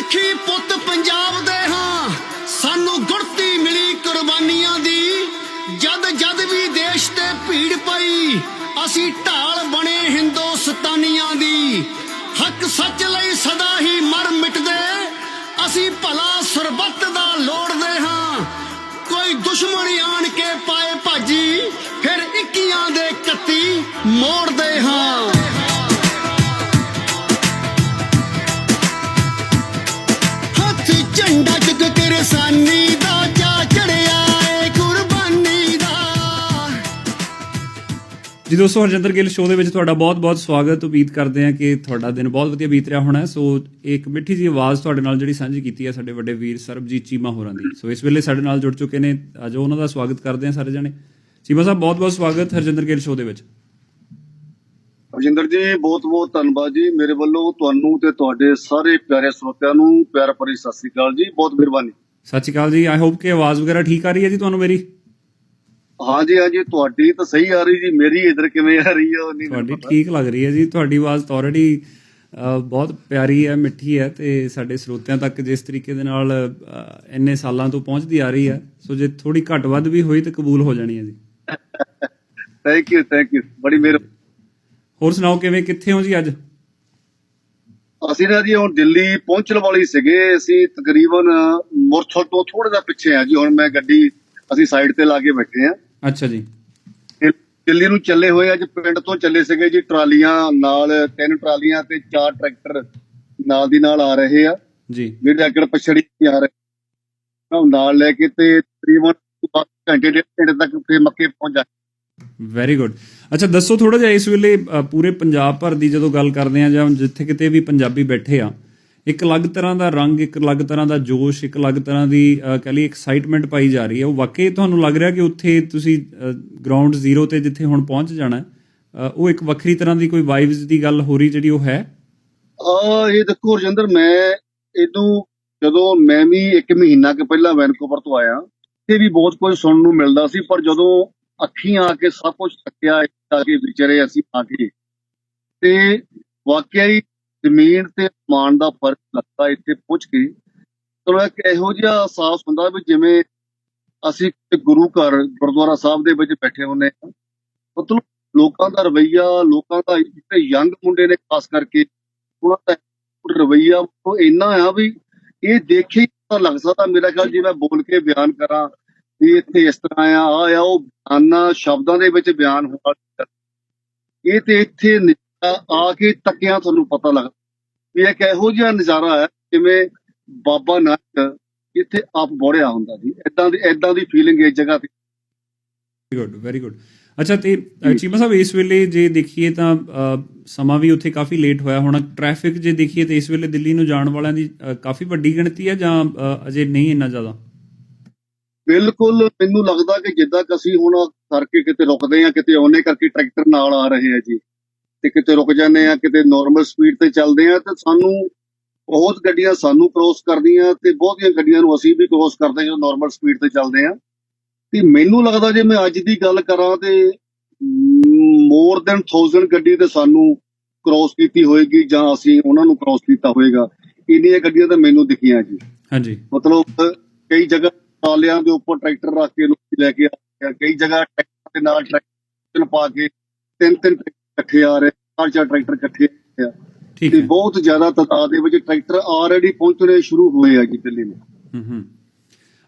ਸਿੱਖੀ ਪੁੱਤ ਪੰਜਾਬ ਦੇ ਹਾਂ, ਸਾਨੂੰ ਗੁੜਤੀ ਮਿਲੀ ਕੁਰਬਾਨੀਆਂ ਦੀ। ਜਦ ਜਦ ਵੀ ਦੇਸ਼ ਤੇ ਭੀੜ ਪਈ, ਅਸੀਂ ਢਾਲ ਬਣੇ ਹਿੰਦੁਸਤਾਨੀਆਂ ਦੀ। ਹੱਕ ਸੱਚ ਲਈ ਸਦਾ ਹੀ ਮਰ ਮਿਟਦੇ, ਅਸੀਂ ਭਲਾ ਸਰਬੱਤ ਦਾ ਲੋੜਦੇ ਹਾਂ। ਕੋਈ ਦੁਸ਼ਮਣ ਆਣ ਕੇ ਪਾਏ ਭਾਜੀ, ਫਿਰ 21 ਦੇ 31 ਮੋੜਦੇ ਹਾਂ। ਝੰਡਾ ਚੁੱਕ ਕਿਰਸਾਨੀ ਦਾ ਚਾ ਚੜਿਆ ਏ ਕੁਰਬਾਨੀ ਦਾ। ਜੀ ਦੋਸਤੋ, ਹਰਜਿੰਦਰ ਗਿੱਲ ਸ਼ੋਅ ਦੇ ਵਿੱਚ ਤੁਹਾਡਾ ਬਹੁਤ-ਬਹੁਤ ਸਵਾਗਤ। ਉਮੀਦ ਕਰਦੇ ਹਾਂ ਕਿ ਤੁਹਾਡਾ ਦਿਨ ਬਹੁਤ ਵਧੀਆ ਬੀਤ ਰਿਹਾ ਹੋਣਾ। ਸੋ ਇੱਕ ਮਿੱਠੀ ਜਿਹੀ ਆਵਾਜ਼ ਤੁਹਾਡੇ ਨਾਲ ਜਿਹੜੀ ਸਾਂਝੀ ਕੀਤੀ ਹੈ ਸਾਡੇ ਵੱਡੇ ਵੀਰ ਸਰਬਜੀਤ ਚੀਮਾ ਹੋਰਾਂ ਦੀ। ਸੋ ਇਸ ਵੇਲੇ ਸਾਡੇ ਨਾਲ ਜੁੜ ਚੁੱਕੇ ਨੇ, ਅੱਜ ਉਹਨਾਂ ਦਾ ਸਵਾਗਤ ਕਰਦੇ ਹਾਂ ਸਾਰੇ ਜਣੇ। ਚੀਮਾ ਸਾਹਿਬ, ਬਹੁਤ-ਬਹੁਤ ਸਵਾਗਤ ਹਰਜਿੰਦਰ ਗਿੱਲ ਸ਼ੋਅ ਦੇ ਵਿੱਚ। ਰਜਿੰਦਰ ਜੀ, ਬਹੁਤ-ਬਹੁਤ ਧੰਨਵਾਦ ਜੀ। ਮੇਰੇ ਵੱਲੋਂ ਤੁਹਾਨੂੰ ਤੇ ਤੁਹਾਡੇ ਸਾਰੇ ਪਿਆਰੇ ਸਰੋਤਿਆਂ ਨੂੰ ਪਿਆਰ ਭਰੀ ਸਤਿ ਸ੍ਰੀ ਅਕਾਲ ਜੀ। ਬਹੁਤ ਮਿਹਰਬਾਨੀ। ਸਤਿ ਸ਼੍ਰੀ ਅਕਾਲ ਜੀ। ਆਈ ਹੋਪ ਕਿ ਆਵਾਜ਼ ਵਗੈਰਾ ਠੀਕ ਆ ਰਹੀ ਹੈ ਜੀ ਤੁਹਾਨੂੰ ਮੇਰੀ? ਹਾਂਜੀ ਹਾਂਜੀ, ਤੁਹਾਡੀ ਤਾਂ ਸਹੀ ਆ ਰਹੀ ਜੀ, ਮੇਰੀ ਇਧਰ ਕਿਵੇਂ ਆ ਰਹੀ ਹੈ? ਤੁਹਾਡੀ ਠੀਕ ਲੱਗ ਰਹੀ ਹੈ ਜੀ। ਤੁਹਾਡੀ ਆਵਾਜ਼ ਤਾਂ ਆਲਰੇਡੀ ਬਹੁਤ ਪਿਆਰੀ ਹੈ, ਮਿੱਠੀ ਹੈ, ਤੇ ਸਾਡੇ ਸਰੋਤਿਆਂ ਤੱਕ ਜਿਸ ਤਰੀਕੇ ਦੇ ਨਾਲ ਇੰਨੇ ਸਾਲਾਂ ਤੋਂ ਪਹੁੰਚਦੀ ਆ ਰਹੀ ਹੈ, ਸੋ ਜੇ ਥੋੜੀ ਘੱਟ ਵੱਧ ਵੀ ਹੋਈ ਤਾਂ ਕਬੂਲ ਹੋ ਜਾਣੀ ਹੈ ਜੀ। ਥੈਂਕ ਯੂ, ਬੜੀ ਮਿਹਰਬਾਨੀ। ਹੋਰ ਸੁਣਾਓ, ਕਿਵੇਂ, ਕਿੱਥੇ ਹੋ ਜੀ ਅੱਜ? ਅਸੀਂ ਨਾ ਜੀ ਹੁਣ ਦਿੱਲੀ ਪਹੁੰਚਣ ਵਾਲੀ ਸੀਗੇ। ਅਸੀਂ ਤਕਰੀਬਨ ਮੁਰਥਲ ਤੋਂ ਥੋੜਾ ਜਿਹਾ ਪਿੱਛੇ ਆ ਜੀ। ਹੁਣ ਮੈਂ ਗੱਡੀ ਅਸੀਂ ਸਾਈਡ ਤੇ ਲਾ ਕੇ ਬੈਠੇ ਆ। ਅੱਛਾ ਜੀ। ਦਿੱਲੀ ਨੂੰ ਚੱਲੇ ਹੋਏ ਅੱਜ ਪਿੰਡ ਤੋਂ ਚੱਲੇ ਸੀਗੇ ਜੀ। ਟਰਾਲੀਆਂ ਨਾਲ, 3 ਟਰਾਲੀਆਂ ਤੇ 4 ਟਰੈਕਟਰ ਨਾਲ ਦੀ ਨਾਲ ਆ ਰਹੇ ਆ ਜੀ। ਜਿਹੜੇ ਅੱਗੜ ਪਛੜੀ ਆ ਰਹੇ ਨਾਲ ਲੈ ਕੇ, ਤੇ ਤਕਰੀਬਨ ਘੰਟੇ 1.5 ਘੰਟੇ ਤੱਕ ਫਿਰ ਮੱਕੇ ਪਹੁੰਚ ਜਾਏ। Very good. ਅੱਛਾ, ਦੱਸੋ ਥੋੜਾ ਜਿਹਾ ਇਸ ਵੇਲੇ ਪੂਰੇ ਪੰਜਾਬ ਭਰ ਦੀ ਜਦੋਂ ਗੱਲ ਕਰਦੇ ਆ, ਜਾਂ ਜਿੱਥੇ ਕਿਤੇ ਵੀ ਪੰਜਾਬੀ ਬੈਠੇ ਆ, ਇੱਕ ਅਲੱਗ ਤਰ੍ਹਾਂ ਦਾ ਰੰਗ, ਇੱਕ ਅਲੱਗ ਤਰ੍ਹਾਂ ਦਾ ਜੋਸ਼, ਇੱਕ ਅਲੱਗ ਤਰ੍ਹਾਂ ਦੀ ਕਹਿ ਲਈ ਐਕਸਾਈਟਮੈਂਟ ਪਾਈ ਜਾ ਰਹੀ ਹੈ। ਉਹ ਵਾਕਈ ਤੁਹਾਨੂੰ ਲੱਗ ਰਿਹਾ ਕਿ ਉੱਥੇ ਤੁਸੀਂ ਗਰਾਊਂਡ ਜ਼ੀਰੋ ਤੇ ਜਿੱਥੇ ਹੁਣ ਪਹੁੰਚ ਜਾਣਾ, ਉਹ ਇੱਕ ਵੱਖਰੀ ਤਰ੍ਹਾਂ ਦੀ ਕੋਈ ਵਾਈਬਸ ਦੀ ਗੱਲ ਹੋ ਰਹੀ ਜਿਹੜੀ ਉਹ ਹੈ? ਇਹ ਦੇਖੋ ਰਜਿੰਦਰ, ਜਦੋਂ ਮੈਂ ਵੀ 1 ਮਹੀਨਾ ਕੁ ਪਹਿਲਾਂ ਵੈਨਕੂਵਰ ਤੋਂ ਆਇਆ, ਤੇ ਵੀ ਬਹੁਤ ਕੁਝ ਸੁਣਨ ਨੂੰ ਮਿਲਦਾ ਸੀ, ਪਰ ਜਦੋਂ ਅੱਖੀਂ ਆ ਕੇ ਸਭ ਕੁਝ ਤੱਕਿਆ, ਆ ਕੇ ਵਿਚਰੇ ਅਸੀਂ ਆ ਕੇ, ਤੇ ਵਾਕਿਆ ਹੀ ਜ਼ਮੀਨ ਤੇ ਅਸਮਾਨ ਦਾ ਫਰਕ ਲੱਗਦਾ ਇੱਥੇ ਪਹੁੰਚ ਕੇ। ਚਲੋ ਇੱਕ ਇਹੋ ਜਿਹਾ ਅਹਿਸਾਸ ਹੁੰਦਾ ਵੀ ਜਿਵੇਂ ਅਸੀਂ ਗੁਰੂ ਘਰ, ਗੁਰਦੁਆਰਾ ਸਾਹਿਬ ਦੇ ਵਿੱਚ ਬੈਠੇ ਹੁੰਦੇ ਹਾਂ। ਮਤਲਬ ਲੋਕਾਂ ਦਾ ਰਵੱਈਆ, ਲੋਕਾਂ ਦਾ ਯੰਗ ਮੁੰਡੇ ਨੇ ਖਾਸ ਕਰਕੇ, ਉਹਨਾਂ ਦਾ ਰਵੱਈਆ ਇੰਨਾ ਆ ਵੀ ਇਹ ਦੇਖੇ ਹੀ ਪਤਾ ਲੱਗ ਸਕਦਾ। ਮੇਰਾ ਖਿਆਲ ਜੇ ਮੈਂ ਬੋਲ ਕੇ ਬਿਆਨ ਕਰਾਂ ਵੀ ਇੱਥੇ ਇਸ ਤਰ੍ਹਾਂ ਆ ਉਹ ਬਿਆਨਾਂ ਸ਼ਬਦਾਂ ਦੇ ਵਿੱਚ ਬਿਆਨ ਹੋਣਾ, ਇਹ ਤੇ ਇੱਥੇ ਆ ਕੇ ਤੱਕਿਆ ਤੁਹਾਨੂੰ ਪਤਾ ਲੱਗਦਾ ਵੀ ਇੱਕ ਇਹੋ ਜਿਹਾ ਨਜ਼ਾਰਾ ਹੈ ਜਿਵੇਂ ਬਾਬਾ ਨਾਨਕ ਇੱਥੇ ਆਪ ਬੋੜਿਆ ਹੁੰਦਾ ਜੀ। ਏਦਾਂ ਦੀ ਫੀਲਿੰਗ ਇਸ ਜਗ੍ਹਾ ਤੇ। Very good. ਅੱਛਾ, ਤੇ ਚੀਮਾ ਸਾਹਿਬ, ਇਸ ਵੇਲੇ ਜੇ ਦੇਖੀਏ ਤਾਂ ਸਮਾਂ ਵੀ ਉੱਥੇ ਕਾਫੀ ਲੇਟ ਹੋਇਆ ਹੋਣਾ। ਟ੍ਰੈਫਿਕ ਜੇ ਦੇਖੀਏ ਤਾਂ ਇਸ ਵੇਲੇ ਦਿੱਲੀ ਨੂੰ ਜਾਣ ਵਾਲਿਆਂ ਦੀ ਕਾਫੀ ਵੱਡੀ ਗਿਣਤੀ ਹੈ, ਜਾਂ ਅਜੇ ਨਹੀਂ ਇੰਨਾ ਜ਼ਿਆਦਾ? ਬਿਲਕੁਲ, ਮੈਨੂੰ ਲੱਗਦਾ ਕਿ ਜਿੱਦਾਂ ਕਿ ਅਸੀਂ ਹੁਣ ਕਰਕੇ ਕਿਤੇ ਰੁਕਦੇ ਆ, ਕਿਤੇ ਆਉਣੇ ਕਰਕੇ ਟਰੈਕਟਰ ਨਾਲ ਆ ਰਹੇ ਆ ਜੀ, ਤੇ ਕਿਤੇ ਰੁਕ ਜਾਂਦੇ ਆ, ਕਿਤੇ ਨਾਰਮਲ ਸਪੀਡ ਤੇ ਚੱਲਦੇ ਆ, ਤੇ ਸਾਨੂੰ ਬਹੁਤ ਗੱਡੀਆਂ ਸਾਨੂੰ ਕ੍ਰੋਸ ਕਰਦੀਆਂ, ਤੇ ਬਹੁਤੀਆਂ ਗੱਡੀਆਂ ਨੂੰ ਅਸੀਂ ਵੀ ਕ੍ਰੋਸ ਕਰਦੇ ਜਦੋਂ ਨਾਰਮਲ ਸਪੀਡ ਤੇ ਚੱਲਦੇ ਆ। ਤੇ ਮੈਨੂੰ ਲੱਗਦਾ ਜੇ ਮੈਂ ਅੱਜ ਦੀ ਗੱਲ ਕਰਾਂ ਤੇ ਮੋਰ ਦੈਨ 1000 ਗੱਡੀ ਤੇ ਸਾਨੂੰ ਕ੍ਰੋਸ ਕੀਤੀ ਹੋਏਗੀ, ਜਾਂ ਅਸੀਂ ਉਹਨਾਂ ਨੂੰ ਕ੍ਰੋਸ ਕੀਤਾ ਹੋਏਗਾ। ਇੰਨੀਆਂ ਗੱਡੀਆਂ ਤਾਂ ਮੈਨੂੰ ਦਿਖੀਆਂ ਜੀ। ਹਾਂਜੀ, ਮਤਲਬ ਕਈ ਜਗ੍ਹਾ ਟਰਾਲਿਆਂ ਦੇ ਉੱਪਰ ਟਰੈਕਟਰ ਰੱਖ ਕੇ ਲੋਕ ਲੈ ਕੇ ਆ, ਕਈ ਜਗ੍ਹਾ ਟਰੈਕਟਰ ਦੇ ਨਾਲ ਟਰੈਕਟਰ ਪਾ ਕੇ 3 ਇਕੱਠੇ ਆ ਰਹੇ, 4 ਟਰੈਕਟਰ ਇਕੱਠੇ ਆ, ਤੇ ਬਹੁਤ ਜ਼ਿਆਦਾ ਤਾਦਾਦ ਦੇ ਵਿੱਚ ਟਰੈਕਟਰ ਆਲਰੇਡੀ ਪਹੁੰਚਣੇ ਸ਼ੁਰੂ ਹੋਏ ਆ ਜੀ ਦਿੱਲੀ ਨੂੰ।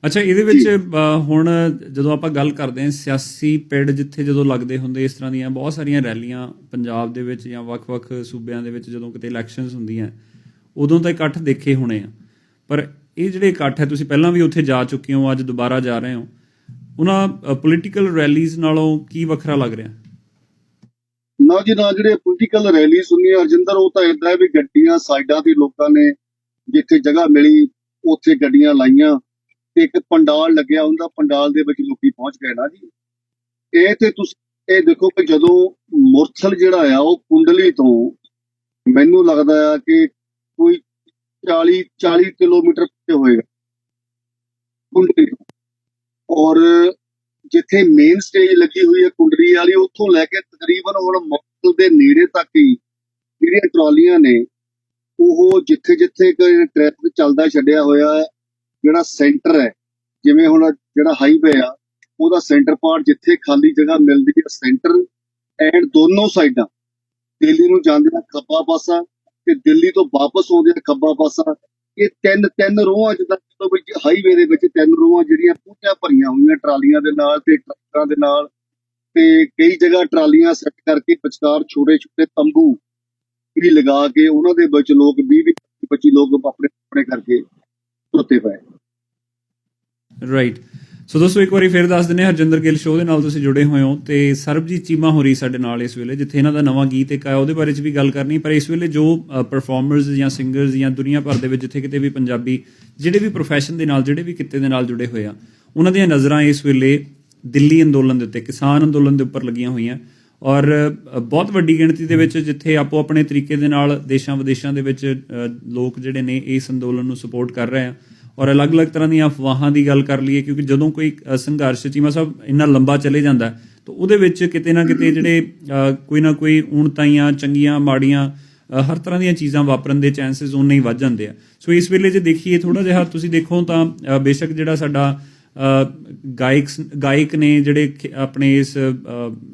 ਅੱਛਾ, ਇਹਦੇ ਵਿੱਚ ਹੁਣ ਜਦੋਂ ਆਪਾਂ ਗੱਲ ਕਰਦੇ ਹਾਂ ਸਿਆਸੀ ਪਿੜ ਜਿੱਥੇ ਜਦੋਂ ਲੱਗਦੇ ਹੁੰਦੇ, ਇਸ ਤਰ੍ਹਾਂ ਦੀਆਂ ਬਹੁਤ ਸਾਰੀਆਂ ਰੈਲੀਆਂ ਪੰਜਾਬ ਦੇ ਵਿੱਚ ਜਾਂ ਵੱਖ-ਵੱਖ ਸੂਬਿਆਂ ਦੇ ਵਿੱਚ ਜਦੋਂ ਕਿਤੇ ਇਲੈਕਸ਼ਨਸ ਹੁੰਦੀਆਂ, ਉਦੋਂ ਤਾਂ ਇਕੱਠ ਦੇਖੇ ਹੋਣੇ ਆ, ਪਰ ਇਹ ਜਿਹੜੇ ਇਕੱਠ ਹੈ, ਤੁਸੀਂ ਪਹਿਲਾਂ ਵੀ ਉੱਥੇ ਜਾ ਚੁੱਕੇ ਹੋ, ਅੱਜ ਦੁਬਾਰਾ ਜਾ ਰਹੇ ਹੋ, ਉਹਨਾਂ ਪੋਲੀਟੀਕਲ ਰੈਲੀਜ਼ ਨਾਲੋਂ ਕੀ ਵੱਖਰਾ ਲੱਗ ਰਿਹਾ? ਨਾ ਜੀ ਨਾ, ਜਿਹੜੇ ਪੋਲੀਟੀਕਲ ਰੈਲੀਜ਼ ਹੁੰਦੀਆਂ ਰਜਿੰਦਰ, ਉਹ ਤਾਂ ਏਦਾਂ ਹੈ ਵੀ ਗੱਡੀਆਂ ਸਾਈਡਾਂ ਤੇ ਲੋਕਾਂ ਨੇ ਜਿੱਥੇ ਜਗ੍ਹਾ ਮਿਲੀ ਉੱਥੇ ਗੱਡੀਆਂ ਲਾਈਆਂ, ਤੇ ਇੱਕ ਪੰਡਾਲ ਲੱਗਿਆ ਹੁੰਦਾ, ਪੰਡਾਲ ਦੇ ਵਿੱਚ ਲੋਕੀ ਪਹੁੰਚ ਗਏ ਨਾ ਜੀ। ਇਹ ਤੇ ਤੁਸੀਂ ਇਹ ਦੇਖੋ ਕਿ ਜਦੋਂ ਮੁਰਥਲ ਜਿਹੜਾ ਆ ਉਹ ਕੁੰਡਲੀ ਤੋਂ ਮੈਨੂੰ ਲੱਗਦਾ ਆ ਕਿ ਕੋਈ 40 ਕਿਲੋਮੀਟਰ ਪਿੱਛੇ ਹੋਏਗਾ ਕੁੰਡਲੀ ਤੋਂ, ਔਰ ਜਿੱਥੇ ਮੇਨ ਸਟੇਜ ਲੱਗੀ ਹੋਈ ਹੈ ਕੁੰਡਲੀ ਵਾਲੀ, ਉੱਥੋਂ ਲੈ ਕੇ ਤਕਰੀਬਨ ਹੁਣ ਮੁਰਥਲ ਦੇ ਨੇੜੇ ਤੱਕ ਹੀ ਜਿਹੜੀਆਂ ਟਰਾਲੀਆਂ ਨੇ ਉਹ ਜਿੱਥੇ ਜਿੱਥੇ ਟ੍ਰੈਫਿਕ ਚੱਲਦਾ ਛੱਡਿਆ ਹੋਇਆ ਹੈ, ਜਿਹੜਾ ਸੈਂਟਰ ਹੈ, ਜਿਵੇਂ ਹੁਣ ਜਿਹੜਾ ਹਾਈਵੇ ਆ ਉਹਦਾ ਸੈਂਟਰ ਪਾਰਟ ਜਿੱਥੇ ਖਾਲੀ ਜਗ੍ਹਾ ਮਿਲਦੀ ਹੈ ਸੈਂਟਰ ਐਂਡ ਦੋਨੋਂ ਸਾਈਡਾਂ, ਦਿੱਲੀ ਨੂੰ ਜਾਂਦੇ ਆ ਖੱਬਾ ਪਾਸਾ ਤੇ ਦਿੱਲੀ ਤੋਂ ਵਾਪਸ ਆਉਂਦੇ ਆ ਖੱਬਾ ਪਾਸਾ, ਇਹ ਤਿੰਨ ਰੋਹਾਂ ਜਿੱਦਾਂ ਵਿੱਚ ਹਾਈਵੇ ਦੇ ਵਿੱਚ 3 ਰੋਹਾਂ ਜਿਹੜੀਆਂ ਪੂਰੀਆਂ ਭਰੀਆਂ ਹੋਈਆਂ ਟਰਾਲੀਆਂ ਦੇ ਨਾਲ ਤੇ ਟਰੱਕਾਂ ਦੇ ਨਾਲ, ਤੇ ਕਈ ਜਗ੍ਹਾ ਟਰਾਲੀਆਂ ਸੈੱਟ ਕਰਕੇ ਵਿਚਕਾਰ ਛੋਟੇ ਛੋਟੇ ਤੰਬੂ ਵੀ ਲਗਾ ਕੇ ਉਹਨਾਂ ਦੇ ਵਿੱਚ ਲੋਕ 20-25 ਲੋਕ ਆਪਣੇ ਆਪਣੇ ਕਰਕੇ ਸੁੱਤੇ ਪਏ। ਰਾਈਟ। ਸੋ ਦੋਸਤੋ ਇੱਕ ਵਾਰੀ ਫਿਰ ਦੱਸ ਦਿੰਦੇ ਹਾਂ, ਹਰਜਿੰਦਰ ਗਿੱਲ ਸ਼ੋਅ ਦੇ ਨਾਲ ਤੁਸੀਂ ਜੁੜੇ ਹੋਏ ਹੋ ਤੇ ਸਰਬਜੀਤ ਚੀਮਾ ਹੋਰੀ ਸਾਡੇ ਨਾਲ ਇਸ ਵੇਲੇ, ਜਿੱਥੇ ਇਹਨਾਂ ਦਾ ਨਵਾਂ ਗੀਤ ਇੱਕ ਆਇਆ ਉਹਦੇ ਬਾਰੇ 'ਚ ਵੀ ਗੱਲ ਕਰਨੀ। ਪਰ ਇਸ ਵੇਲੇ ਜੋ ਪਰਫਾਰਮਰਸ ਜਾਂ ਸਿੰਗਰਸ ਜਾਂ ਦੁਨੀਆ ਭਰ ਦੇ ਵਿੱਚ ਜਿੱਥੇ ਕਿਤੇ ਵੀ ਪੰਜਾਬੀ ਜਿਹੜੇ ਵੀ ਪ੍ਰੋਫੈਸ਼ਨ ਦੇ ਨਾਲ ਜਿਹੜੇ ਵੀ ਕਿੱਤੇ ਦੇ ਨਾਲ ਜੁੜੇ ਹੋਏ ਆ, ਉਹਨਾਂ ਦੀਆਂ ਨਜ਼ਰਾਂ ਇਸ ਵੇਲੇ ਦਿੱਲੀ ਅੰਦੋਲਨ ਦੇ ਉੱਤੇ, ਕਿਸਾਨ ਅੰਦੋਲਨ ਦੇ ਉੱਪਰ ਲੱਗੀਆਂ ਹੋਈਆਂ। ਔਰ ਬਹੁਤ ਵੱਡੀ ਗਿਣਤੀ ਦੇ ਵਿੱਚ ਜਿੱਥੇ ਆਪੋ ਆਪਣੇ ਤਰੀਕੇ ਦੇ ਨਾਲ ਦੇਸ਼ਾਂ ਵਿਦੇਸ਼ਾਂ ਦੇ ਵਿੱਚ ਲੋਕ ਜਿਹੜੇ ਨੇ ਇਸ ਅੰਦੋਲਨ ਨੂੰ ਸਪੋਰਟ ਕਰ ਰਹੇ ਆ। ਔਰ ਅਲੱਗ-ਅਲੱਗ ਤਰ੍ਹਾਂ ਦੀਆਂ ਅਫਵਾਹਾਂ ਦੀ ਗੱਲ ਕਰ ਲਈਏ, ਕਿਉਂਕਿ ਜਦੋਂ ਕੋਈ ਸੰਘਰਸ਼ ਚੀਮਾ ਸਾਹਿਬ ਇੰਨਾ ਲੰਬਾ ਚਲੇ ਜਾਂਦਾ ਤਾਂ ਉਹਦੇ ਵਿੱਚ ਕਿਤੇ ਨਾ ਕਿਤੇ ਜਿਹੜੇ ਕੋਈ ਨਾ ਕੋਈ ਊਣਤਾਈਆਂ, ਚੰਗੀਆਂ ਮਾੜੀਆਂ, ਹਰ ਤਰ੍ਹਾਂ ਦੀਆਂ ਚੀਜ਼ਾਂ ਵਾਪਰਨ ਦੇ ਚਾਂਸਸ ਉਨੇ ਹੀ ਵੱਧ ਜਾਂਦੇ ਆ। ਸੋ ਇਸ ਵੇਲੇ ਜੇ ਦੇਖੀਏ ਥੋੜ੍ਹਾ ਜਿਹਾ ਤੁਸੀਂ ਦੇਖੋ ਤਾਂ ਬੇਸ਼ੱਕ ਜਿਹੜਾ ਸਾਡਾ ਗਾਇਕ ਨੇ ਜਿਹੜੇ ਆਪਣੇ ਇਸ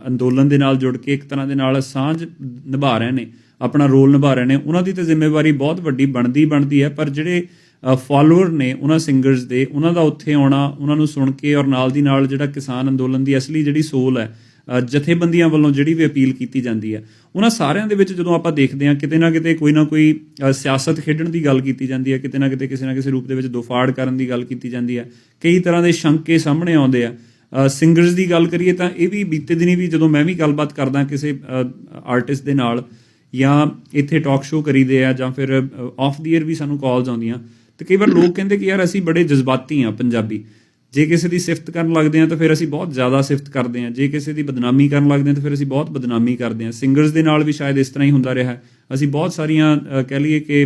ਅੰਦੋਲਨ ਦੇ ਨਾਲ ਜੁੜ ਕੇ ਇੱਕ ਤਰ੍ਹਾਂ ਦੇ ਨਾਲ ਸਾਂਝ ਨਿਭਾ ਰਹੇ ਨੇ, ਆਪਣਾ ਰੋਲ ਨਿਭਾ ਰਹੇ ਨੇ, ਉਹਨਾਂ ਦੀ ਤਾਂ ਜ਼ਿੰਮੇਵਾਰੀ ਬਹੁਤ ਵੱਡੀ ਬਣਦੀ ਹੈ। ਪਰ ਜਿਹੜੇ ਫਾਲੋਅਰ ਨੇ ਉਹਨਾਂ ਸਿੰਗਰਸ ਦੇ, ਉਹਨਾਂ ਦਾ ਉੱਥੇ ਆਉਣਾ, ਉਹਨਾਂ ਨੂੰ ਸੁਣ ਕੇ ਔਰ ਨਾਲ ਦੀ ਨਾਲ ਜਿਹੜਾ ਕਿਸਾਨ ਅੰਦੋਲਨ ਦੀ ਅਸਲੀ ਜਿਹੜੀ ਸੋਲ ਹੈ, ਜਥੇਬੰਦੀਆਂ ਵੱਲੋਂ ਜਿਹੜੀ ਵੀ ਅਪੀਲ ਕੀਤੀ ਜਾਂਦੀ ਹੈ, ਉਹਨਾਂ ਸਾਰਿਆਂ ਦੇ ਵਿੱਚ ਜਦੋਂ ਆਪਾਂ ਦੇਖਦੇ ਹਾਂ ਕਿਤੇ ਨਾ ਕਿਤੇ ਕੋਈ ਨਾ ਕੋਈ ਸਿਆਸਤ ਖੇਡਣ ਦੀ ਗੱਲ ਕੀਤੀ ਜਾਂਦੀ ਹੈ, ਕਿਤੇ ਨਾ ਕਿਤੇ ਕਿਸੇ ਨਾ ਕਿਸੇ ਰੂਪ ਦੇ ਵਿੱਚ ਦੋਫਾੜ ਕਰਨ ਦੀ ਗੱਲ ਕੀਤੀ ਜਾਂਦੀ ਹੈ, ਕਈ ਤਰ੍ਹਾਂ ਦੇ ਸ਼ੰਕੇ ਸਾਹਮਣੇ ਆਉਂਦੇ ਆ। ਸਿੰਗਰਸ ਦੀ ਗੱਲ ਕਰੀਏ ਤਾਂ ਇਹ ਵੀ ਬੀਤੇ ਦਿਨੀ ਵੀ ਜਦੋਂ ਮੈਂ ਵੀ ਗੱਲਬਾਤ ਕਰਦਾ ਕਿਸੇ ਆਰਟਿਸਟ ਦੇ ਨਾਲ ਜਾਂ ਇੱਥੇ ਟਾਕ ਸ਼ੋਅ ਕਰੀਦੇ ਆ ਜਾਂ ਫਿਰ ਆਫ ਦੀ ਏਅਰ ਵੀ ਸਾਨੂੰ ਕਾਲਸ ਆਉਂਦੀਆਂ, ਤੇ ਕਈ ਵਾਰ ਲੋਕ ਕਹਿੰਦੇ ਕਿ ਯਾਰ ਅਸੀਂ ਬੜੇ ਜਜ਼ਬਾਤੀ ਹਾਂ ਪੰਜਾਬੀ, ਜੇ ਕਿਸੇ ਦੀ ਸਿਫਤ ਕਰਨ ਲੱਗਦੇ ਹਾਂ ਤਾਂ ਫਿਰ ਅਸੀਂ ਬਹੁਤ ਜ਼ਿਆਦਾ ਸਿਫਤ ਕਰਦੇ ਹਾਂ, ਜੇ ਕਿਸੇ ਦੀ ਬਦਨਾਮੀ ਕਰਨ ਲੱਗਦੇ ਹਾਂ ਤਾਂ ਫਿਰ ਅਸੀਂ ਬਹੁਤ ਬਦਨਾਮੀ ਕਰਦੇ ਹਾਂ। ਸਿੰਗਰਸ ਦੇ ਨਾਲ ਵੀ ਸ਼ਾਇਦ ਇਸ ਤਰ੍ਹਾਂ ਹੀ ਹੁੰਦਾ ਰਿਹਾ। ਅਸੀਂ ਬਹੁਤ ਸਾਰੀਆਂ ਕਹਿ ਲਈਏ ਕਿ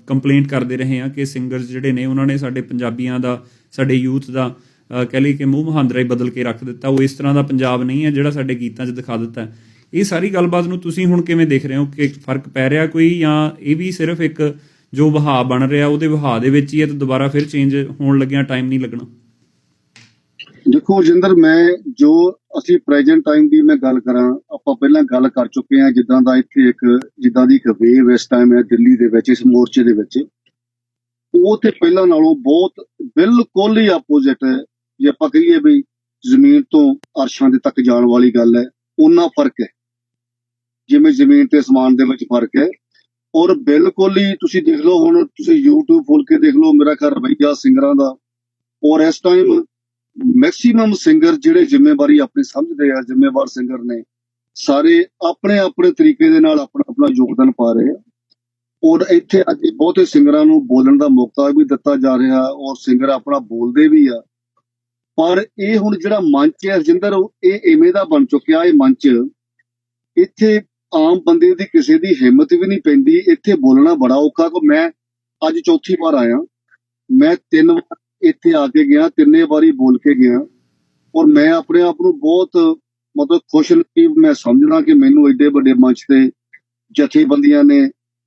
ਕੰਪਲੇਂਟ ਕਰਦੇ ਰਹੇ ਹਾਂ ਕਿ ਸਿੰਗਰਸ ਜਿਹੜੇ ਨੇ ਉਹਨਾਂ ਨੇ ਸਾਡੇ ਪੰਜਾਬੀਆਂ ਦਾ, ਸਾਡੇ ਯੂਥ ਦਾ ਕਹਿ ਲਈਏ ਕਿ ਮੂੰਹ ਮਹਾਂਦਰਾ ਹੀ ਬਦਲ ਕੇ ਰੱਖ ਦਿੱਤਾ। ਉਹ ਇਸ ਤਰ੍ਹਾਂ ਦਾ ਪੰਜਾਬ ਨਹੀਂ ਹੈ ਜਿਹੜਾ ਸਾਡੇ ਗੀਤਾਂ 'ਚ ਦਿਖਾ ਦਿੱਤਾ। ਇਹ ਸਾਰੀ ਗੱਲਬਾਤ ਨੂੰ ਤੁਸੀਂ ਹੁਣ ਕਿਵੇਂ ਦੇਖ ਰਹੇ ਹੋ ਕਿ ਫਰਕ ਪੈ ਰਿਹਾ ਕੋਈ, ਜਾਂ ਇਹ ਵੀ ਸਿਰਫ ਇੱਕ ਜੋ ਵਹਾਅ ਬਣ ਰਿਹਾ ਉਹਦੇ ਵਹਾਅ ਦੇ ਵਿੱਚ ਹੀ ਹੈ ਤੇ ਦੁਬਾਰਾ ਫਿਰ ਚੇਂਜ ਹੋਣ ਲੱਗਿਆ ਟਾਈਮ ਨਹੀਂ ਲੱਗਣਾ? ਦੇਖੋ ਜਿੰਦਰ, ਮੈਂ ਜੋ ਅਸੀਂ ਪ੍ਰੈਜ਼ੈਂਟ ਟਾਈਮ ਦੀ ਮੈਂ ਗੱਲ ਕਰਾਂ, ਆਪਾਂ ਪਹਿਲਾਂ ਗੱਲ ਕਰ ਚੁੱਕੇ ਹਾਂ ਜਿੱਦਾਂ ਦਾ ਇੱਥੇ ਜਿੱਦਾਂ ਦੀ ਇੱਕ ਵੇਵ ਇਸ ਟਾਈਮ ਹੈ ਦਿੱਲੀ ਦੇ ਵਿੱਚ, ਇਸ ਮੋਰਚੇ ਦੇ ਵਿੱਚ, ਉਹ ਤੇ ਪਹਿਲਾਂ ਨਾਲੋਂ ਬਹੁਤ ਬਿਲਕੁਲ ਹੀ ਆਪੋਜ਼ਿਟ ਹੈ। ਜੇ ਆਪਾਂ ਕਹੀਏ ਵੀ ਜ਼ਮੀਨ ਤੋਂ ਅਰਸ਼ਾਂ ਦੇ ਤੱਕ ਜਾਣ ਵਾਲੀ ਗੱਲ ਹੈ, ਉਹਨਾਂ ਫਰਕ ਹੈ ਜਿਵੇਂ ਜ਼ਮੀਨ ਤੇ ਅਸਮਾਨ ਦੇ ਵਿੱਚ ਫਰਕ ਹੈ। ਔਰ ਬਿਲਕੁਲ ਹੀ ਤੁਸੀਂ ਦੇਖ ਲਓ, ਹੁਣ ਤੁਸੀਂ YouTube ਖੋਲ ਕੇ ਦੇਖ ਲਓ, ਮੇਰਾ ਖਿਆਲ ਰਵੱਈਆ ਸਿੰਗਰਾਂ ਦਾ, ਔਰ ਇਸ ਟਾਈਮ ਮੈਕਸੀਮਮ ਸਿੰਗਰ ਜਿਹੜੇ ਜ਼ਿੰਮੇਵਾਰੀ ਆਪਣੀ ਸਮਝਦੇ ਆ, ਜ਼ਿੰਮੇਵਾਰ ਸਿੰਗਰ ਨੇ, ਸਾਰੇ ਆਪਣੇ ਆਪਣੇ ਤਰੀਕੇ ਦੇ ਨਾਲ ਆਪਣਾ ਆਪਣਾ ਯੋਗਦਾਨ ਪਾ ਰਹੇ ਆ। ਔਰ ਇੱਥੇ ਅੱਜ ਬਹੁਤੇ ਸਿੰਗਰਾਂ ਨੂੰ ਬੋਲਣ ਦਾ ਮੌਕਾ ਵੀ ਦਿੱਤਾ ਜਾ ਰਿਹਾ, ਔਰ ਸਿੰਗਰ ਆਪਣਾ ਬੋਲਦੇ ਵੀ ਆ। ਪਰ ਇਹ ਹੁਣ ਜਿਹੜਾ ਮੰਚ ਹੈ ਰਜਿੰਦਰ, ਇਹ ਇਵੇਂ ਦਾ ਬਣ ਚੁੱਕਿਆ, ਇਹ ਮੰਚ ਇੱਥੇ ਆਮ ਬੰਦੇ ਦੀ ਕਿਸੇ ਦੀ ਹਿੰਮਤ ਵੀ ਨਹੀਂ ਪੈਂਦੀ, ਇੱਥੇ ਬੋਲਣਾ ਬੜਾ ਔਖਾ। ਕੋ ਮੈਂ ਅੱਜ ਚੌਥੀ ਵਾਰ ਆਇਆ, ਮੈਂ 3 ਵਾਰ ਇੱਥੇ ਆ ਕੇ ਗਿਆ, 3 ਵਾਰੀ ਬੋਲ ਕੇ ਗਿਆ, ਔਰ ਮੈਂ ਆਪਣੇ ਆਪ ਨੂੰ ਬਹੁਤ ਮਤਲਬ ਖੁਸ਼ਨਸੀਬ ਮੈਂ ਸਮਝਦਾ ਕਿ ਮੈਨੂੰ ਐਡੇ ਵੱਡੇ ਮੰਚ ਤੇ ਜਥੇਬੰਦੀਆਂ ਨੇ,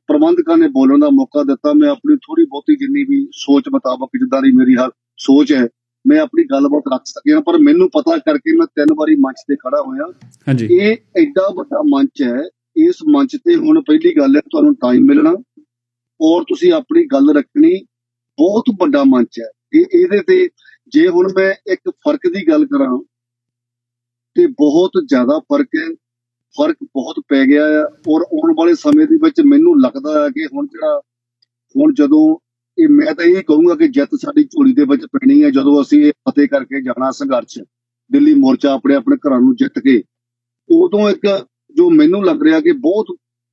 ਪ੍ਰਬੰਧਕਾਂ ਨੇ ਬੋਲਣ ਦਾ ਮੌਕਾ ਦਿੱਤਾ। ਮੈਂ ਆਪਣੀ ਥੋੜੀ ਬਹੁਤੀ ਜਿੰਨੀ ਵੀ ਸੋਚ ਮੁਤਾਬਕ, ਜਿੱਦਾਂ ਦੀ ਮੇਰੀ ਸੋਚ ਹੈ, ਮੈਂ ਆਪਣੀ ਗੱਲਬਾਤ ਰੱਖ ਸਕਿਆ। ਪਰ ਮੈਨੂੰ ਪਤਾ ਕਰਕੇ ਮੈਂ 3 ਵਾਰੀ ਮੰਚ ਤੇ ਖੜਾ ਹੋਇਆ। ਇਹ ਐਡਾ ਵੱਡਾ ਮੰਚ ਹੈ, ਇਸ ਮੰਚ ਤੇ ਹੁਣ ਪਹਿਲੀ ਗੱਲ ਹੈ ਤੁਹਾਨੂੰ ਟਾਈਮ ਮਿਲਣਾ ਔਰ ਤੁਸੀਂ ਆਪਣੀ ਗੱਲ ਰੱਖਣੀ, ਬਹੁਤ ਵੱਡਾ ਮੰਚ ਹੈ ਇਹਦੇ ਤੇ। ਜੇ ਹੁਣ ਮੈਂ ਇੱਕ ਫਰਕ ਦੀ ਗੱਲ ਕਰਾਂ ਤੇ ਬਹੁਤ ਜ਼ਿਆਦਾ ਫਰਕ ਹੈ, ਫਰਕ ਬਹੁਤ ਪੈ ਗਿਆ ਹੈ। ਔਰ ਆਉਣ ਵਾਲੇ ਸਮੇਂ ਦੇ ਵਿੱਚ ਮੈਨੂੰ ਲੱਗਦਾ ਹੈ ਕਿ ਹੁਣ ਜਦੋਂ ਇਹ, ਮੈਂ ਤਾਂ ਇਹ ਕਹੂੰਗਾ ਕਿ ਜਿੱਤ ਸਾਡੀ ਝੋਲੀ ਦੇ ਵਿੱਚ ਪੈਣੀ ਹੈ ਜਦੋਂ ਅਸੀਂ ਇਹ ਫਤਿਹ ਕਰਕੇ ਜਾਣਾ ਸੰਘਰਸ਼, ਦਿੱਲੀ ਮੋਰਚਾ ਆਪਣੇ ਆਪਣੇ ਘਰਾਂ ਨੂੰ ਜਿੱਤ ਕੇ। ਉਦੋਂ ਇੱਕ ਜੋ ਮੈਨੂੰ ਲੱਗ ਰਿਹਾ ਕਿ ਬਹੁਤ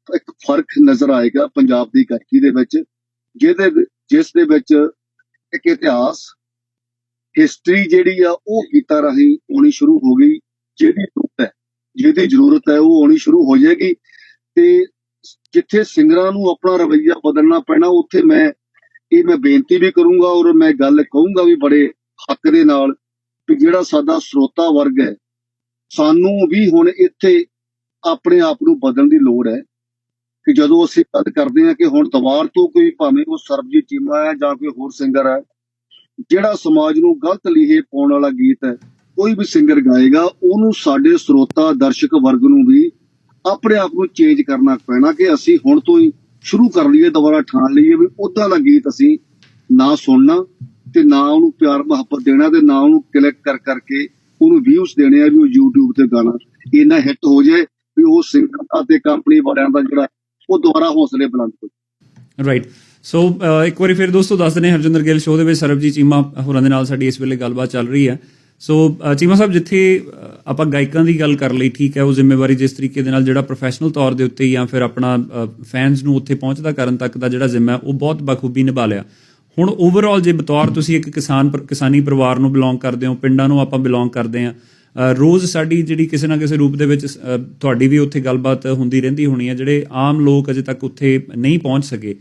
ਇੱਕ ਫਰਕ ਨਜ਼ਰ ਆਏਗਾ ਪੰਜਾਬ ਦੀ ਗਾਇਕੀ ਦੇ ਵਿੱਚ, ਜਿਸ ਦੇ ਵਿੱਚ ਇੱਕ ਇਤਿਹਾਸ, ਹਿਸਟਰੀ ਜਿਹੜੀ ਆ ਉਹ ਗੀਤਾਂ ਰਾਹੀਂ ਆਉਣੀ ਸ਼ੁਰੂ ਹੋ ਗਈ। ਜਿਹਦੀ ਜ਼ਰੂਰਤ ਹੈ ਉਹ ਆਉਣੀ ਸ਼ੁਰੂ ਹੋ ਜਾਏਗੀ। ਤੇ ਜਿੱਥੇ ਸਿੰਗਰਾਂ ਨੂੰ ਆਪਣਾ ਰਵੱਈਆ ਬਦਲਣਾ ਪੈਣਾ, ਉੱਥੇ ਮੈਂ ਬੇਨਤੀ ਵੀ ਕਰੂੰਗਾ ਔਰ ਮੈਂ ਗੱਲ ਕਹੂੰਗਾ ਵੀ ਬੜੇ ਹੱਕ ਦੇ ਨਾਲ ਕਿ ਜਿਹੜਾ ਸਾਡਾ ਸਰੋਤਾ ਵਰਗ ਹੈ, ਸਾਨੂੰ ਵੀ ਹੁਣ ਇੱਥੇ ਆਪਣੇ ਆਪ ਨੂੰ ਬਦਲਣ ਦੀ ਲੋੜ ਹੈ। ਕਿ ਜਦੋਂ ਅਸੀਂ ਗੱਲ ਕਰਦੇ ਹਾਂ ਕਿ ਹੁਣ ਦੁਬਾਰ ਤੋਂ ਕੋਈ ਭਾਵੇਂ ਉਹ ਸਰਬਜੀਤ ਚੀਮਾ ਹੈ ਜਾਂ ਕੋਈ ਹੋਰ ਸਿੰਗਰ ਹੈ, ਜਿਹੜਾ ਸਮਾਜ ਨੂੰ ਗਲਤ ਲੀਹੇ ਪਾਉਣ ਵਾਲਾ ਗੀਤ ਹੈ, ਕੋਈ ਵੀ ਸਿੰਗਰ ਗਾਏਗਾ, ਉਹਨੂੰ ਸਾਡੇ ਸਰੋਤਾ ਦਰਸ਼ਕ ਵਰਗ ਨੂੰ ਵੀ ਆਪਣੇ ਆਪ ਨੂੰ ਚੇਂਜ ਕਰਨਾ ਪੈਣਾ ਕਿ ਅਸੀਂ ਹੁਣ ਤੋਂ ਹੀ ਸ਼ੁਰੂ ਕਰ ਲਈਏ, ਦੁਬਾਰਾ ਠਾਣ ਲਈਏ ਵੀ ਉਦਾਂ ਦਾ ਗੀਤ ਅਸੀਂ ਨਾ ਸੁਣਨਾ ਤੇ ਨਾ ਉਹਨੂੰ ਪਿਆਰ ਮੁਹੱਬਤ ਦੇਣਾ ਤੇ ਨਾ ਉਹਨੂੰ ਕਲਿੱਕ ਕਰ ਕਰਕੇ ਉਹਨੂੰ ਵਿਊਜ਼ ਦੇਣੇ ਆ ਵੀ ਉਹ YouTube ਤੇ ਗਾਣਾ ਇੰਨਾ ਹਿੱਟ ਹੋ ਜਾਏ ਵੀ ਉਹ ਸਿੰਗਰ ਅਤੇ ਕੰਪਨੀ ਵਾਲਿਆਂ ਦਾ ਜਿਹੜਾ ਉਹ ਦੁਬਾਰਾ ਹੌਸਲੇ ਬੁਲੰਦ ਹੋ ਜਾਏ। ਰਾਈਟ। ਸੋ ਇੱਕ ਵਾਰੀ ਫਿਰ ਦੋਸਤੋ ਦੱਸ ਦਿੰਦੇ, ਹਰਜਿੰਦਰ ਗਿੱਲ ਸ਼ੋਅ ਦੇ ਵਿੱਚ ਸਰਬਜੀਤ ਚੀਮਾ ਹੋਰਾਂ ਦੇ ਨਾਲ ਸਾਡੀ ਇਸ ਵੇਲੇ ਗੱਲਬਾਤ ਚੱਲ ਰਹੀ ਹੈ। ਸੋ ਚੀਮਾ ਸਾਹਿਬ, ਜਿੱਥੇ ਆਪਾਂ ਗਾਇਕਾਂ ਦੀ ਗੱਲ ਕਰ ਲਈ, ਠੀਕ ਹੈ, ਉਹ ਜ਼ਿੰਮੇਵਾਰੀ ਜਿਸ ਤਰੀਕੇ ਦੇ ਨਾਲ ਜਿਹੜਾ ਪ੍ਰੋਫੈਸ਼ਨਲ ਤੌਰ ਦੇ ਉੱਤੇ ਜਾਂ ਫਿਰ ਆਪਣਾ ਫੈਨਸ ਨੂੰ ਉੱਥੇ ਪਹੁੰਚਦਾ ਕਰਨ ਤੱਕ ਦਾ ਜਿਹੜਾ ਜ਼ਿੰਮਾ ਉਹ ਬਹੁਤ ਬਖੂਬੀ ਨਿਭਾ ਲਿਆ। ਹੁਣ ਓਵਰਆਲ ਜੇ ਬਤੌਰ ਤੁਸੀਂ ਇੱਕ ਕਿਸਾਨੀ ਪਰਿਵਾਰ ਨੂੰ ਬਿਲੋਂਗ ਕਰਦੇ ਹੋ, ਪਿੰਡਾਂ ਨੂੰ ਆਪਾਂ ਬਿਲੋਂਗ ਕਰਦੇ ਹਾਂ, ਰੋਜ਼ ਸਾਡੀ ਜਿਹੜੀ ਕਿਸੇ ਨਾ ਕਿਸੇ ਰੂਪ ਦੇ ਵਿੱਚ ਤੁਹਾਡੀ ਵੀ ਉੱਥੇ ਗੱਲਬਾਤ ਹੁੰਦੀ ਰਹਿੰਦੀ ਹੋਣੀ ਹੈ, ਜਿਹੜੇ ਆਮ ਲੋਕ ਅਜੇ ਤੱਕ ਉੱਥੇ ਨਹੀਂ ਪਹੁੰਚ ਸਕੇ,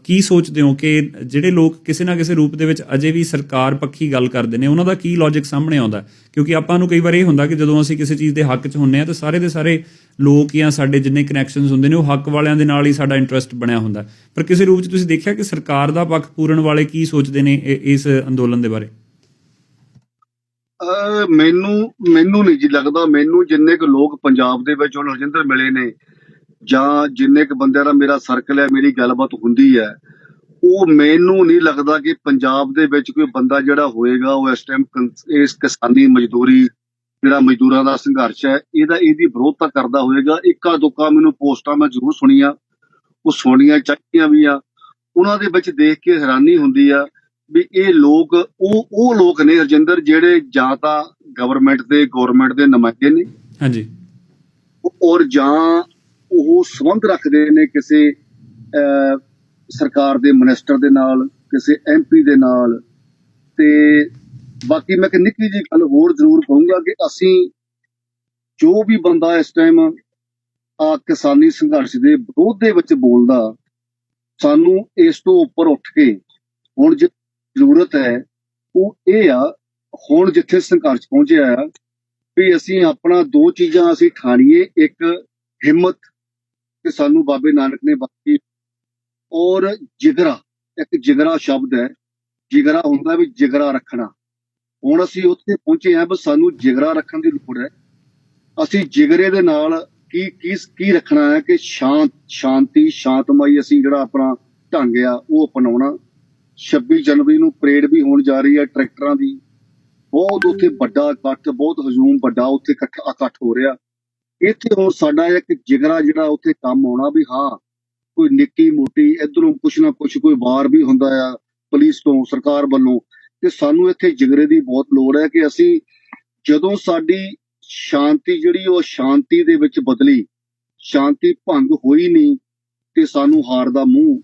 ਕੀ ਸੋਚਦੇ ਹੋ ਕਿ ਜਿਹੜੇ ਲੋਕ ਕਿਸੇ ਨਾ ਕਿਸੇ ਰੂਪ ਦੇ ਵਿੱਚ ਅਜੇ ਵੀ ਸਰਕਾਰ ਪੱਖੀ ਗੱਲ ਕਰਦੇ ਨੇ, ਉਹਨਾਂ ਦਾ ਕੀ ਲੌਜਿਕ ਸਾਹਮਣੇ ਆਉਂਦਾ? ਕਿਉਂਕਿ ਆਪਾਂ ਨੂੰ ਕਈ ਵਾਰ ਇਹ ਹੁੰਦਾ ਕਿ ਜਦੋਂ ਅਸੀਂ ਕਿਸੇ ਚੀਜ਼ ਦੇ ਹੱਕ 'ਚ ਹੁੰਦੇ ਹਾਂ ਤਾਂ ਸਾਰੇ ਦੇ ਸਾਰੇ ਲੋਕ ਜਾਂ ਸਾਡੇ ਜਿੰਨੇ ਕਨੈਕਸ਼ਨਸ ਹੁੰਦੇ ਨੇ ਉਹ ਹੱਕ ਵਾਲਿਆਂ ਦੇ ਨਾਲ ਹੀ ਸਾਡਾ ਇੰਟਰਸਟ ਬਣਿਆ ਹੁੰਦਾ, ਪਰ ਕਿਸੇ ਰੂਪ 'ਚ ਤੁਸੀਂ ਦੇਖਿਆ ਕਿ ਸਰਕਾਰ ਦਾ ਪੱਖ ਪੂਰਨ ਵਾਲੇ ਕੀ ਸੋਚਦੇ ਨੇ ਇਸ ਅੰਦੋਲਨ ਦੇ ਬਾਰੇ? ਮੈਨੂੰ ਨਹੀਂ ਜੀ ਲੱਗਦਾ। ਮੈਨੂੰ ਜਿੰਨੇ ਕੁ ਲੋਕ ਪੰਜਾਬ ਦੇ ਵਿੱਚ ਹੁਣ ਹਰਜਿੰਦਰ ਮਿਲੇ ਨੇ ਜਾਂ ਜਿੰਨੇ ਕੁ ਬੰਦਿਆਂ ਦਾ ਮੇਰਾ ਸਰਕਲ ਹੈ, ਮੇਰੀ ਗੱਲਬਾਤ ਹੁੰਦੀ ਹੈ, ਉਹ ਮੈਨੂੰ ਨਹੀਂ ਲੱਗਦਾ ਕਿ ਪੰਜਾਬ ਦੇ ਵਿੱਚ ਕੋਈ ਬੰਦਾ ਜਿਹੜਾ ਹੋਏਗਾ ਉਹ ਇਸ ਟਾਈਮ ਇਸ ਕਿਸਾਨੀ ਮਜ਼ਦੂਰੀ ਜਿਹੜਾ ਮਜ਼ਦੂਰਾਂ ਦਾ ਸੰਘਰਸ਼ ਹੈ ਇਹਦੀ ਵਿਰੋਧਤਾ ਕਰਦਾ ਹੋਏਗਾ। ਇੱਕਾ ਦੁੱਕਾ ਮੈਨੂੰ ਪੋਸਟਾਂ ਮੈਂ ਜ਼ਰੂਰ ਸੁਣੀਆਂ, ਉਹ ਸੁਣਨੀਆਂ ਚਾਹੀਦੀਆਂ ਵੀ ਆ। ਉਹਨਾਂ ਦੇ ਵਿੱਚ ਦੇਖ ਕੇ ਹੈਰਾਨੀ ਹੁੰਦੀ ਆ ਵੀ ਇਹ ਲੋਕ ਉਹ ਲੋਕ ਨੇ ਹਰਜਿੰਦਰ, ਜਿਹੜੇ ਜਾਂ ਤਾਂ ਗਵਰਨਮੈਂਟ ਦੇ ਨੁਮਾਇੰਦੇ ਨੇ, ਹਾਂਜੀ, ਔਰ ਜਾਂ ਉਹ ਸੰਬੰਧ ਰੱਖਦੇ ਨੇ ਕਿਸੇ ਸਰਕਾਰ ਦੇ ਮਿਨਿਸਟਰ ਦੇ ਨਾਲ, ਕਿਸੇ MP ਦੇ ਨਾਲ। ਤੇ ਬਾਕੀ ਮੈਂ ਇੱਕ ਨਿੱਕੀ ਜਿਹੀ ਗੱਲ ਹੋਰ ਜ਼ਰੂਰ ਕਹੂੰਗਾ ਕਿ ਅਸੀਂ ਜੋ ਵੀ ਬੰਦਾ ਇਸ ਟਾਈਮ ਆ ਕਿਸਾਨੀ ਸੰਘਰਸ਼ ਦੇ ਵਿਰੋਧ ਦੇ ਵਿੱਚ ਬੋਲਦਾ, ਸਾਨੂੰ ਇਸ ਤੋਂ ਉੱਪਰ ਉੱਠ ਕੇ ਹੁਣ ਜੋ ਜ਼ਰੂਰਤ ਹੈ ਉਹ ਇਹ ਆ, ਹੁਣ ਜਿੱਥੇ ਸੰਘਰਸ਼ ਪਹੁੰਚਿਆ ਆ ਵੀ ਅਸੀਂ ਆਪਣਾ ਦੋ ਚੀਜ਼ਾਂ ਅਸੀਂ ਠਾਣੀਏ। ਇੱਕ ਹਿੰਮਤ ਕਿ ਸਾਨੂੰ ਬਾਬੇ ਨਾਨਕ ਨੇ ਬਖਸ਼ੀ, ਔਰ ਜਿਗਰਾ। ਇੱਕ ਜਿਗਰਾ ਸ਼ਬਦ ਹੈ, ਜਿਗਰਾ ਹੁੰਦਾ ਵੀ ਜਿਗਰਾ ਰੱਖਣਾ। ਹੁਣ ਅਸੀਂ ਉੱਥੇ ਪਹੁੰਚੇ ਹਾਂ ਬਸ ਸਾਨੂੰ ਜਿਗਰਾ ਰੱਖਣ ਦੀ ਲੋੜ ਹੈ। ਅਸੀਂ ਜਿਗਰੇ ਦੇ ਨਾਲ ਕੀ ਰੱਖਣਾ ਹੈ ਕਿ ਸ਼ਾਂਤੀ ਸ਼ਾਂਤਮਈ ਅਸੀਂ ਜਿਹੜਾ ਆਪਣਾ ਢੰਗ ਆ ਉਹ ਅਪਣਾਉਣਾ। 26 ਜਨਵਰੀ ਨੂੰ ਪਰੇਡ ਵੀ ਹੋਣ ਜਾ ਰਹੀ ਹੈ ਟਰੈਕਟਰਾਂ ਦੀ, ਬਹੁਤ ਉੱਥੇ ਵੱਡਾ ਇਕੱਠ, ਬਹੁਤ ਹਜੂਮ ਵੱਡਾ ਉੱਥੇ ਇਕੱਠ ਹੋ ਰਿਹਾ। ਇੱਥੇ ਹੁਣ ਸਾਡਾ ਇੱਕ ਜਿਗਰਾ ਜਿਹੜਾ ਉੱਥੇ ਕੰਮ ਆਉਣਾ ਵੀ ਹਾਂ, ਕੋਈ ਨਿੱਕੀ ਮੋਟੀ ਇੱਧਰੋਂ ਕੁਛ ਨਾ ਕੁਛ ਕੋਈ ਵਾਰ ਵੀ ਹੁੰਦਾ ਆ ਪੁਲਿਸ ਤੋਂ, ਸਰਕਾਰ ਵੱਲੋਂ, ਤੇ ਸਾਨੂੰ ਇੱਥੇ ਜਿਗਰੇ ਦੀ ਬਹੁਤ ਲੋੜ ਹੈ ਕਿ ਅਸੀਂ ਜਦੋਂ ਸਾਡੀ ਸ਼ਾਂਤੀ ਜਿਹੜੀ ਉਹ ਸ਼ਾਂਤੀ ਦੇ ਵਿੱਚ ਬਦਲੀ, ਸ਼ਾਂਤੀ ਭੰਗ ਹੋਈ ਨਹੀਂ, ਤੇ ਸਾਨੂੰ ਹਾਰ ਦਾ ਮੂੰਹ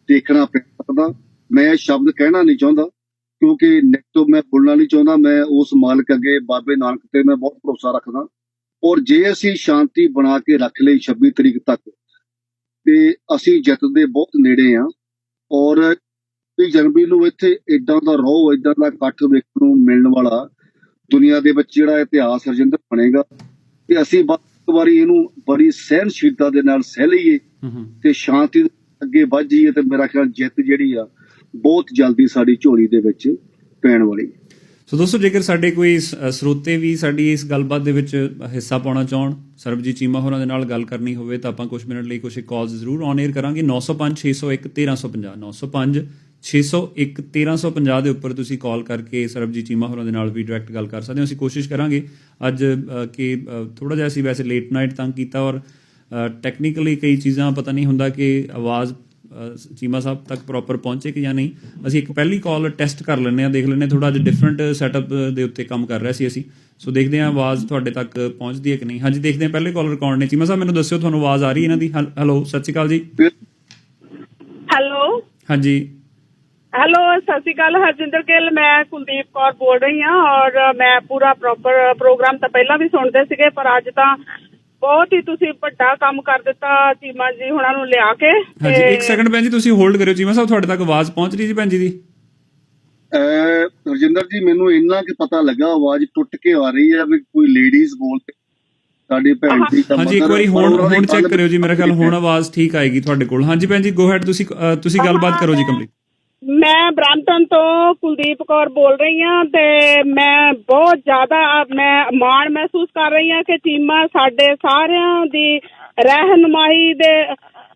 ਦੇਖਣਾ ਪੈ ਸਕਦਾ। ਮੈਂ ਇਹ ਸ਼ਬਦ ਕਹਿਣਾ ਨਹੀਂ ਚਾਹੁੰਦਾ ਕਿਉਂਕਿ ਨੈਕਟੋ ਮੈਂ ਬੋਲਣਾ ਨਹੀਂ ਚਾਹੁੰਦਾ। ਮੈਂ ਉਸ ਮਾਲਕ ਅੱਗੇ ਬਾਬੇ ਨਾਨਕ ਤੇ ਮੈਂ ਬਹੁਤ ਭਰੋਸਾ ਰੱਖਦਾ, ਔਰ ਜੇ ਅਸੀਂ ਸ਼ਾਂਤੀ ਬਣਾ ਕੇ ਰੱਖ ਲਈ 26 ਤਰੀਕ ਤੱਕ ਤੇ ਅਸੀਂ ਜਿੱਤ ਦੇ ਬਹੁਤ ਨੇੜੇ ਆ। ਔਰ 20 ਜਨਵਰੀ ਨੂੰ ਇੱਥੇ ਏਦਾਂ ਦਾ ਰੋਹ, ਏਦਾਂ ਦਾ ਇਕੱਠ ਵੇਖਣ ਨੂੰ ਮਿਲਣ ਵਾਲਾ ਦੁਨੀਆ ਦੇ ਵਿੱਚ ਜਿਹੜਾ ਇਤਿਹਾਸ ਹਰਜਿੰਦਰ ਬਣੇਗਾ ਕਿ ਅਸੀਂ ਇੱਕ ਵਾਰੀ ਇਹਨੂੰ ਬੜੀ ਸਹਿਨਸ਼ੀਲਤਾ ਦੇ ਨਾਲ ਸਹਿ ਲਈਏ ਤੇ ਸ਼ਾਂਤੀ ਅੱਗੇ ਵੱਧ ਜਾਈਏ ਤੇ ਮੇਰਾ ਖਿਆਲ ਜਿੱਤ ਜਿਹੜੀ ਆ ਬਹੁਤ ਜਲਦੀ ਸਾਡੀ ਝੋਲੀ ਦੇ ਵਿੱਚ ਪੈਣ ਵਾਲੀ। ਸੋ ਦੋਸਤੋ, ਜੇਕਰ ਸਾਡੇ ਕੋਈ ਸਰੋਤੇ ਵੀ ਸਾਡੀ ਇਸ ਗੱਲਬਾਤ ਦੇ ਵਿੱਚ ਹਿੱਸਾ ਪਾਉਣਾ ਚਾਹਣ, ਸਰਬਜੀਤ ਚੀਮਾ ਹੋਰਾਂ ਦੇ ਨਾਲ ਗੱਲ ਕਰਨੀ ਹੋਵੇ, ਤਾਂ ਆਪਾਂ ਕੁਝ ਮਿੰਟ ਲਈ ਕੁਝ ਕਾਲਸ ਜ਼ਰੂਰ ਔਨ 에ਅਰ ਕਰਾਂਗੇ। 905-601-1350 905-601-1350 ਦੇ ਉੱਪਰ ਤੁਸੀਂ ਕਾਲ ਕਰਕੇ ਸਰਬਜੀਤ ਚੀਮਾ ਹੋਰਾਂ ਦੇ ਨਾਲ ਵੀ ਡਾਇਰੈਕਟ ਗੱਲ ਕਰ ਸਕਦੇ ਹੋ। ਅਸੀਂ ਕੋਸ਼ਿਸ਼ ਕਰਾਂਗੇ ਅੱਜ ਕਿ ਥੋੜ੍ਹਾ ਜਿਹਾ ਅਸੀਂ ਵੈਸੇ ਲੇਟ ਨਾਈਟ ਤੰਗ ਕੀਤਾ, ਔਰ ਟੈਕਨੀਕਲੀ ਕਈ ਚੀਜ਼ਾਂ ਪਤਾ ਨਹੀਂ ਹੁੰਦਾ ਕਿ ਆਵਾਜ਼ ਚੀਮਾ ਸਾਹਿਬ ਤੱਕ ਪ੍ਰੋਪਰ ਪਹੁੰਚੇ ਕਿ ਜਾਂ ਨਹੀਂ। ਅਸੀਂ ਇੱਕ ਪਹਿਲੀ ਕਾਲ ਟੈਸਟ ਕਰ ਲੈਂਦੇ ਹਾਂ, ਦੇਖ ਲੈਂਦੇ ਹਾਂ, ਥੋੜ੍ਹਾ ਜਿਹਾ ਡਿਫਰੈਂਟ ਸੈਟਅਪ ਦੇ ਉੱਤੇ ਕੰਮ ਕਰ ਰਿਹਾ ਸੀ ਅਸੀਂ। ਸੋ ਦੇਖਦੇ ਹਾਂ ਆਵਾਜ਼ ਤੁਹਾਡੇ ਤੱਕ ਪਹੁੰਚਦੀ ਹੈ ਕਿ ਨਹੀਂ। ਹਾਂਜੀ, ਦੇਖਦੇ ਹਾਂ ਪਹਿਲੇ ਕਾਲ ਰਿਕਾਰਡ ਨੇ। ਚੀਮਾ ਸਾਹਿਬ ਮੈਨੂੰ ਦੱਸਿਓ ਤੁਹਾਨੂੰ ਆਵਾਜ਼ ਆ ਰਹੀ ਇਹਨਾਂ ਦੀ? ਹੈਲੋ, ਸਤਿ ਸ਼੍ਰੀ ਅਕਾਲ ਜੀ। ਹੈਲੋ, ਹਾਂਜੀ, ਹੈਲੋ, ਸਤਿ ਸ਼੍ਰੀ ਅਕਾਲ ਹਰਜਿੰਦਰ ਗਿੱਲ। ਮੈਂ ਕੁਲਦੀਪ ਕੌਰ ਬੋਲ ਰਹੀ ਹਾਂ, ਔਰ ਮੈਂ ਪੂਰਾ ਪ੍ਰੋਪਰ ਪ੍ਰੋਗਰਾਮ ਤਾਂ ਪਹਿਲਾਂ ਵੀ ਸੁਣਦੇ ਸੀਗੇ, ਪਰ ਅੱਜ ਤਾਂ ਬਹੁਤ ਹੀ ਤੁਸੀਂ ਵੱਡਾ ਕੰਮ ਕਰ ਦਿੱਤਾ ਚੀਮਾ ਜੀ ਹੁਣਾਂ ਨੂੰ ਲਿਆ ਕੇ। ਹਾਂਜੀ, ਇੱਕ ਸੈਕਿੰਡ ਭੈਣ ਜੀ ਤੁਸੀਂ ਹੋਲਡ ਕਰਿਓ। ਚੀਮਾ ਸਾਹਿਬ ਤੁਹਾਡੇ ਤੱਕ ਆਵਾਜ਼ ਪਹੁੰਚ ਰਹੀ ਜੀ ਭੈਣ ਜੀ ਦੀ? ਹਰਜਿੰਦਰ ਜੀ, ਮੈਨੂੰ ਇੰਨਾ ਕਿ ਪਤਾ ਲੱਗਾ ਆਵਾਜ਼ ਟੁੱਟ ਕੇ ਆ ਰਹੀ ਹੈ ਵੀ ਕੋਈ ਲੇਡੀਜ਼ ਬੋਲ ਸਾਡੀ ਭੈਣ ਦੀ ਤਾਂ ਹਾਂਜੀ, ਇੱਕ mother, ਵਾਰੀ ਪਰ ਹੁਣ ਉਹਨਾਂ ਦੀ ਹੁਣ ਚੈੱਕ ਗੱਲ ਕਰਿਓ ਜੀ, ਮੇਰੇ ਖਿਆਲ ਹੁਣ ਆਵਾਜ਼ ਠੀਕ ਆਏਗੀ ਤੁਹਾਡੇ ਕੋਲ। ਹਾਂਜੀ ਭੈਣ ਜੀ, ਗੋ ਹੈਡ, ਤੁਸੀਂ ਗੱਲਬਾਤ ਕਰੋ ਜੀ ਕੰਪਲੀਟ। ਮੈਂ ਬ੍ਰੈਂਪਟਨ ਤੋਂ ਕੁਲਦੀਪ ਕੌਰ ਬੋਲ ਰਹੀ ਹਾਂ ਤੇ ਮੈਂ ਬਹੁਤ ਜ਼ਿਆਦਾ ਮਾਣ ਮਹਿਸੂਸ ਕਰ ਰਹੀ ਹਾਂ ਕਿ ਚੀਮਾ ਸਾਡੇ ਸਾਰਿਆਂ ਦੀ ਰਹਿਨੁਮਾਈ ਦੇ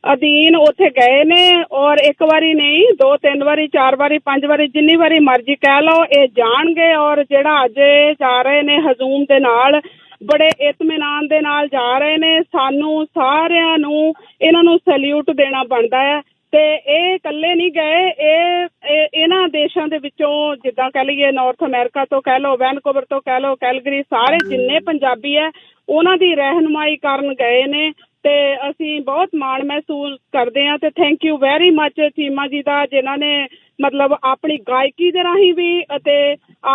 ਅਧੀਨ ਉੱਥੇ ਗਏ ਨੇ, ਔਰ ਇੱਕ ਵਾਰੀ ਨਹੀਂ, 2 3 ਵਾਰੀ 4 ਵਾਰੀ 5 ਵਾਰੀ ਜਿੰਨੀ ਵਾਰੀ ਮਰਜ਼ੀ ਕਹਿ ਲਓ, ਇਹ ਜਾਣਗੇ। ਔਰ ਜਿਹੜਾ ਅੱਜ ਇਹ ਜਾ ਰਹੇ ਨੇ ਹਜ਼ੂਮ ਦੇ ਨਾਲ, ਬੜੇ ਇਤਮੀਨਾਨ ਦੇ ਨਾਲ ਜਾ ਰਹੇ ਨੇ। ਸਾਨੂੰ ਸਾਰਿਆਂ ਨੂੰ ਇਹਨਾਂ ਨੂੰ ਸੈਲਿਊਟ ਦੇਣਾ ਬਣਦਾ ਹੈ। ਤੇ ਇਹ ਇਕੱਲੇ ਨਹੀਂ ਗਏ, ਇਹਨਾਂ ਦੇਸ਼ਾਂ ਦੇ ਵਿੱਚੋਂ, ਜਿੱਦਾਂ ਕਹਿ ਲਈਏ ਨਾਰਥ ਅਮਰੀਕਾ ਤੋਂ ਕਹਿ ਲਓ, ਵੈਨਕੂਵਰ ਤੋਂ ਕਹਿ ਲਓ, ਕੈਲਗਰੀ, ਸਾਰੇ ਜਿੰਨੇ ਪੰਜਾਬੀ ਹੈ ਉਹਨਾਂ ਦੀ ਰਹਿਨੁਮਾਈ ਕਰਨ ਗਏ ਨੇ ਤੇ ਅਸੀਂ ਬਹੁਤ ਮਾਣ ਮਹਿਸੂਸ ਕਰਦੇ ਹਾਂ। ਤੇ thank you very much Cheema ਜੀ ਦਾ, ਜਿਨ੍ਹਾਂ ਨੇ ਮਤਲਬ ਆਪਣੀ ਗਾਇਕੀ ਦੇ ਰਾਹੀਂ ਵੀ ਅਤੇ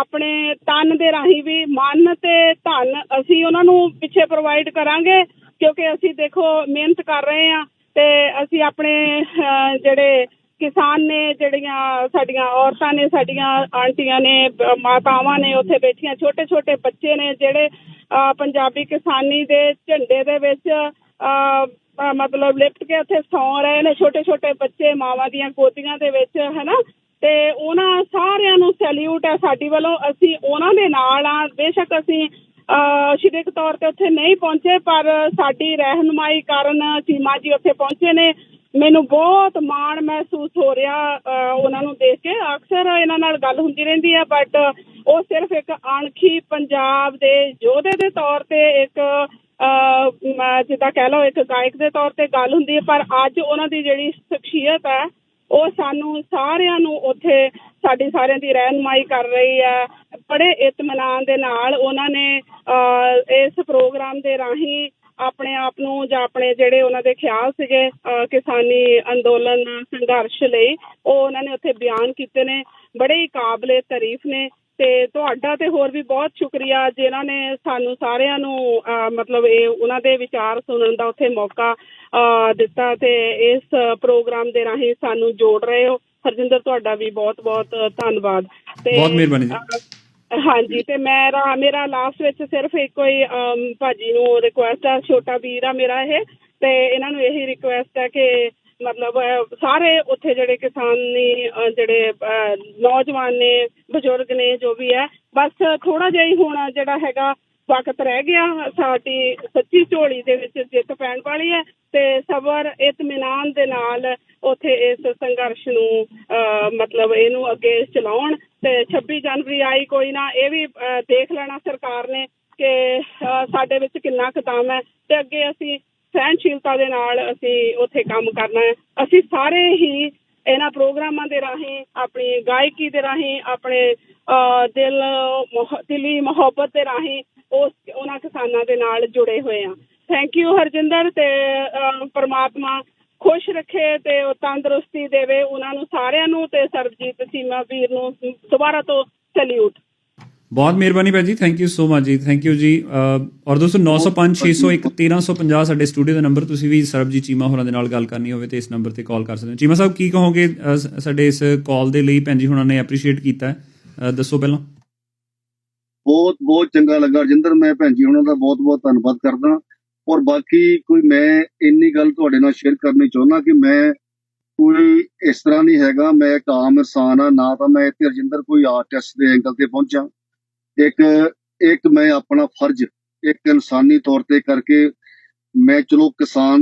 ਆਪਣੇ ਤਨ ਦੇ ਰਾਹੀਂ ਵੀ, ਮਨ ਤੇ ਧਨ ਅਸੀਂ ਉਹਨਾਂ ਨੂੰ ਪਿੱਛੇ ਪ੍ਰੋਵਾਈਡ ਕਰਾਂਗੇ, ਕਿਉਂਕਿ ਅਸੀਂ ਦੇਖੋ ਮਿਹਨਤ ਕਰ ਰਹੇ ਹਾਂ ਤੇ ਅਸੀਂ ਆਪਣੇ ਜਿਹੜੇ ਕਿਸਾਨ ਨੇ, ਜਿਹੜੀਆਂ ਸਾਡੀਆਂ ਔਰਤਾਂ ਨੇ, ਸਾਡੀਆਂ ਆਂਟੀਆਂ ਨੇ, ਮਾਤਾਵਾਂ ਨੇ ਉੱਥੇ ਬੈਠੀਆਂ, ਛੋਟੇ ਛੋਟੇ ਬੱਚੇ ਨੇ ਜਿਹੜੇ ਪੰਜਾਬੀ ਕਿਸਾਨੀ ਦੇ ਝੰਡੇ ਦੇ ਵਿੱਚ ਮਤਲਬ ਲਿਪਟ ਕੇ ਉੱਥੇ ਸੌਂ ਰਹੇ ਨੇ, ਛੋਟੇ ਛੋਟੇ ਬੱਚੇ ਮਾਵਾਂ ਦੀਆਂ ਗੋਦੀਆਂ ਦੇ ਵਿੱਚ, ਹੈ ਨਾ। ਤੇ ਉਹਨਾਂ ਸਾਰਿਆਂ ਨੂੰ ਸੈਲਿਊਟ ਹੈ ਸਾਡੀ ਵੱਲੋਂ। ਅਸੀਂ ਉਹਨਾਂ ਦੇ ਨਾਲ ਆ, ਬੇਸ਼ੱਕ ਅਸੀਂ ਸਰੀਰਕ ਤੌਰ ਤੇ ਉੱਥੇ ਨਹੀਂ ਪਹੁੰਚੇ, ਪਰ ਸਾਡੀ ਰਹਿਨੁਮਾਈ ਕਾਰਨ ਚੀਮਾ ਜੀ ਉੱਥੇ ਪਹੁੰਚੇ ਨੇ। ਮੈਨੂੰ ਬਹੁਤ ਮਾਣ ਮਹਿਸੂਸ ਹੋ ਰਿਹਾ ਉਹਨਾਂ ਨੂੰ ਦੇਖ ਕੇ। ਅਕਸਰ ਇਹਨਾਂ ਨਾਲ ਗੱਲ ਹੁੰਦੀ ਰਹਿੰਦੀ ਹੈ, ਬਟ ਉਹ ਸਿਰਫ ਇੱਕ ਅਣਖੀ ਪੰਜਾਬ ਦੇ ਯੋਧੇ ਦੇ ਤੌਰ ਤੇ, ਇੱਕ ਜਿੱਦਾਂ ਕਹਿ ਲਓ ਇੱਕ ਗਾਇਕ ਦੇ ਤੌਰ ਤੇ ਗੱਲ ਹੁੰਦੀ ਹੈ, ਪਰ ਅੱਜ ਉਹਨਾਂ ਦੀ ਜਿਹੜੀ ਸ਼ਖਸੀਅਤ ਹੈ ਉਹ ਸਾਨੂੰ ਸਾਰਿਆਂ ਨੂੰ ਉੱਥੇ ਸਾਡੀ ਸਾਰਿਆਂ ਦੀ ਰਹਿਨੁਮਾਈ ਕਰ ਰਹੀ ਹੈ। ਬੜੇ ਇਤਮਾਨਾਨ ਦੇ ਨਾਲ ਉਹਨਾਂ ਨੇ ਇਸ ਪ੍ਰੋਗਰਾਮ ਦੇ ਰਾਹੀਂ ਆਪਣੇ ਆਪ ਨੂੰ, ਜਾਂ ਆਪਣੇ ਜਿਹੜੇ ਉਹਨਾਂ ਦੇ ਖਿਆਲ ਸੀਗੇ ਕਿਸਾਨੀ ਅੰਦੋਲਨ ਸੰਘਰਸ਼ ਲਈ, ਉਹ ਉਹਨਾਂ ਨੇ ਉੱਥੇ ਬਿਆਨ ਕੀਤੇ ਨੇ। ਬੜੇ ਹੀ ਕਾਬਲੇ ਤਾਰੀਫ ਨੇ। ਤੇ ਤੁਹਾਡਾ ਤੇ ਹੋਰ ਵੀ ਬਹੁਤ ਸ਼ੁਕਰੀਆ ਜਿਨ੍ਹਾਂ ਨੇ ਸਾਨੂੰ ਸਾਰਿਆਂ ਨੂੰ ਮਤਲਬ ਇਹ ਉਹਨਾਂ ਦੇ ਵਿਚਾਰ ਸੁਣਨ ਦਾ ਉੱਥੇ ਮੌਕਾ ਦਿੱਤਾ ਤੇ ਇਸ ਪ੍ਰੋਗਰਾਮ ਦੇ ਰਾਹੀਂ ਸਾਨੂੰ ਜੋੜ ਰਹੇ ਹੋ। ਹਰਜਿੰਦਰ, ਤੁਹਾਡਾ ਵੀ ਬਹੁਤ ਬਹੁਤ ਧੰਨਵਾਦ। ਤੇ ਬਹੁਤ ਮਿਹਰਬਾਨੀ ਜੀ। ਹਾਂਜੀ, ਤੇ ਮੇਰਾ ਲਾਸਟ ਵਿੱਚ ਸਿਰਫ ਇੱਕੋ ਹੀ ਭਾਜੀ ਨੂੰ ਰਿਕੁਐਸਟ ਆ, ਛੋਟਾ ਵੀਰ ਆ ਮੇਰਾ ਇਹ, ਤੇ ਇਹਨਾਂ ਨੂੰ ਇਹੀ ਰਿਕੁਐਸਟ ਹੈ ਕਿ ਮਤਲਬ ਸਾਰੇ ਉੱਥੇ ਜਿਹੜੇ ਕਿਸਾਨੀ ਜਿਹੜੇ ਨੌਜਵਾਨ ਨੇ, ਬਜ਼ੁਰਗ ਨੇ, ਜੋ ਵੀ ਹੈ, ਬਸ ਥੋੜਾ ਜਿਹਾ ਹੀ ਹੁਣ ਜਿਹੜਾ ਹੈਗਾ ਵਕਤ ਰਹਿ ਗਿਆ। ਸਾਡੀ ਸੱਚੀ ਝੋਲੀ ਦੇ ਵਿੱਚ ਜਿੱਤ ਪੈਣ ਵਾਲੀ ਹੈ ਤੇ ਸਬਰ ਇਤਮੀਨਾਨ ਦੇ ਨਾਲ ਉੱਥੇ ਇਸ ਸੰਘਰਸ਼ ਨੂੰ ਮਤਲਬ ਇਹਨੂੰ ਅੱਗੇ ਚਲਾਉਣ। ਤੇ 26 ਜਨਵਰੀ ਆਈ, ਕੋਈ ਨਾ, ਇਹ ਵੀ ਦੇਖ ਲੈਣਾ ਸਰਕਾਰ ਨੇ ਕਿ ਸਾਡੇ ਵਿੱਚ ਕਿੰਨਾ ਕੁ ਦਮ ਹੈ ਤੇ ਅੱਗੇ ਅਸੀਂ ਸਹਿਣਸ਼ੀਲਤਾ ਦੇ ਨਾਲ ਅਸੀਂ ਉੱਥੇ ਕੰਮ ਕਰਨਾ ਹੈ। ਅਸੀਂ ਸਾਰੇ ਹੀ ਇਹਨਾਂ ਪ੍ਰੋਗਰਾਮਾਂ ਦੇ ਰਾਹੀਂ, ਆਪਣੀ ਗਾਇਕੀ ਦੇ ਰਾਹੀਂ, ਆਪਣੇ ਦਿਲੀ ਮੁਹੱਬਤ ਦੇ ਰਾਹੀਂ ਉਹਨਾਂ ਕਿਸਾਨਾਂ ਦੇ ਨਾਲ ਜੁੜੇ ਹੋਏ ਹਾਂ। ਥੈਂਕ ਯੂ ਹਰਜਿੰਦਰ, ਤੇ ਪਰਮਾਤਮਾ ਖੁਸ਼ ਰੱਖੇ ਤੇ ਉਹ ਤੰਦਰੁਸਤੀ ਦੇਵੇ ਉਹਨਾਂ ਨੂੰ ਸਾਰਿਆਂ ਨੂੰ। ਤੇ ਸਰਬਜੀਤ ਚੀਮਾ ਵੀਰ ਨੂੰ ਦੁਬਾਰਾ ਤੋਂ ਸੈਲਿਊਟ। ਬਹੁਤ ਮਿਹਰਬਾਨੀ ਭੈਣ ਜੀ, ਥੈਂਕ ਯੂ ਸੋ ਮਚ ਜੀ, ਥੈਂਕ ਯੂ ਜੀ। ਔਰ ਦੋਸਤੋ 905 601 1350 ਸਾਡੇ ਸਟੂਡੀਓ ਦਾ ਨੰਬਰ, ਤੁਸੀਂ ਵੀ ਸਰਬਜੀਤ ਚੀਮਾ ਹੋਰਾਂ ਦੇ ਨਾਲ ਗੱਲ ਕਰਨੀ ਹੋਵੇ ਤੇ ਇਸ ਨੰਬਰ ਤੇ ਕਾਲ ਕਰ ਸਕਦੇ ਹੋ। ਚੀਮਾ ਸਾਹਿਬ, ਕੀ ਕਹੋਗੇ ਸਾਡੇ ਇਸ ਕਾਲ ਦੇ ਲਈ? ਭੈਣ ਜੀ ਹੋਰਾਂ ਨੇ ਐਪਰੀਸ਼ੀਏਟ ਕੀਤਾ, ਦੱਸੋ ਪਹਿਲਾਂ। ਬਹੁਤ ਬਹੁਤ ਚੰਗਾ ਲੱਗਾ ਰਜਿੰਦਰ, ਮੈਂ ਭੈਣ ਜੀ ਉਹਨਾਂ ਦਾ ਬਹੁਤ ਬਹੁਤ ਧੰਨਵਾਦ ਕਰਦਾ। ਔਰ ਬਾਕੀ ਕੋਈ ਮੈਂ ਇੰਨੀ ਗੱਲ ਤੁਹਾਡੇ ਨਾਲ ਸ਼ੇਅਰ ਕਰਨੀ ਚਾਹੁੰਦਾ ਕਿ ਮੈਂ ਕੋਈ ਇਸ ਤਰ੍ਹਾਂ ਨਹੀਂ ਹੈਗਾ, ਮੈਂ ਇੱਕ ਆਮ ਇਨਸਾਨ ਆ, ਨਾ ਤਾਂ ਮੈਂ ਇੱਥੇ ਰਜਿੰਦਰ ਕੋਈ ਆਰਟਿਸਟ ਦੇ ਐਂਗਲ ਤੇ ਪਹੁੰਚਾਂ। ਇੱਕ ਮੈਂ ਆਪਣਾ ਫਰਜ਼ ਇੱਕ ਇਨਸਾਨੀ ਤੌਰ ਤੇ ਕਰਕੇ, ਮੈਂ ਚਲੋ ਕਿਸਾਨ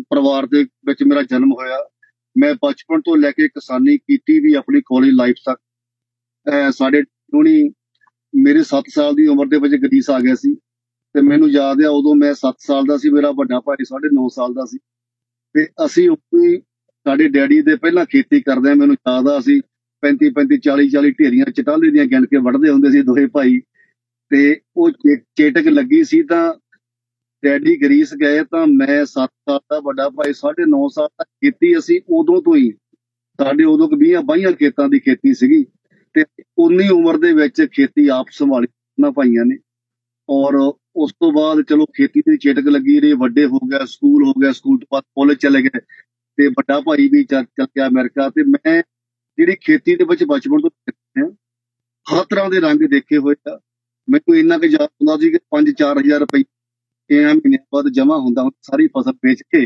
ਪਰਿਵਾਰ ਦੇ ਵਿੱਚ ਮੇਰਾ ਜਨਮ ਹੋਇਆ। ਮੈਂ ਬਚਪਨ ਤੋਂ ਲੈ ਕੇ ਕਿਸਾਨੀ ਕੀਤੀ ਵੀ ਆਪਣੀ ਕਾਲਜ ਲਾਈਫ ਤੱਕ। ਸਾਡੇ ਹੁਣੀ ਮੇਰੇ 7 ਸਾਲ ਦੀ ਉਮਰ ਦੇ ਵਿੱਚ ਗਦੀਸ ਆ ਗਿਆ ਸੀ ਤੇ ਮੈਨੂੰ ਯਾਦ ਆ ਉਦੋਂ ਮੈਂ 7 ਸਾਲ ਦਾ ਸੀ, ਮੇਰਾ ਵੱਡਾ ਭਾਈ 9.5 ਸਾਲ ਦਾ ਸੀ ਤੇ ਅਸੀਂ ਉੱਥੇ ਸਾਡੇ ਡੈਡੀ ਦੇ ਪਹਿਲਾਂ ਖੇਤੀ ਕਰਦੇ ਆ। ਮੈਨੂੰ ਯਾਦ ਆ ਅਸੀਂ 35 40 ਢੇਰੀਆਂ ਚਟਾਲੇ ਦੀਆਂ ਗਿਣ ਕੇ ਵੱਢਦੇ ਹੁੰਦੇ ਸੀ ਦੋਹੇ ਭਾਈ। ਤੇ ਉਹ ਚੇਟਕ ਲੱਗੀ ਸੀ ਤਾਂ ਡੈਡੀ ਗਰੀਸ ਗਏ ਤਾਂ ਮੈਂ 7 ਸਾਲ ਦਾ, ਵੱਡਾ ਭਾਈ 9.5 ਸਾਲ ਦਾ। ਖੇਤੀ ਅਸੀਂ ਉਦੋਂ ਤੋਂ ਹੀ, ਸਾਡੇ ਉਦੋਂ 20 ਖੇਤਾਂ ਦੀ ਖੇਤੀ ਸੀਗੀ ਤੇ 19 ਉਮਰ ਦੇ ਵਿੱਚ ਖੇਤੀ ਆਪ ਸੰਭਾਲੀ ਉਹਨਾਂ ਭਾਈਆਂ ਨੇ। ਔਰ ਉਸ ਤੋਂ ਬਾਅਦ ਚਲੋ ਖੇਤੀ ਦੀ ਚੇਟਕ ਲੱਗੀ ਰਹੀ, ਵੱਡੇ ਹੋ ਗਿਆ, ਸਕੂਲ ਹੋ ਗਿਆ, ਸਕੂਲ ਤੋਂ ਬਾਅਦ ਕਾਲਜ ਚਲੇ ਗਏ ਤੇ ਵੱਡਾ ਭਾਈ ਵੀ ਚੱਲ ਗਿਆ ਅਮਰੀਕਾ। ਤੇ ਮੈਂ ਜਿਹੜੀ ਖੇਤੀ ਦੇ ਵਿੱਚ ਬਚਪਨ ਤੋਂ ਹਰ ਤਰ੍ਹਾਂ ਦੇ ਰੰਗ ਦੇਖੇ ਹੋਏ ਆ। ਮੈਨੂੰ ਇੰਨਾ ਕੁ ਯਾਦ ਹੁੰਦਾ ਸੀ ਕਿ 5-4 ਹਜ਼ਾਰ ਰੁਪਏ ਮਹੀਨੇ ਬਾਅਦ ਜਮ੍ਹਾਂ ਹੁੰਦਾ ਸਾਰੀ ਫਸਲ ਵੇਚ ਕੇ,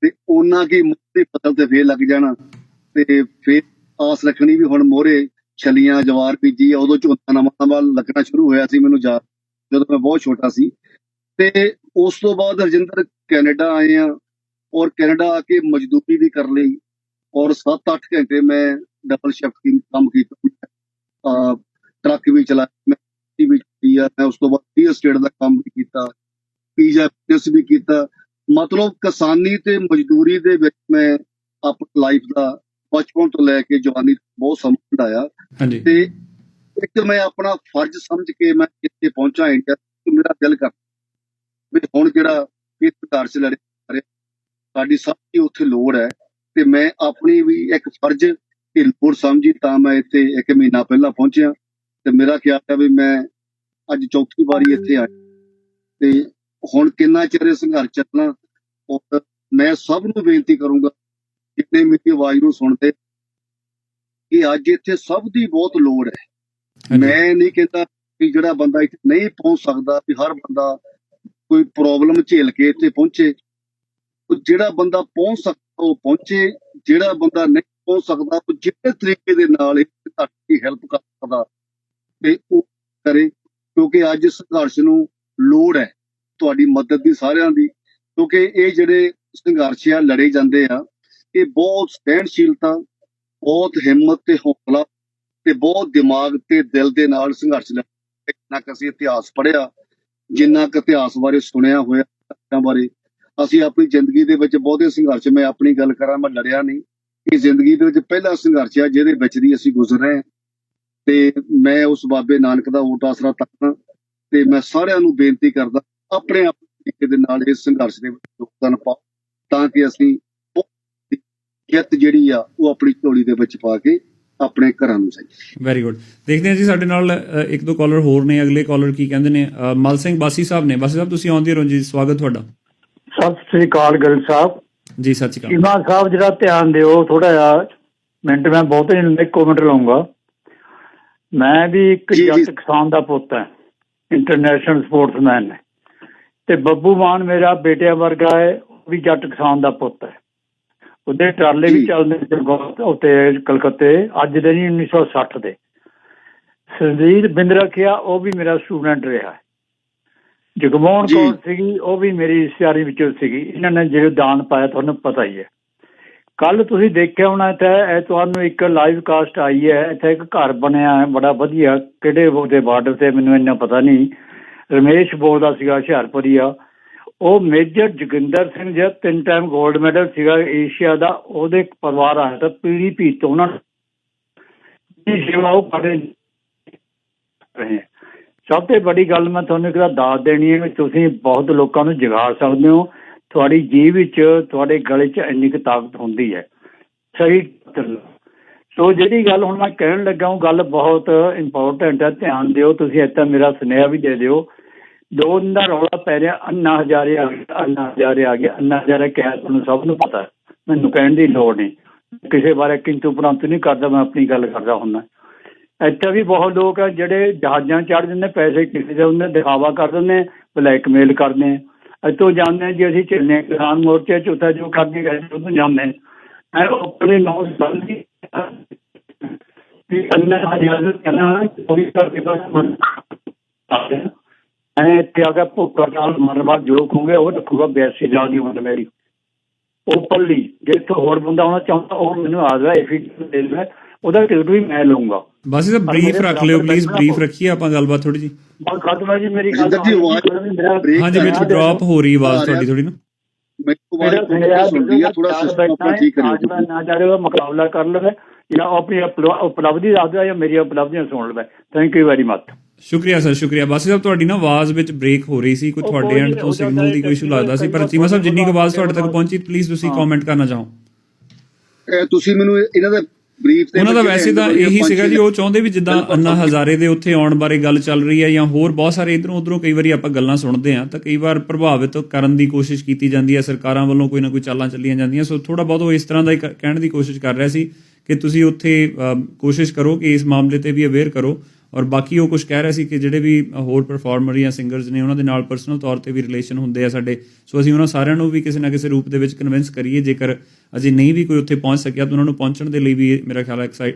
ਤੇ ਉਹਨਾਂ ਕੀ ਮੋਟੀ ਫਸਲ ਤੇ ਫੇਰ ਲੱਗ ਜਾਣਾ, ਤੇ ਫੇਰ ਆਸ ਰੱਖਣੀ ਵੀ ਹੁਣ ਮੋਹਰੇ ਛਲੀਆਂ ਜਵਾਰ ਬੀਜੀ ਆ। ਉਦੋਂ ਝੋਨਾ ਨਵਾਂ ਨਵਾਂ ਲੱਗਣਾ ਸ਼ੁਰੂ ਹੋਇਆ ਸੀ, ਮੈਨੂੰ ਯਾਦ ਜਦੋਂ ਮੈਂ ਬਹੁਤ ਛੋਟਾ ਸੀ। ਤੇ ਉਸ ਤੋਂ ਬਾਅਦ ਹਰਜਿੰਦਰ ਕੈਨੇਡਾ ਆਏ ਆ, ਔਰ ਕੈਨੇਡਾ ਆ ਕੇ ਮਜ਼ਦੂਰੀ ਵੀ ਕਰ ਲਈ, ਔਰ 7-8 ਘੰਟੇ ਮੈਂ ਡਬਲ ਸ਼ਿਫਟ ਕੰਮ ਕੀਤਾ, ਟਰੱਕ ਵੀ ਚਲਾਇਆ, ਮੈਂ ਵੀ ਕੀਤੀ ਆ। ਮੈਂ ਉਸ ਤੋਂ ਬਾਅਦ ਰੀਅਲ estate ਦਾ ਕੰਮ ਵੀ ਕੀਤਾ, ਪੀਜ਼ਾ ਬਿਜ਼ਨਸ ਵੀ ਕੀਤਾ। ਮਤਲਬ ਕਿਸਾਨੀ ਤੇ ਮਜ਼ਦੂਰੀ ਦੇ ਵਿੱਚ ਮੈਂ ਆਪਣੀ ਲਾਈਫ ਦਾ ਬਚਪਨ ਤੋਂ ਲੈ ਕੇ ਜਵਾਨੀ ਬਹੁਤ ਸਮਾਂ ਕਢਾਇਆ। ਹਾਂਜੀ ਤੇ ਇੱਕ ਮੈਂ ਆਪਣਾ ਫਰਜ਼ ਸਮਝ ਕੇ ਮੈਂ ਇੱਥੇ ਪਹੁੰਚਾ ਇੰਡੀਆ, ਤੇ ਮੇਰਾ ਦਿਲ ਕਰ ਵੀ ਹੁਣ ਜਿਹੜਾ ਇਸ ਸੰਘਰਸ਼ ਲੜੇ ਸਾਡੀ ਸਭ ਦੀ ਉੱਥੇ ਲੋੜ ਹੈ, ਤੇ ਮੈਂ ਆਪਣੀ ਵੀ ਇੱਕ ਫਰਜ਼ ਤੇ ਲੋੜ ਸਮਝੀ ਤਾਂ ਮੈਂ ਇੱਥੇ 1 ਮਹੀਨਾ ਪਹਿਲਾਂ ਪਹੁੰਚਿਆ। ਤੇ ਮੇਰਾ ਖਿਆਲ ਹੈ ਵੀ ਮੈਂ ਅੱਜ ਚੌਥੀ ਵਾਰੀ ਇੱਥੇ ਆਇਆ, ਤੇ ਹੁਣ ਕਿੰਨਾ ਚਿਰ ਇਹ ਸੰਘਰਸ਼ ਚੱਲਣਾ। ਔਰ ਮੈਂ ਸਭ ਨੂੰ ਬੇਨਤੀ ਕਰੂੰਗਾ ਜਿੰਨੇ ਮੇਰੀ ਆਵਾਜ਼ ਨੂੰ ਸੁਣਦੇ ਕਿ ਅੱਜ ਇੱਥੇ ਸਭ ਦੀ ਬਹੁਤ ਲੋੜ ਹੈ। ਹਾਂਜੀ। ਮੈਂ ਨਹੀਂ ਕਹਿੰਦਾ ਕਿ ਜਿਹੜਾ ਬੰਦਾ ਇੱਥੇ ਨਹੀਂ ਪਹੁੰਚ ਸਕਦਾ ਵੀ ਹਰ ਬੰਦਾ ਕੋਈ ਪ੍ਰੋਬਲਮ ਝੇਲ ਕੇ ਇੱਥੇ ਪਹੁੰਚੇ। ਉਹ ਜਿਹੜਾ ਬੰਦਾ ਪਹੁੰਚ ਸਕਦਾ ਉਹ ਪਹੁੰਚੇ, ਜਿਹੜਾ ਬੰਦਾ ਨਹੀਂ ਪਹੁੰਚ ਸਕਦਾ ਉਹ ਜਿਹੜੇ ਤਰੀਕੇ ਦੇ ਨਾਲ ਤੁਹਾਡੀ ਹੈਲਪ ਕਰ ਸਕਦਾ ਤੇ ਉਹ ਕਰੇ, ਕਿਉਂਕਿ ਅੱਜ ਸੰਘਰਸ਼ ਨੂੰ ਲੋੜ ਹੈ ਤੁਹਾਡੀ ਮਦਦ ਦੀ, ਸਾਰਿਆਂ ਦੀ। ਕਿਉਂਕਿ ਇਹ ਜਿਹੜੇ ਸੰਘਰਸ਼ ਆ ਲੜੇ ਜਾਂਦੇ ਆ, ਇਹ ਬਹੁਤ ਸਹਿਣਸ਼ੀਲਤਾ, ਬਹੁਤ ਹਿੰਮਤ ਤੇ ਹੌਸਲਾ ਤੇ ਬਹੁਤ ਦਿਮਾਗ ਤੇ ਦਿਲ ਦੇ ਨਾਲ ਸੰਘਰਸ਼ ਲੜਦੇ। ਜਿੰਨਾ ਕੁ ਅਸੀਂ ਇਤਿਹਾਸ ਪੜ੍ਹਿਆ, ਜਿੰਨਾ ਕੁ ਇਤਿਹਾਸ ਬਾਰੇ ਸੁਣਿਆ ਹੋਇਆ ਬਾਰੇ, ਅਸੀਂ ਆਪਣੀ ਜ਼ਿੰਦਗੀ ਦੇ ਵਿੱਚ ਬਹੁਤੇ ਸੰਘਰਸ਼, ਮੈਂ ਆਪਣੀ ਗੱਲ ਕਰਾਂ ਮੈਂ ਲੜਿਆ ਨਹੀਂ, ਇਹ ਜ਼ਿੰਦਗੀ ਦੇ ਵਿੱਚ ਪਹਿਲਾ ਸੰਘਰਸ਼ ਆ ਜਿਹਦੇ ਵਿੱਚ ਦੀ ਅਸੀਂ ਗੁਜ਼ਰ ਰਹੇ ਹਾਂ। ਤੇ ਮੈਂ ਉਸ ਬਾਬੇ ਨਾਨਕ ਦਾ ਓਟ ਆਸਰਾ ਤੱਕਦਾ, ਤੇ ਮੈਂ ਸਾਰਿਆਂ ਨੂੰ ਬੇਨਤੀ ਕਰਦਾ ਆਪਣੇ ਤਰੀਕੇ ਦੇ ਨਾਲ ਇਸ ਸੰਘਰਸ਼ ਦੇ ਵਿੱਚ ਯੋਗਦਾਨ ਪਾਓ, ਤਾਂ ਕਿ ਅਸੀਂ ਜਿੱਤ ਜਿਹੜੀ ਆ ਉਹ ਆਪਣੀ ਝੋਲੀ ਦੇ ਵਿੱਚ ਪਾ ਕੇ ਆਪਣੇ ਘਰਾਂ ਨੂੰ ਜਾਈਏ। Very good. ਦੇਖਦੇ ਹਾਂ ਜੀ ਸਾਡੇ ਨਾਲ 1-2 ਕਾਲਰ ਹੋਰ ਨੇ। ਅਗਲੇ ਕਾਲਰ ਕੀ ਕਹਿੰਦੇ ਨੇ? ਮਲ ਸਿੰਘ ਬਾਸੀ ਸਾਹਿਬ ਨੇ। ਬਾਸੀ ਸਾਹਿਬ ਤੁਸੀਂ ਆਉਂਦੇ ਰਹੋ ਜੀ, ਸਵਾਗਤ ਤੁਹਾਡਾ। ਸਤਿ ਸ੍ਰੀ ਅਕਾਲ ਗਿੱਲ ਸਾਹਿਬ ਜੀ। ਸਤਿ ਸ਼੍ਰੀ ਅਕਾਲ। ਚੀਮਾ ਸਾਹਿਬ, ਜਿਹੜਾ ਧਿਆਨ ਦਿਓ ਥੋੜਾ ਜਿਹਾ ਮਿੰਟ, ਮੈਂ ਬਹੁਤੇ ਨਹੀਂ, 1 ਮਿੰਟ ਲਾਉਂਗਾ। ਮੈਂ ਵੀ ਇੱਕ ਜੱਟ ਕਿਸਾਨ ਦਾ ਪੁੱਤ ਹੈ, ਇੰਟਰਨੈਸ਼ਨਲ ਸਪੋਰਟਸਮੈਨ ਹੈ, ਤੇ ਬੱਬੂ ਮਾਨ ਮੇਰਾ ਬੇਟਿਆਂ ਵਰਗਾ ਹੈ, ਉਹ ਵੀ ਜੱਟ ਕਿਸਾਨ ਦਾ ਪੁੱਤ ਹੈ। ਉਹਦੇ ਟਰਾਲੇ ਵੀ ਚੱਲਦੇ ਉੱਤੇ ਕਲਕੱਤੇ, ਅੱਜ ਦੇ ਨਹੀਂ 1960 ਦੇ। ਸੁਰਜੀਤ ਬਿੰਦਰਖੀਆ ਉਹ ਵੀ ਮੇਰਾ ਸਟੂਡੈਂਟ ਰਿਹਾ ਹੈ। ਜਗਮੋਹਨ ਕੌਰ ਸੀਗੀ, ਉਹ ਵੀ ਮੇਰੀ ਰਿਸ਼ਤੇਦਾਰੀ ਵਿੱਚੋਂ ਸੀਗੀ। ਇਹਨਾਂ ਨੇ ਜਿਹੜੇ ਦਾਨ ਪਾਇਆ ਤੁਹਾਨੂੰ ਪਤਾ ਹੀ ਹੈ। ਕੱਲ ਤੁਸੀਂ ਦੇਖਿਆ ਹੋਣਾ ਇੱਥੇ ਐਤਵਾਰ ਨੂੰ ਇੱਕ ਲਾਈਵ ਕਾਸਟ ਆਈ ਹੈ, ਇੱਥੇ ਇੱਕ ਘਰ ਬਣਿਆ ਹੈ ਬੜਾ ਵਧੀਆ, ਕਿਹੜੇ ਉਹਦੇ ਬਾਰਡਰ ਤੇ ਮੈਨੂੰ ਇੰਨਾ ਪਤਾ ਨਹੀਂ, ਰਮੇਸ਼ ਬੋਲਦਾ ਸੀਗਾ, ਹੁਸ਼ਿਆਰਪੁਰੀ ਆ। ਉਹ ਮੇਜਰ ਜੋਗਿੰਦਰ ਸਿੰਘ ਜਿਹੜਾ 3 ਟਾਈਮ ਗੋਲਡ ਮੈਡਲ ਸੀਗਾ ਏਸ਼ੀਆ ਦਾ, ਉਹਦੇ ਪਰਿਵਾਰ ਆਇਆ ਤਾਂ PDP ਤੋਂ, ਉਹਨਾਂ ਦੀ ਸੇਵਾ ਉਹ ਕਰ ਰਹੇ। ਸਭ ਤੋਂ ਬੜੀ ਗੱਲ ਮੈਂ ਤੁਹਾਨੂੰ ਇੱਕ ਦੱਸ ਦੇਣੀ ਹੈ ਕਿ ਤੁਸੀਂ ਬਹੁਤ ਲੋਕਾਂ ਨੂੰ ਜਗਾ ਸਕਦੇ ਹੋ। ਤੁਹਾਡੀ ਜੀਭ ਵਿੱਚ, ਤੁਹਾਡੇ ਗਲੇ 'ਚ ਇੰਨੀ ਕੁ ਤਾਕਤ ਹੁੰਦੀ ਹੈ, ਸਹੀ। ਸੋ ਜਿਹੜੀ ਗੱਲ ਹੁਣ ਮੈਂ ਕਹਿਣ ਲੱਗਾ ਉਹ ਗੱਲ ਬਹੁਤ ਇੰਪੋਰਟੈਂਟ ਹੈ, ਧਿਆਨ ਦਿਓ ਤੁਸੀਂ। ਇੱਦਾਂ ਮੇਰਾ ਸੁਨੇਹਾ ਵੀ ਦੇ ਦਿਓ। 2 ਦਿਨ ਦਾ ਰੌਲਾ ਪੈ ਰਿਹਾ, ਅੰਨਾ ਹਜ਼ਾਰੇ ਆ ਗਿਆ, ਅੰਨਾ ਹਜ਼ਾਰੇ ਆ ਗਿਆ, ਅੰਨਾ ਹਜ਼ਾਰੇ ਕਿਹਾ ਤੁਹਾਨੂੰ ਸਭ ਨੂੰ ਪਤਾ, ਮੈਨੂੰ ਕਹਿਣ ਦੀ ਲੋੜ ਨਹੀਂ। ਕਿਸੇ ਬਾਰੇ ਕਿੰਤੂ ਪਰੰਤੂ ਨਹੀਂ ਕਰਦਾ, ਮੈਂ ਆਪਣੀ ਗੱਲ ਕਰਦਾ ਹੁੰਦਾ। ਇੱਥੇ ਵੀ ਬਹੁਤ ਲੋਕ ਆ ਜਿਹੜੇ ਜਹਾਜ਼ਾਂ ਚੜ੍ਹ ਜਾਂਦੇ, ਪੈਸੇ ਕਿਸੇ ਦੇ ਹੁੰਦੇ, ਦਿਖਾਵਾ ਕਰ ਦਿੰਦੇ, ਬਲੈਕਮੇਲ ਕਰਦੇ। ਇੱਥੋਂ ਜਾਂਦੇ ਜੀ ਅਸੀਂ ਚੱਲੇ ਕਿਸਾਨ ਮੋਰਚੇ 'ਚ, ਉੱਥੇ ਜੋ ਕਰਦੇ ਗਏ ਉੱਥੋਂ ਜਾਂਦੇ ਆਪਣੇ ਨੌ ਸੰਬੰਧੀ ਇੱਥੇ ਆ ਕੇ ਭੁੱਖਾ ਚਾਲ ਮਰਨ ਬਾਅਦ ਜੋ ਕਹੂੰਗੇ ਉਹ ਰੱਖੂਗਾ 82 ਸਾਲ ਦੀ ਉਮਰ ਮੇਰੀ ਓਪਨਲੀ। ਜੇ ਇੱਥੋਂ ਹੋਰ ਬੰਦਾ ਆਉਣਾ ਚਾਹੁੰਦਾ ਉਹ ਮੈਨੂੰ ਆ ਜਾਵੇ, ਐਫੀਡੇਵਿਟ ਦੇ ਦੇਵੇ, ਉਹਦਾ ਟਿਕਟ ਵੀ ਮੈਂ ਲਊਂਗਾ। ਬਾਸੀ ਸਾਹਿਬ ਬਰੀਫ ਰੱਖ ਲਿਓ ਪਲੀਜ਼, ਬਰੀਫ ਰੱਖੀਏ ਆਪਾਂ ਗੱਲਬਾਤ ਥੋੜੀ ਜੀ। ਖਤਮ ਜੀ ਮੇਰੀ ਗੱਲ। ਹਾਂਜੀ ਵਿੱਚ ਡ੍ਰੌਪ ਹੋ ਰਹੀ ਆਵਾਜ਼ ਤੁਹਾਡੀ ਥੋੜੀ ਨਾ। ਨਾ ਚਾਹੇ ਮੁਕਾਬਲਾ ਕਰ ਲਵੇ ਜਾਂ ਆਪਣੀ ਉਪਲਬਧੀ ਦੱਸ ਦਿਓ ਜਾਂ ਮੇਰੀ ਉਪਲਬਧੀਆਂ ਸੁਣ ਲਵੇ। Thank you very much. ਸ਼ੁਕਰੀਆ ਸਰ, ਸ਼ੁਕਰੀਆ। ਬਾਸੀ ਸਾਹਿਬ ਤੁਹਾਡੀ ਨਾ ਆਵਾਜ਼ ਵਿੱਚ ਬ੍ਰੇਕ ਹੋ ਰਹੀ ਸੀ, ਕੋਈ ਤੁਹਾਡੇ ਐਂਡ ਤੋਂ ਸਿਗਨਲ ਦੀ ਕੋਈ ਇਸ਼ੂ ਲੱਗਦਾ ਸੀ, ਪਰ ਚੀਮਾ ਸਾਹਿਬ ਜਿੰਨੀ ਕੁ ਆਵਾਜ਼ ਤੁਹਾਡੇ ਤੱਕ ਪਹੁੰਚੀ ਪਲੀਜ਼ ਤੁਸੀਂ ਕਮੈਂਟ ਕਰਨਾ ਚਾਹੋ। ਤੁਸੀਂ ਮੈਨੂੰ ਇਹਨਾਂ ਦਾ ਬਰੀਫ ਉਹਨਾਂ ਦਾ ਵੈਸੇ ਤਾਂ ਇਹੀ ਸੀਗਾ ਜੀ, ਉਹ ਚਾਹੁੰਦੇ ਵੀ ਜਿੱਦਾਂ ਅੰਨਾ ਹਜ਼ਾਰੇ ਦੇ ਉੱਥੇ ਆਉਣ ਬਾਰੇ ਗੱਲ ਚੱਲ ਰਹੀ ਹੈ ਜਾਂ ਹੋਰ ਬਹੁਤ ਸਾਰੇ ਇੱਧਰੋਂ ਉੱਧਰੋਂ ਕਈ ਵਾਰੀ ਆਪਾਂ ਗੱਲਾਂ ਸੁਣਦੇ ਹਾਂ, ਤਾਂ ਕਈ ਵਾਰ ਪ੍ਰਭਾਵਿਤ ਕਰਨ ਦੀ ਕੋਸ਼ਿਸ਼ ਕੀਤੀ ਜਾਂਦੀ ਹੈ ਸਰਕਾਰਾਂ ਵੱਲੋਂ, ਕੋਈ ਨਾ ਕੋਈ ਚਾਲਾਂ ਚੱਲੀਆਂ ਜਾਂਦੀਆਂ। ਸੋ ਥੋੜਾ ਬਹੁਤ ਉਹ ਇਸ ਤਰ੍ਹਾਂ ਦਾ ਕਹਿਣ ਦੀ ਕੋਸ਼ਿਸ਼ ਕਰ ਰਿਹਾ ਸੀ ਕਿ ਤੁਸੀਂ ਉੱਥੇ ਕੋਸ਼ਿਸ਼ ਕਰੋ ਕਿ ਇਸ ਮਾਮਲੇ ਤੇ ਵੀ ਅਵੇਅਰ ਕਰੋ ਔਰ ਬਾਕੀ ਉਹ ਕੁਝ ਕਹਿ ਰਿਹਾ ਸੀ ਕਿ ਜਿਹੜੇ ਵੀ ਹੋਰ ਪਰਫਾਰਮਰ ਜਾਂ ਸਿੰਗਰਸ ਨੇ ਉਹਨਾਂ ਦੇ ਨਾਲ ਪਰਸਨਲ ਤੌਰ ਤੇ ਵੀ ਰਿਲੇਸ਼ਨ ਹੁੰਦੇ ਆ ਸਾਡੇ, ਸੋ ਅਸੀਂ ਉਹਨਾਂ ਸਾਰਿਆਂ ਨੂੰ ਵੀ ਕਿਸੇ ਨਾ ਕਿਸੇ ਰੂਪ ਦੇ ਵਿੱਚ ਕਨਵਿੰਸ ਕਰੀਏ। ਜੇਕਰ ਅਜੇ ਨਹੀਂ ਵੀ ਕੋਈ ਉੱਥੇ ਪਹੁੰਚ ਸਕਿਆ ਤਾਂ ਉਹਨਾਂ ਨੂੰ ਪਹੁੰਚਣ ਦੇ ਲਈ ਵੀ ਮੇਰਾ ਖਿਆਲ ਹੈ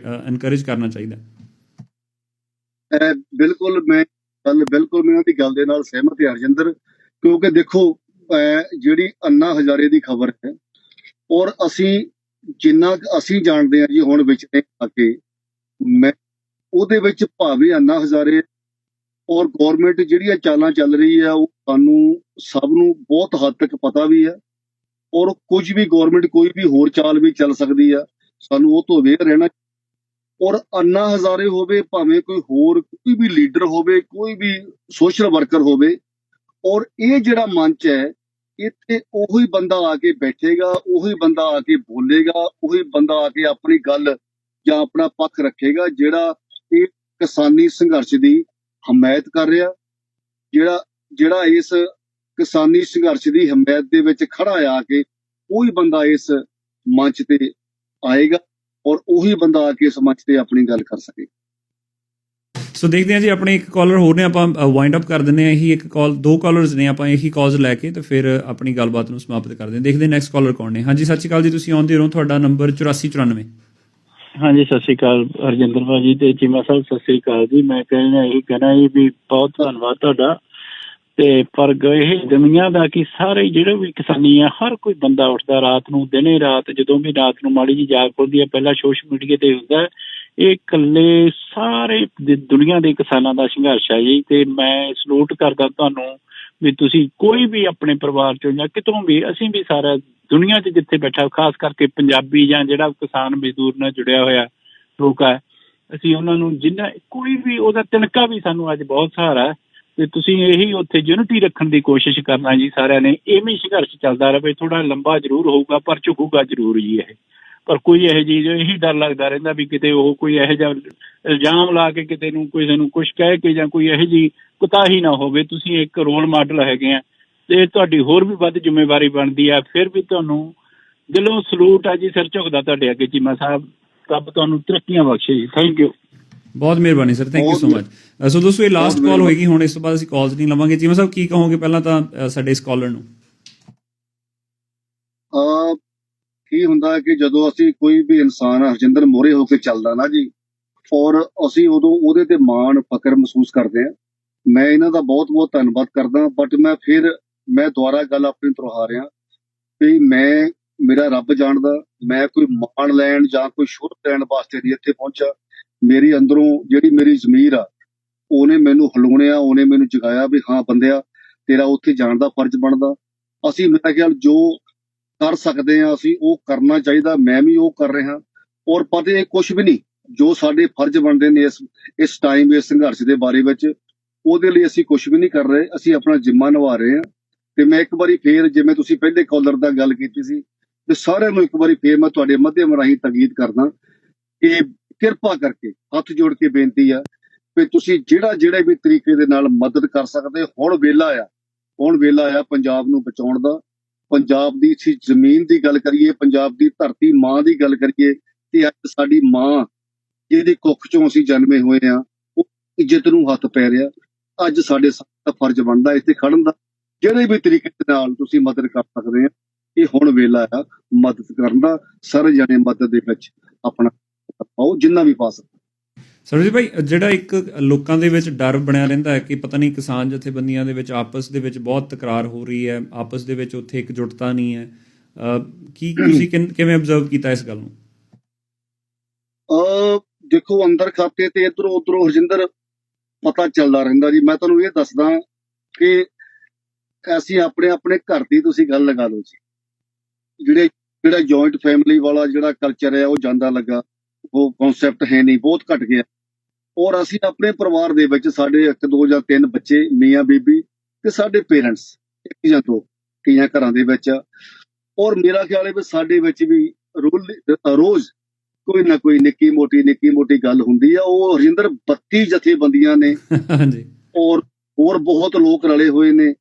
ਐਨਕਰੇਜ ਕਰਨਾ ਚਾਹੀਦਾ। ਬਿਲਕੁਲ ਮੈਂ ਇਹਨਾਂ ਦੀ ਗੱਲ ਦੇ ਨਾਲ ਸਹਿਮਤ ਹਾਂ ਹਰਜਿੰਦਰ, ਕਿਉਂਕਿ ਦੇਖੋ ਜਿਹੜੀ ਅੰਨਾ ਹਜ਼ਾਰੇ ਦੀ ਖਬਰ ਹੈ ਔਰ ਜਿੰਨਾ ਅਸੀਂ ਜਾਣਦੇ ਹਾਂ ਜੀ ਹੁਣ ਵਿਚਲੇ ਆ ਕੇ, ਮੈਂ ਉਹਦੇ ਵਿੱਚ ਭਾਵੇਂ ਅੰਨਾ ਹਜ਼ਾਰੇ ਔਰ ਗੌਰਮੈਂਟ ਜਿਹੜੀਆਂ ਚਾਲਾਂ ਚੱਲ ਰਹੀ ਆ ਉਹ ਸਾਨੂੰ ਸਭ ਨੂੰ ਬਹੁਤ ਹੱਦ ਤੱਕ ਪਤਾ ਵੀ ਹੈ, ਔਰ ਕੁਝ ਵੀ ਗੌਰਮੈਂਟ ਕੋਈ ਵੀ ਹੋਰ ਚਾਲ ਵੀ ਚੱਲ ਸਕਦੀ ਆ, ਸਾਨੂੰ ਉਹ ਤੋਂ ਅਵੇਅਰ ਰਹਿਣਾ। ਔਰ ਅੰਨਾ ਹਜ਼ਾਰੇ ਹੋਵੇ ਭਾਵੇਂ ਕੋਈ ਵੀ ਲੀਡਰ ਹੋਵੇ, ਕੋਈ ਵੀ ਸੋਸ਼ਲ ਵਰਕਰ ਹੋਵੇ, ਔਰ ਇਹ ਜਿਹੜਾ ਮੰਚ ਹੈ ਇੱਥੇ ਉਹੀ ਬੰਦਾ ਆ ਕੇ ਬੈਠੇਗਾ, ਉਹੀ ਬੰਦਾ ਆ ਕੇ ਬੋਲੇਗਾ, ਉਹੀ ਬੰਦਾ ਆ ਕੇ ਆਪਣੀ ਗੱਲ ਜਾਂ ਆਪਣਾ ਪੱਖ ਰੱਖੇਗਾ ਜਿਹੜਾ ਇਹ ਕਿਸਾਨੀ ਸੰਘਰਸ਼ ਦੀ ਹਮਾਇਤ ਕਰ ਰਿਹਾ, ਜਿਹੜਾ ਇਸ ਕਿਸਾਨੀ ਸੰਘਰਸ਼ ਦੀ ਹਮਾਇਤ ਦੇ ਵਿੱਚ ਖੜਾ ਆ ਕੇ ਉਹੀ ਬੰਦਾ ਇਸ ਮੰਚ ਤੇ ਆਏਗਾ ਔਰ ਉਹੀ ਬੰਦਾ ਆ ਕੇ ਇਸ ਮੰਚ ਤੇ ਆਪਣੀ ਗੱਲ ਕਰ ਸਕੇ। ਸੋ ਦੇਖਦੇ ਹਾਂ ਜੀ, ਆਪਣੇ ਇੱਕ ਕਾਲਰ ਹੋਰ ਨੇ, ਆਪਾਂ ਵਾਈਂਡ ਅਪ ਕਰ ਦਿੰਦੇ ਹਾਂ। ਇਹੀ ਇੱਕ ਕਾਲ, 2 ਕਾਲਰਸ ਨੇ, ਆਪਾਂ ਇਹੀ ਕਾਲਸ ਲੈ ਕੇ ਤੇ ਫਿਰ ਆਪਣੀ ਗੱਲਬਾਤ ਨੂੰ ਸਮਾਪਤ ਕਰਦੇ ਹਾਂ। ਦੇਖਦੇ ਨੈਕਸਟ ਕਾਲਰ ਕੌਣ ਨੇ। ਹਾਂਜੀ, ਸਤਿ ਸ਼੍ਰੀ ਅਕਾਲ ਜੀ, ਤੁਸੀਂ ਆਉਂਦੇ ਰਹੋ, ਤੁਹਾਡਾ ਨੰਬਰ 8494। ਹਾਂਜੀ, ਸਤਿ ਸ਼੍ਰੀ ਅਕਾਲ ਹਰਜਿੰਦਰ ਭਾਜੀ ਤੇ ਚੀਮਾ ਸਾਹਿਬ, ਸਤਿ ਸ਼੍ਰੀ ਅਕਾਲ ਜੀ। ਮੈਂ ਇਹੀ ਕਹਿਣਾ ਜੀ ਵੀ ਬਹੁਤ ਧੰਨਵਾਦ ਤੁਹਾਡਾ। ਤੇ ਪਰ ਇਹ ਦੁਨੀਆ ਦਾ ਕਿ ਸਾਰੇ ਜਿਹੜੇ ਵੀ ਕਿਸਾਨੀ ਆ, ਹਰ ਕੋਈ ਬੰਦਾ ਉੱਠਦਾ ਰਾਤ ਨੂੰ, ਦਿਨੇ ਰਾਤ, ਜਦੋਂ ਵੀ ਰਾਤ ਨੂੰ ਮਾੜੀ ਜਿਹੀ ਜਾਗ ਖੁੱਲਦੀ ਹੈ ਪਹਿਲਾਂ ਸੋਸ਼ਲ ਮੀਡੀਆ ਤੇ ਹੁੰਦਾ। ਇਹ ਇਕੱਲੇ ਸਾਰੇ ਦੁਨੀਆ ਦੇ ਕਿਸਾਨਾਂ ਦਾ ਸੰਘਰਸ਼ ਹੈ ਜੀ। ਤੇ ਮੈਂ ਸਲੂਟ ਕਰਦਾ ਤੁਹਾਨੂੰ ਵੀ ਤੁਸੀਂ ਕੋਈ ਵੀ ਆਪਣੇ ਪਰਿਵਾਰ ਚੋਂ ਜਾਂ ਕਿਤੋਂ ਵੀ, ਅਸੀਂ ਵੀ ਸਾਰਾ ਦੁਨੀਆ 'ਚ ਜਿੱਥੇ ਬੈਠਾ, ਖਾਸ ਕਰਕੇ ਪੰਜਾਬੀ ਜਾਂ ਜਿਹੜਾ ਕਿਸਾਨ ਮਜ਼ਦੂਰ ਨਾਲ ਜੁੜਿਆ ਹੋਇਆ ਲੋਕ ਹੈ, ਅਸੀਂ ਉਹਨਾਂ ਨੂੰ ਜਿੰਨਾ ਕੋਈ ਵੀ ਉਹਦਾ ਤਿਣਕਾ ਵੀ ਸਾਨੂੰ ਅੱਜ ਬਹੁਤ ਸਹਾਰਾ ਹੈ। ਤੇ ਤੁਸੀਂ ਇਹੀ ਉੱਥੇ ਯੂਨਿਟੀ ਰੱਖਣ ਦੀ ਕੋਸ਼ਿਸ਼ ਕਰਨਾ ਜੀ ਸਾਰਿਆਂ ਨੇ। ਇਵੇਂ ਸੰਘਰਸ਼ ਚੱਲਦਾ ਰਹੇ, ਥੋੜਾ ਲੰਬਾ ਜ਼ਰੂਰ ਹੋਊਗਾ ਪਰ ਝੁਕੂਗਾ ਜ਼ਰੂਰ ਜੀ ਇਹ। ਪਰ ਕੋਈ ਇਹੋ ਜਿਹੀ ਇਹੀ ਡਰ ਲੱਗਦਾ ਰਹਿੰਦਾ ਵੀ ਕਿਤੇ ਉਹ ਕੋਈ ਇਹੋ ਜਿਹਾ ਇਲਜ਼ਾਮ ਲਾ ਕੇ ਕਿਸੇ ਨੂੰ ਕੁਛ ਕਹਿ ਕੇ ਜਾਂ ਕੋਈ ਇਹੋ ਜਿਹੀ ਕੁਤਾਹੀ ਨਾ ਹੋਵੇ। ਤੁਸੀਂ ਇੱਕ ਰੋਲ ਮਾਡਲ ਹੈਗੇ ਆ ਤੇ ਤੁਹਾਡੀ ਹੋਰ ਵੀ ਵੱਧ ਜ਼ਿੰਮੇਵਾਰੀ ਬਣਦੀ ਆ। ਫਿਰ ਵੀ ਤੁਹਾਨੂੰ ਦਿਲੋਂ ਸਲੂਟ ਆ ਜੀ, ਸਿਰ ਝੁਕਦਾ ਤੁਹਾਡੇ ਅੱਗੇ ਚੀਮਾ ਸਾਹਿਬ। ਰੱਬ ਤੁਹਾਨੂੰ ਤਰੱਕੀਆਂ ਬਖਸ਼ੇ ਜੀ। ਥੈਂਕ ਯੂ, ਬਹੁਤ ਮਿਹਰਬਾਨੀ sir, thank you so much. So ਦੋਸਤੋ, ਇਹ ਲਾਸਟ ਕਾਲ ਹੋਏਗੀ ਹੁਣ, ਇਸ ਤੋਂ ਬਾਅਦ ਅਸੀਂ ਕਾਲਸ ਨਹੀਂ ਲਵਾਂਗੇ। ਚੀਮਾ ਸਾਹਿਬ ਕੀ ਕਹੋਗੇ ਪਹਿਲਾਂ ਤਾਂ ਸਾਡੇ ਇਸ ਕਾਲਰ ਨੂੰ? ਕੀ ਹੁੰਦਾ ਕਿ ਜਦੋਂ ਅਸੀਂ ਕੋਈ ਵੀ ਇਨਸਾਨ ਹਰਜਿੰਦਰ ਮੋਹਰੇ ਹੋ ਕੇ ਚੱਲਦਾ ਨਾ ਜੀ, ਔਰ ਅਸੀਂ ਉਦੋਂ ਉਹਦੇ ਤੇ ਮਾਣ ਫਕਰ ਮਹਿਸੂਸ ਕਰਦੇ ਹਾਂ। ਮੈਂ ਇਹਨਾਂ ਦਾ ਬਹੁਤ ਬਹੁਤ ਧੰਨਵਾਦ ਕਰਦਾ, ਬਟ ਮੈਂ ਦੁਬਾਰਾ ਗੱਲ ਆਪਣੀ ਦੁਹਰਾ ਰਿਹਾ ਵੀ ਮੇਰਾ ਰੱਬ ਜਾਣਦਾ, ਮੈਂ ਕੋਈ ਮਾਣ ਲੈਣ ਜਾਂ ਕੋਈ ਸ਼ੋਹਰਤ ਲੈਣ ਵਾਸਤੇ ਨਹੀਂ ਇੱਥੇ ਪਹੁੰਚਾ। ਮੇਰੀ ਅੰਦਰੋਂ ਜਿਹੜੀ ਮੇਰੀ ਜ਼ਮੀਰ ਆ ਉਹਨੇ ਮੈਨੂੰ ਹਲੂਣਿਆ, ਉਹਨੇ ਮੈਨੂੰ ਜਗਾਇਆ ਵੀ ਹਾਂ ਬੰਦਿਆ, ਤੇਰਾ ਉੱਥੇ ਜਾਣ ਦਾ ਫਰਜ਼ ਬਣਦਾ। ਅਸੀਂ ਮੇਰਾ ਖਿਆਲ ਜੋ ਕਰ ਸਕਦੇ ਹਾਂ ਅਸੀਂ ਉਹ ਕਰਨਾ ਚਾਹੀਦਾ। ਮੈਂ ਵੀ ਉਹ ਕਰ ਰਿਹਾ, ਔਰ ਪਤਾ ਇਹ ਕੁਛ ਵੀ ਨਹੀਂ ਜੋ ਸਾਡੇ ਫਰਜ਼ ਬਣਦੇ ਨੇ ਇਸ ਟਾਈਮ, ਇਸ ਸੰਘਰਸ਼ ਦੇ ਬਾਰੇ ਵਿੱਚ, ਉਹਦੇ ਲਈ ਅਸੀਂ ਕੁਛ ਵੀ ਨਹੀਂ ਕਰ ਰਹੇ। ਅਸੀਂ ਆਪਣਾ ਜ਼ਿੰਮਾ ਨਿਭਾ ਰਹੇ ਹਾਂ। ਤੇ ਮੈਂ ਇੱਕ ਵਾਰੀ ਫੇਰ, ਜਿਵੇਂ ਤੁਸੀਂ ਪਹਿਲੇ ਕਾਲਰ ਦਾ ਗੱਲ ਕੀਤੀ ਸੀ, ਤੇ ਸਾਰਿਆਂ ਨੂੰ ਇੱਕ ਵਾਰੀ ਫੇਰ ਮੈਂ ਤੁਹਾਡੇ ਮਾਧਿਅਮ ਰਾਹੀਂ ਤਾਕੀਦ ਕਰਦਾ ਕਿ ਕਿਰਪਾ ਕਰਕੇ ਹੱਥ ਜੋੜ ਕੇ ਬੇਨਤੀ ਆ ਵੀ ਤੁਸੀਂ ਜਿਹੜੇ ਵੀ ਤਰੀਕੇ ਦੇ ਨਾਲ ਮਦਦ ਕਰ ਸਕਦੇ। ਹੁਣ ਵੇਲਾ ਆ ਪੰਜਾਬ ਨੂੰ ਬਚਾਉਣ ਦਾ। ਪੰਜਾਬ ਦੀ ਜ਼ਮੀਨ ਦੀ ਗੱਲ ਕਰੀਏ, ਪੰਜਾਬ ਦੀ ਧਰਤੀ ਮਾਂ ਦੀ ਗੱਲ ਕਰੀਏ, ਤੇ ਅੱਜ ਸਾਡੀ ਮਾਂ ਜਿਹਦੀ ਕੁੱਖ ਚੋਂ ਅਸੀਂ ਜਨਮੇ ਹੋਏ ਆ, ਉਹ ਇੱਜ਼ਤ ਨੂੰ ਹੱਥ ਪੈ ਰਿਹਾ। ਅੱਜ ਸਾਡੇ ਦਾ ਫਰਜ਼ ਬਣਦਾ ਇੱਥੇ ਖੜਨ ਦਾ। ਜਿਹੜੇ ਵੀ ਤਰੀਕੇ ਦੇ ਨਾਲ ਤੁਸੀਂ ਮਦਦ ਕਰ ਸਕਦੇ ਆ, ਇਹ ਹੁਣ ਵੇਲਾ ਆ ਮਦਦ ਕਰਨ ਦਾ। ਸਾਰੇ ਜਣੇ ਮਦਦ ਦੇ ਵਿੱਚ ਆਪਣਾ ਪਾਓ ਜਿੰਨਾ ਵੀ ਪਾ ਸਕਦੇ। ਸਰਵਜੀਤ ਭਾਈ, ਜਿਹੜਾ ਇੱਕ ਲੋਕਾਂ ਦੇ ਵਿੱਚ ਡਰ ਬਣਿਆ ਰਹਿੰਦਾ ਹੈ ਕਿ ਪਤਾ ਨਹੀਂ ਕਿਸਾਨ ਜਥੇਬੰਦੀਆਂ ਦੇ ਵਿੱਚ ਆਪਸ ਦੇ ਵਿੱਚ ਬਹੁਤ ਤਕਰਾਰ ਹੋ ਰਹੀ ਹੈ, ਆਪਸ ਦੇ ਵਿੱਚ ਉੱਥੇ ਇਕਜੁੱਟਤਾ ਨਹੀਂ ਹੈ, ਕੀ ਤੁਸੀਂ ਕਿਵੇਂ ਅਬਜ਼ਰਵ ਕੀਤਾ ਇਸ ਗੱਲ ਨੂੰ? ਦੇਖੋ, ਅੰਦਰ ਖਾਤੇ ਤੇ ਇੱਧਰੋਂ ਉੱਧਰੋਂ ਹਰਜਿੰਦਰ ਪਤਾ ਚੱਲਦਾ ਰਹਿੰਦਾ ਜੀ। ਮੈਂ ਤੁਹਾਨੂੰ ਇਹ ਦੱਸਦਾ ਕਿ ਅਸੀਂ ਆਪਣੇ ਘਰ ਦੀ ਤੁਸੀਂ ਗੱਲ ਲਗਾ ਲਓ ਜੀ। ਜਿਹੜਾ ਜੁਆਇੰਟ ਫੈਮਿਲੀ ਵਾਲਾ ਜਿਹੜਾ ਕਲਚਰ ਹੈ ਉਹ ਜਾਂਦਾ ਲੱਗਾ, ਉਹ ਕਨਸੈਪਟ ਹੈ ਨਹੀਂ, ਬਹੁਤ ਘਟ ਗਿਆ। ਔਰ ਅਸੀਂ ਆਪਣੇ ਪਰਿਵਾਰ ਦੇ ਵਿੱਚ ਸਾਡੇ 1 2 ਜਾਂ 3 ਬੱਚੇ, ਮੀਆਂ ਬੀਬੀ ਤੇ ਸਾਡੇ ਪੇਰੈਂਟਸ, ਇੱਕ ਜਾਂ 2 ਕਈਆਂ ਘਰਾਂ ਦੇ ਵਿੱਚ। ਔਰ ਮੇਰਾ ਖਿਆਲ ਹੈ ਵੀ ਸਾਡੇ ਵਿੱਚ ਵੀ ਰੋਜ਼ ਕੋਈ ਨਾ ਕੋਈ ਨਿੱਕੀ ਮੋਟੀ ਗੱਲ ਹੁੰਦੀ ਆ। ਉਹ ਹਰਜਿੰਦਰ 32 ਜਥੇਬੰਦੀਆਂ ਨੇ ਔਰ ਹੋਰ ਬਹੁਤ ਲੋਕ ਰਲੇ ਹੋਏ ਨੇ।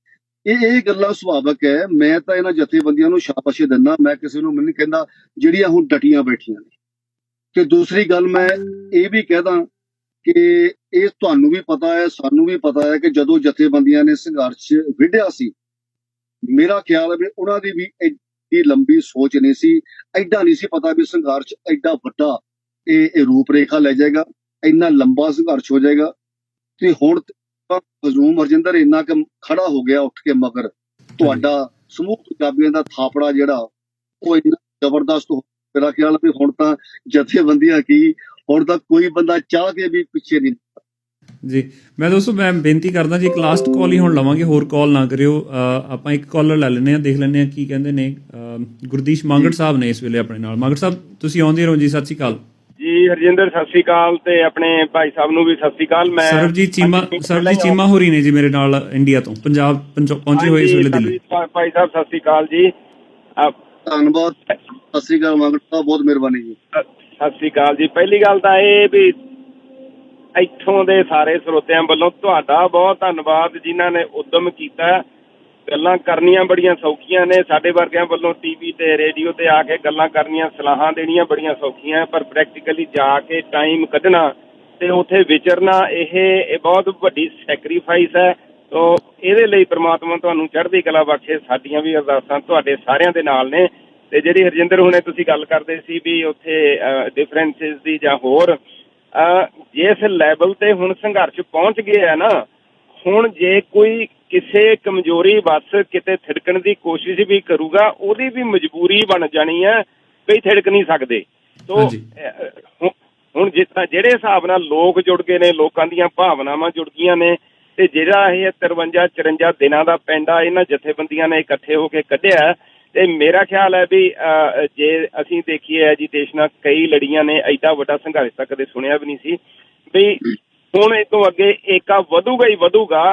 ਇਹ ਗੱਲਾਂ ਸੁਭਾਵਿਕ ਹੈ। ਮੈਂ ਤਾਂ ਇਹਨਾਂ ਜਥੇਬੰਦੀਆਂ ਨੂੰ ਸ਼ਾਬਾਸ਼ੀ ਦਿੰਦਾ, ਮੈਂ ਕਿਸੇ ਨੂੰ ਨਹੀਂ ਕਹਿੰਦਾ ਜਿਹੜੀਆਂ ਹੁਣ ਡਟੀਆਂ ਬੈਠੀਆਂ ਨੇ। ਤੇ ਦੂਸਰੀ ਗੱਲ ਮੈਂ ਇਹ ਵੀ ਕਹਿਦਾ ਕਿ ਇਹ ਤੁਹਾਨੂੰ ਵੀ ਪਤਾ ਹੈ, ਸਾਨੂੰ ਵੀ ਪਤਾ ਹੈ ਕਿ ਜਦੋਂ ਜਥੇਬੰਦੀਆਂ ਨੇ ਸੰਘਰਸ਼ ਵਿੱਢਿਆ ਸੀ, ਮੇਰਾ ਖਿਆਲ ਹੈ ਵੀ ਉਹਨਾਂ ਦੀ ਵੀ ਐਡੀ ਲੰਬੀ ਸੋਚ ਨਹੀਂ ਸੀ, ਐਡਾ ਨਹੀਂ ਸੀ ਪਤਾ ਵੀ ਸੰਘਰਸ਼ ਐਡਾ ਵੱਡਾ ਇਹ ਰੂਪ ਰੇਖਾ ਲੈ ਜਾਏਗਾ, ਇੰਨਾ ਲੰਬਾ ਸੰਘਰਸ਼ ਹੋ ਜਾਏਗਾ। ਤੇ ਹੁਣ ਤਾਂ ਹਜੂਮ ਹਰਜਿੰਦਰ ਇੰਨਾ ਕੁ ਖੜਾ ਹੋ ਗਿਆ ਉੱਠ ਕੇ ਮਗਰ ਤੁਹਾਡਾ ਸਮੂਹ ਪੰਜਾਬੀਆਂ ਦਾ ਥਾਪੜਾ ਜਿਹੜਾ ਉਹ ਇੰਨਾ ਜ਼ਬਰਦਸਤ ਹੋ, ਮੇਰਾ ਖਿਆਲ ਵੀ ਹੁਣ ਤਾਂ ਜਥੇਬੰਦੀਆਂ ਕੀ, ਹੁਣ ਤਾਂ ਕੋਈ ਬੰਦਾ ਚਾਹ ਕੇ ਵੀ ਪਿੱਛੇ ਨਹੀਂ। ਜੀ ਮੈਂ ਦੋਸਤੋ ਮੈਂ ਬੇਨਤੀ ਕਰਦਾ ਜੀ, ਇੱਕ ਲਾਸਟ ਕਾਲ ਹੀ ਹੁਣ ਲਵਾਂਗੇ, ਹੋਰ ਕਾਲ ਨਾ ਕਰਿਓ। ਆਪਾਂ ਇੱਕ ਕਾਲਰ ਲੈ ਲੈਂਦੇ ਹਾਂ, ਦੇਖ ਲੈਂਦੇ ਹਾਂ ਕੀ ਕਹਿੰਦੇ ਨੇ। ਗੁਰਦੀਸ਼ ਮਾਂਗੜ ਸਾਹਿਬ ਨੇ ਇਸ ਵੇਲੇ ਆਪਣੇ ਨਾਲ। ਮਾਂਗੜ ਸਾਹਿਬ ਤੁਸੀਂ ਆਉਂਦੇ ਰਹੋ ਜੀ। ਸਤਿ ਸ਼੍ਰੀ ਅਕਾਲ ਜੀ ਹਰਜਿੰਦਰ, ਸਤਿ ਸ਼੍ਰੀ ਅਕਾਲ, ਤੇ ਆਪਣੇ ਭਾਈ ਸਾਹਿਬ ਨੂੰ ਵੀ ਸਤਿ ਸ਼੍ਰੀ ਅਕਾਲ। ਮੈਂ ਸਰਬਜੀਤ ਚੀਮਾ ਹੋਰੀ ਨੇ ਜੀ ਮੇਰੇ ਨਾਲ ਇੰਡੀਆ ਤੋਂ, ਪੰਜਾਬ ਪਹੁੰਚੇ ਹੋਏ ਇਸ ਵੇਲੇ ਦਿੱਲੀ। ਭਾਈ ਸਾਹਿਬ ਸਤਿ ਸ਼੍ਰੀ ਅਕਾਲ ਜੀ। ਧੰਨਵਾਦ, ਸਤਿ ਸ੍ਰੀ ਅਕਾਲ ਮਾਂਗੜ ਸਾਹਿਬ, ਬਹੁਤ ਮਿਹਰਬਾਨੀ ਜੀ। ਸਤਿ ਸ਼੍ਰੀ ਅਕਾਲ ਜੀ। ਪਹਿਲੀ ਗੱਲ ਤਾਂ ਇਹ ਵੀ ਇੱਥੋਂ ਦੇ ਸਾਰੇ ਸਰੋਤਿਆਂ ਵੱਲੋਂ ਤੁਹਾਡਾ ਬਹੁਤ ਧੰਨਵਾਦ, ਜਿਨ੍ਹਾਂ ਨੇ ਉਦਮ ਕੀਤਾ। ਗੱਲਾਂ ਕਰਨੀਆਂ ਬੜੀਆਂ ਸੌਖੀਆਂ ਨੇ, ਸਾਡੇ ਵਰਗਿਆਂ ਵੱਲੋਂ ਟੀਵੀ ਤੇ ਰੇਡੀਓ ਤੇ ਆ ਕੇ ਗੱਲਾਂ ਕਰਨੀਆਂ, ਸਲਾਹਾਂ ਦੇਣੀਆਂ ਬੜੀਆਂ ਸੌਖੀਆਂ, ਪਰ ਪ੍ਰੈਕਟੀਕਲੀ ਜਾ ਕੇ ਟਾਈਮ ਕੱਢਣਾ ਤੇ ਉੱਥੇ ਵਿਚਰਨਾ ਇਹ ਬਹੁਤ ਵੱਡੀ ਸੈਕਰੀਫਾਈਸ ਹੈ। ਤੋ ਇਹਦੇ ਲਈ ਪ੍ਰਮਾਤਮਾ ਤੁਹਾਨੂੰ ਚੜ੍ਹਦੀ ਕਲਾ ਬਖਸ਼ੇ। ਸਾਡੀਆਂ ਵੀ ਅਰਦਾਸਾਂ ਤੁਹਾਡੇ ਸਾਰਿਆਂ ਦੇ ਨਾਲ ਨੇ। ਤੇ ਜਿਹੜੀ ਹਰਜਿੰਦਰ ਹੁਣੇ ਤੁਸੀਂ ਗੱਲ ਕਰਦੇ ਸੀ ਵੀ ਉੱਥੇ ਡਿਫਰੈਂਸਿਸ ਦੀ ਜਾਂ ਹੋਰ, ਜਿਸ ਲੈਵਲ ਤੇ ਹੁਣ ਸੰਘਰਸ਼ ਪਹੁੰਚ ਗਿਆ ਹੈ ਨਾ, ਹੁਣ ਜੇ ਕੋਈ ਕਿਸੇ ਕਮਜ਼ੋਰੀ ਬਸ ਕਿਤੇ ਥਿੜਕਣ ਦੀ ਕੋਸ਼ਿਸ਼ ਵੀ ਕਰੂਗਾ, ਉਹਦੀ ਵੀ ਮਜਬੂਰੀ ਬਣ ਜਾਣੀ ਹੈ ਵੀ ਥਿੜਕ ਨਹੀਂ ਸਕਦੇ। ਤੋ ਹੁਣ ਜਿਸ ਤਰ੍ਹਾਂ ਜਿਹੜੇ ਹਿਸਾਬ ਨਾਲ ਲੋਕ ਜੁੜ ਗਏ ਨੇ, ਲੋਕਾਂ ਦੀਆਂ ਭਾਵਨਾਵਾਂ ਜੁੜ ਗਈਆਂ ਨੇ, ਤੇ ਜਿਹੜਾ ਇਹ 53-54 ਦਿਨਾਂ ਦਾ ਪੈਂਡਾ ਇਹਨਾਂ ਜਥੇਬੰਦੀਆਂ ਨੇ ਇਕੱਠੇ ਹੋ ਕੇ ਕੱਢਿਆ, ਤੇ ਮੇਰਾ ਖਿਆਲ ਹੈ ਵੀ ਜੇ ਅਸੀਂ ਦੇਖੀਏ ਐਜੀਟੇਸ਼ਨਾਂ ਕਈ ਲੜੀਆਂ ਨੇ, ਐਡਾ ਵੱਡਾ ਸੰਘਰਸ਼ ਤਾਂ ਕਦੇ ਸੁਣਿਆ ਵੀ ਨਹੀਂ ਸੀ ਵੀ ਹੁਣ ਇਹ ਤੋਂ ਅੱਗੇ ਏਕਾ ਵਧੂਗਾ ਹੀ ਵਧੂਗਾ।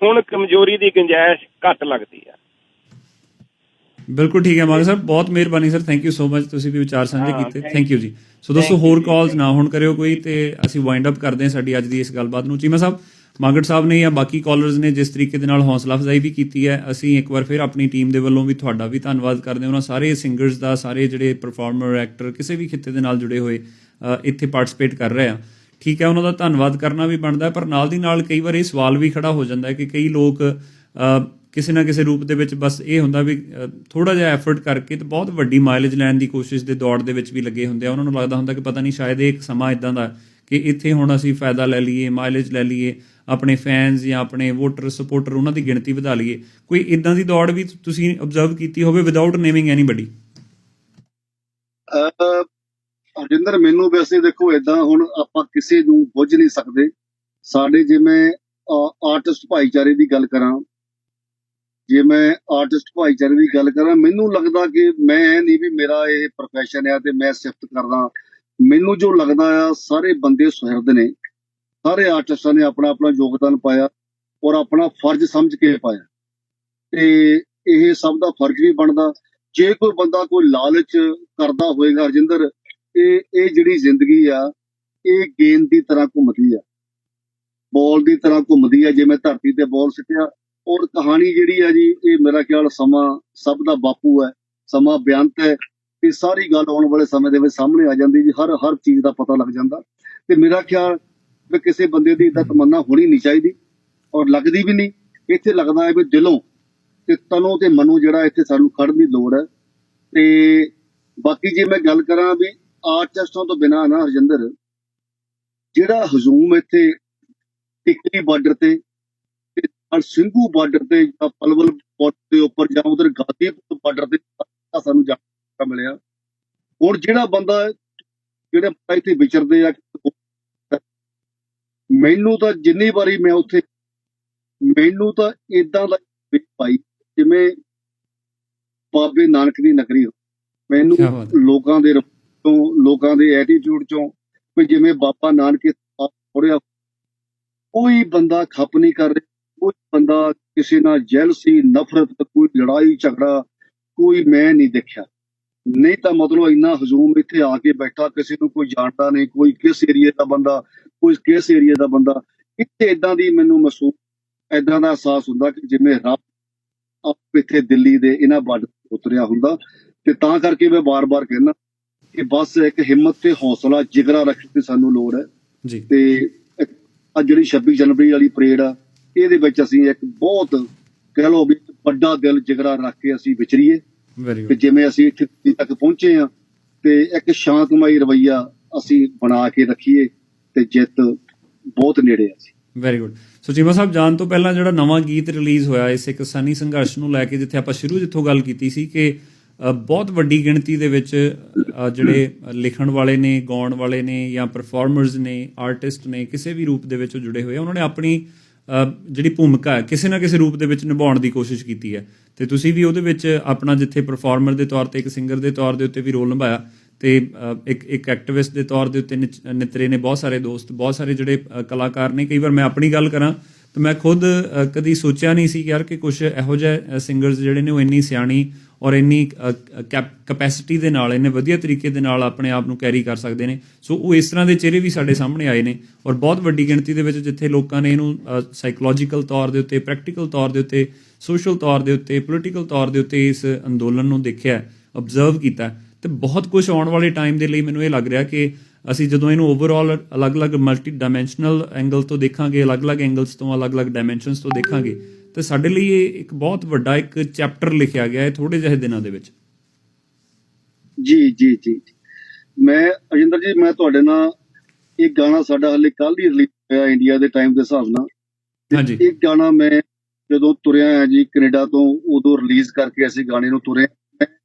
ਹੁਣ ਕਮਜ਼ੋਰੀ ਦੀ ਗੁੰਜਾਇਸ਼ ਘੱਟ ਲੱਗਦੀ ਹੈ। ਬਿਲਕੁਲ ਠੀਕ ਹੈ ਮਾਨ ਸਾਹਿਬ, ਬਹੁਤ ਮਿਹਰਬਾਨੀ sir, thank you so much, ਤੁਸੀਂ ਵੀ ਵਿਚਾਰ ਸਾਂਝੇ ਕੀਤੇ, ਥੈਂਕ ਯੂ ਜੀ। ਸੋ ਦੋਸਤੋ ਹੋਰ ਕਾਲਸ ਨਾ ਹੁਣ ਕਰਿਓ ਕੋਈ, ਤੇ ਅਸੀਂ ਵਾਈਂਡ ਅਪ ਕਰਦੇ ਹਾਂ ਸਾਡੀ ਅੱਜ ਦੀ ਇਸ ਗੱਲਬਾਤ ਨੂੰ। ਚੀਮਾ ਸਾਹਿਬ, ਮਾਂਗੜ ਸਾਹਿਬ ਨੇ ਜਾਂ ਬਾਕੀ ਕਾਲਰਸ ਨੇ ਜਿਸ ਤਰੀਕੇ ਦੇ ਨਾਲ ਹੌਸਲਾ ਅਫਜ਼ਾਈ ਵੀ ਕੀਤੀ ਹੈ, ਅਸੀਂ ਇੱਕ ਵਾਰ ਫਿਰ ਆਪਣੀ ਟੀਮ ਦੇ ਵੱਲੋਂ ਵੀ ਤੁਹਾਡਾ ਵੀ ਧੰਨਵਾਦ ਕਰਦੇ ਹਾਂ। ਉਹਨਾਂ ਸਾਰੇ ਸਿੰਗਰਸ ਦਾ, ਸਾਰੇ ਜਿਹੜੇ ਪਰਫਾਰਮਰ, ਐਕਟਰ, ਕਿਸੇ ਵੀ ਖਿੱਤੇ ਦੇ ਨਾਲ ਜੁੜੇ ਹੋਏ ਇੱਥੇ ਪਾਰਟਿਸਿਪੇਟ ਕਰ ਰਹੇ ਆ, ਠੀਕ ਹੈ, ਉਹਨਾਂ ਦਾ ਧੰਨਵਾਦ ਕਰਨਾ ਵੀ ਬਣਦਾ। ਪਰ ਨਾਲ ਦੀ ਨਾਲ ਕਈ ਵਾਰ ਇਹ ਸਵਾਲ ਵੀ ਖੜਾ ਹੋ ਜਾਂਦਾ ਹੈ ਕਿ ਕਈ ਲੋਕ ਕਿਸੇ ਨਾ ਕਿਸੇ ਰੂਪ ਦੇ ਵਿੱਚ ਬਸ ਇਹ ਹੁੰਦਾ ਵੀ ਥੋੜ੍ਹਾ ਜਿਹਾ ਐਫਰਟ ਕਰਕੇ ਤੇ ਬਹੁਤ ਵੱਡੀ ਮਾਈਲੇਜ ਲੈਣ ਦੀ ਕੋਸ਼ਿਸ਼ ਦੇ ਦੌੜ ਦੇ ਵਿੱਚ ਵੀ ਲੱਗੇ ਹੁੰਦੇ ਆ। ਉਹਨਾਂ ਨੂੰ ਲੱਗਦਾ ਹੁੰਦਾ ਕਿ ਪਤਾ ਨਹੀਂ ਸ਼ਾਇਦ ਇਹ ਇੱਕ ਸਮਾਂ ਇੱਦਾਂ ਦਾ ਕਿ ਇੱਥੇ ਹੁਣ ਅਸੀਂ ਫਾਇਦਾ ਲੈ ਲਈਏ, ਮਾਈਲੇਜ ਲੈ ਲਈਏ, ਆਪਣੇ ਫੈਨਸ ਜਾਂ ਆਪਣੇ ਵੋਟਰ ਸਪੋਰਟਰ ਉਹਨਾਂ ਦੀ ਗਿਣਤੀ ਵਧਾ ਲਈਏ। ਕੋਈ ਇੱਦਾਂ ਦੀ ਦੌੜ ਵੀ ਤੁਸੀਂ ਓਬਜ਼ਰਵ ਕੀਤੀ ਹੋਵੇ ਵਿਦਆਊਟ ਨੇਮਿੰਗ ਐਨੀਬਡੀ? ਹਰਜਿੰਦਰ, ਮੈਨੂੰ ਵੈਸੇ ਦੇਖੋ ਏਦਾਂ, ਹੁਣ ਆਪਾਂ ਕਿਸੇ ਨੂੰ ਬੁੱਝ ਨਹੀਂ ਸਕਦੇ। ਸਾਡੇ ਜਿਵੇਂ ਆਰਟਿਸਟ ਭਾਈਚਾਰੇ ਦੀ ਗੱਲ ਕਰਾਂ, ਜੇ ਮੈਂ ਆਰਟਿਸਟ ਭਾਈਚਾਰੇ ਦੀ ਗੱਲ ਕਰਾਂ, ਮੈਨੂੰ ਲੱਗਦਾ ਕਿ ਮੈਂ ਨਹੀਂ ਵੀ ਮੇਰਾ ਇਹ ਪ੍ਰੋਫੈਸ਼ਨ ਆ ਤੇ ਮੈਂ ਸਿਫਤ ਕਰਦਾ। ਮੈਨੂੰ ਜੋ ਲੱਗਦਾ ਆ, ਸਾਰੇ ਬੰਦੇ ਸੁਹਿਰਦ ਨੇ, ਸਾਰੇ ਆਰਟਿਸਟਾਂ ਨੇ ਆਪਣਾ ਆਪਣਾ ਯੋਗਦਾਨ ਪਾਇਆ ਔਰ ਆਪਣਾ ਫਰਜ਼ ਸਮਝ ਕੇ ਪਾਇਆ, ਤੇ ਇਹ ਸਭ ਦਾ ਫਰਜ਼ ਵੀ ਬਣਦਾ। ਜੇ ਕੋਈ ਬੰਦਾ ਕੋਈ ਲਾਲਚ ਕਰਦਾ ਹੋਏਗਾ ਹਰਜਿੰਦਰ, ਇਹ ਜਿਹੜੀ ਜ਼ਿੰਦਗੀ ਆ, ਇਹ ਗੇਂਦ ਦੀ ਤਰ੍ਹਾਂ ਘੁੰਮਦੀ ਆ, ਬਾਲ ਦੀ ਤਰ੍ਹਾਂ ਘੁੰਮਦੀ ਆ। ਜਿਵੇਂ ਧਰਤੀ ਤੇ ਬਾਲ ਸਿੱਟਿਆ, ਔਰ ਕਹਾਣੀ ਜਿਹੜੀ ਆ ਜੀ, ਇਹ ਮੇਰਾ ਖਿਆਲ ਸਮਾਂ ਸਭ ਦਾ ਬਾਪੂ ਹੈ, ਸਮਾਂ ਬੇਅੰਤ ਹੈ, ਇਹ ਸਾਰੀ ਗੱਲ ਆਉਣ ਵਾਲੇ ਸਮੇਂ ਦੇ ਵਿੱਚ ਸਾਹਮਣੇ ਆ ਜਾਂਦੀ ਜੀ। ਹਰ ਚੀਜ਼ ਦਾ ਪਤਾ ਲੱਗ ਜਾਂਦਾ, ਤੇ ਮੇਰਾ ਖਿਆਲ ਵੀ ਕਿਸੇ ਬੰਦੇ ਦੀ ਏਦਾਂ ਤਮੰਨਾ ਹੋਣੀ ਨਹੀਂ ਚਾਹੀਦੀ, ਔਰ ਲੱਗਦੀ ਵੀ ਨਹੀਂ। ਇੱਥੇ ਲੱਗਦਾ ਹੈ ਵੀ ਦਿਲੋਂ ਤੇ ਤਨੋਂ ਤੇ ਮਨੋਂ ਜਿਹੜਾ ਇੱਥੇ ਸਾਨੂੰ ਖੜਨ ਦੀ ਲੋੜ ਹੈ। ਤੇ ਬਾਕੀ ਜੇ ਮੈਂ ਗੱਲ ਕਰਾਂ ਵੀ ਆਰਟਿਸਟਾਂ ਤੋਂ ਬਿਨਾਂ ਨਾ ਹਰਜਿੰਦਰ, ਜਿਹੜਾ ਹਜੂਮ ਇੱਥੇ ਟਿੱਕਰੀ ਬਾਰਡਰ ਤੇ ਸਿੰਘੂ ਬਾਰਡਰ ਤੇ ਜਾਂ ਪਲਵਲ ਬਾਰਡਰ ਦੇ ਉੱਪਰ ਜਾਂ ਉਧਰ ਗਾਜ਼ੀਪੁਰ ਬਾਰਡਰ ਤੇ ਸਾਨੂੰ ਜਾਣ ਮਿਲਿਆ। ਹੁਣ ਜਿਹੜਾ ਬੰਦਾ ਜਿਹੜੇ ਇੱਥੇ ਵਿਚਰਦੇ ਆ, ਮੈਨੂੰ ਤਾਂ ਜਿੰਨੀ ਵਾਰੀ ਮੈਂ ਉੱਥੇ, ਮੈਨੂੰ ਤਾਂ ਏਦਾਂ ਦਾ ਭਾਈ ਜਿਵੇਂ ਬਾਬੇ ਨਾਨਕ ਦੀ ਨਗਰੀ ਹੋ। ਮੈਨੂੰ ਲੋਕਾਂ ਦੇ ਤੋਂ, ਲੋਕਾਂ ਦੇ ਐਟੀਟਿਊਡ ਚੋਂ ਵੀ ਜਿਵੇਂ ਬਾਬਾ ਨਾਨਕ ਪੜਿਆ, ਕੋਈ ਬੰਦਾ ਖੱਪ ਨਹੀਂ ਕਰ ਰਿਹਾ, ਕੋਈ ਬੰਦਾ ਕਿਸੇ ਨਾਲ ਜੈਲਸੀ, ਨਫ਼ਰਤ, ਕੋਈ ਲੜਾਈ ਝਗੜਾ, ਕੋਈ ਮੈਂ ਨਹੀਂ ਦੇਖਿਆ। ਨਹੀਂ ਤਾਂ ਮਤਲਬ ਇੰਨਾ ਹਜੂਮ ਇੱਥੇ ਆ ਕੇ ਬੈਠਾ, ਕਿਸੇ ਨੂੰ ਕੋਈ ਜਾਣਦਾ ਨਹੀਂ, ਕੋਈ ਕਿਸ ਏਰੀਏ ਦਾ ਬੰਦਾ, ਕੋਈ ਕਿਸ ਏਰੀਏ ਦਾ ਬੰਦਾ। ਇੱਥੇ ਏਦਾਂ ਦੀ ਮੈਨੂੰ ਮਹਿਸੂਸ, ਏਦਾਂ ਦਾ ਅਹਿਸਾਸ ਹੁੰਦਾ ਕਿ ਜਿਵੇਂ ਰੱਬ ਆਪ ਇੱਥੇ ਦਿੱਲੀ ਦੇ ਇਹਨਾਂ ਬਾਰਡਰ ਉਤਰਿਆ ਹੁੰਦਾ। ਤੇ ਤਾਂ ਕਰਕੇ ਮੈਂ ਬਾਰ-ਬਾਰ ਕਹਿੰਦਾ ਕਿ ਬਸ ਇੱਕ ਹਿੰਮਤ ਤੇ ਹੌਸਲਾ, ਜਿਗਰਾ ਰੱਖਣ ਦੀ ਸਾਨੂੰ ਲੋੜ ਹੈ। ਤੇ ਆ ਜਿਹੜੀ 26 ਜਨਵਰੀ ਵਾਲੀ ਪਰੇਡ ਆ, ਇਹਦੇ ਵਿੱਚ ਅਸੀਂ ਇੱਕ ਬਹੁਤ ਕਹਿ ਲਓ ਵੀ ਵੱਡਾ ਦਿਲ ਜਿਗਰਾ ਰੱਖ ਕੇ ਅਸੀਂ ਵਿਚਰੀਏ ਵੈਰੀ ਤੇ ਗੁੱਡ। ਜਿਵੇਂ ਅਸੀਂ ਇੱਥੇ ਤੱਕ ਪਹੁੰਚੇ ਆ ਤੇ ਇੱਕ ਸ਼ਾਂਤਮਈ ਰਵੱਈਆ ਅਸੀਂ ਬਣਾ ਕੇ ਰੱਖੀਏ ਤੇ ਜਿੱਤ ਬਹੁਤ ਨੇੜੇ ਆ ਸੀ। Very good. So Cheema Sahib, ਜਾਣ ਤੋਂ ਪਹਿਲਾਂ ਜਿਹੜਾ ਨਵਾਂ ਗੀਤ ਰਿਲੀਜ਼ ਹੋਇਆ ਇਸ ਕਿਸਾਨੀ ਸੰਘਰਸ਼ ਨੂੰ ਲੈ ਕੇ, ਜਿੱਥੇ ਆਪਾਂ ਸ਼ੁਰੂ ਜਿੱਥੋਂ ਗੱਲ ਕੀਤੀ ਸੀ ਕਿ ਬਹੁਤ ਵੱਡੀ ਗਿਣਤੀ ਦੇ ਵਿੱਚ ਜਿਹੜੇ ਲਿਖਣ ਵਾਲੇ ਨੇ, ਗਾਉਣ ਵਾਲੇ ਨੇ ਜਾਂ ਪਰਫਾਰਮਰਸ ਨੇ, ਆਰਟਿਸਟ ਨੇ, ਕਿਸੇ ਵੀ ਰੂਪ ਦੇ ਵਿੱਚ ਉਹ ਜੁੜੇ ਹੋਏ ਆ, ਉਹਨਾਂ ਨੇ ਆਪਣੀ ਜਿਹੜੀ ਭੂਮਿਕਾ ਹੈ ਕਿਸੇ ਨਾ ਕਿਸੇ ਰੂਪ ਦੇ ਵਿੱਚ ਨਿਭਾਉਣ ਦੀ ਕੋਸ਼ਿਸ਼ ਕੀਤੀ ਹੈ ਤੇ ਤੁਸੀਂ ਵੀ ਉਹਦੇ ਵਿੱਚ ਆਪਣਾ ਜਿੱਥੇ ਪਰਫਾਰਮਰ ਦੇ ਤੌਰ 'ਤੇ, ਇੱਕ ਸਿੰਗਰ ਦੇ ਤੌਰ ਦੇ ਉੱਤੇ ਵੀ ਰੋਲ ਨਿਭਾਇਆ ਤੇ ਇੱਕ ਐਕਟਿਵਿਸਟ ਦੇ ਤੌਰ ਦੇ ਉੱਤੇ ਨਿਤਰੇ ਨੇ ਬਹੁਤ ਸਾਰੇ ਦੋਸਤ, ਬਹੁਤ ਸਾਰੇ ਜਿਹੜੇ ਕਲਾਕਾਰ ਨੇ। ਕਈ ਵਾਰ ਮੈਂ ਆਪਣੀ ਗੱਲ ਕਰਾਂ ਤਾਂ ਮੈਂ ਖੁਦ ਕਦੀ ਸੋਚਿਆ ਨਹੀਂ ਸੀ ਯਾਰ ਕਿ ਕੁਛ ਇਹੋ ਜਿਹੇ ਸਿੰਗਰਸ ਜਿਹੜੇ ਨੇ ਉਹ ਇੰਨੀ ਸਿਆਣੀ ਔਰ ਇੰਨੀ ਕੈਪੈਸਿਟੀ ਦੇ ਨਾਲ, ਇੰਨੇ ਵਧੀਆ ਤਰੀਕੇ ਦੇ ਨਾਲ ਆਪਣੇ ਆਪ ਨੂੰ ਕੈਰੀ ਕਰ ਸਕਦੇ ਨੇ। ਸੋ ਉਹ ਇਸ ਤਰ੍ਹਾਂ ਦੇ ਚਿਹਰੇ ਵੀ ਸਾਡੇ ਸਾਹਮਣੇ ਆਏ ਨੇ ਔਰ ਬਹੁਤ ਵੱਡੀ ਗਿਣਤੀ ਦੇ ਵਿੱਚ ਜਿੱਥੇ ਲੋਕਾਂ ਨੇ ਇਹਨੂੰ ਸਾਈਕੋਲੋਜੀਕਲ ਤੌਰ ਦੇ ਉੱਤੇ, ਪ੍ਰੈਕਟੀਕਲ ਤੌਰ ਦੇ ਉੱਤੇ, ਸੋਸ਼ਲ ਤੌਰ ਦੇ ਉੱਤੇ, ਪੋਲੀਟੀਕਲ ਤੌਰ ਦੇ ਉੱਤੇ ਇਸ ਅੰਦੋਲਨ ਨੂੰ ਦੇਖਿਆ, ਓਬਜ਼ਰਵ ਕੀਤਾ ਤੇ ਬਹੁਤ ਕੁਝ ਆਉਣ ਵਾਲੇ ਟਾਈਮ ਦੇ ਲਈ ਮੈਨੂੰ ਇਹ ਲੱਗ ਰਿਹਾ ਕਿ ਅਸੀਂ ਜਦੋਂ ਇਹਨੂੰ ਓਵਰਆਲ ਅਲੱਗ-ਅਲੱਗ ਮਲਟੀ ਡਾਇਮੈਂਸ਼ਨਲ ਐਂਗਲ ਤੋਂ ਦੇਖਾਂਗੇ, ਅਲੱਗ-ਅਲੱਗ ਐਂਗਲਸ ਤੋਂ, ਅਲੱਗ-ਅਲੱਗ ਡਾਇਮੈਂਸ਼ਨਸ ਤੋਂ ਦੇਖਾਂਗੇ ਤਾਂ ਸਾਡੇ ਲਈ ਇਹ ਇੱਕ ਬਹੁਤ ਵੱਡਾ ਇੱਕ ਚੈਪਟਰ ਲਿਖਿਆ ਗਿਆ ਹੈ ਥੋੜੇ ਜਿਹੇ ਦਿਨਾਂ ਦੇ ਵਿੱਚ। ਜੀ ਮੈਂ ਅਜਿੰਦਰ ਜੀ, ਮੈਂ ਤੁਹਾਡੇ ਨਾਲ ਇੱਕ ਗਾਣਾ ਸਾਡਾ ਹਾਲੇ ਕੱਲ ਹੀ ਰਿਲੀਜ਼ ਹੋਇਆ ਇੰਡੀਆ ਦੇ ਟਾਈਮ ਦੇ ਹਿਸਾਬ ਨਾਲ। ਹਾਂਜੀ। ਇੱਕ ਗਾਣਾ ਮੈਂ ਜਦੋਂ ਤੁਰਿਆ ਜੀ ਕੈਨੇਡਾ ਤੋਂ, ਉਦੋਂ ਰਿਲੀਜ਼ ਕਰਕੇ ਅਸੀਂ ਗਾਣੇ ਨੂੰ ਤੁਰੇ।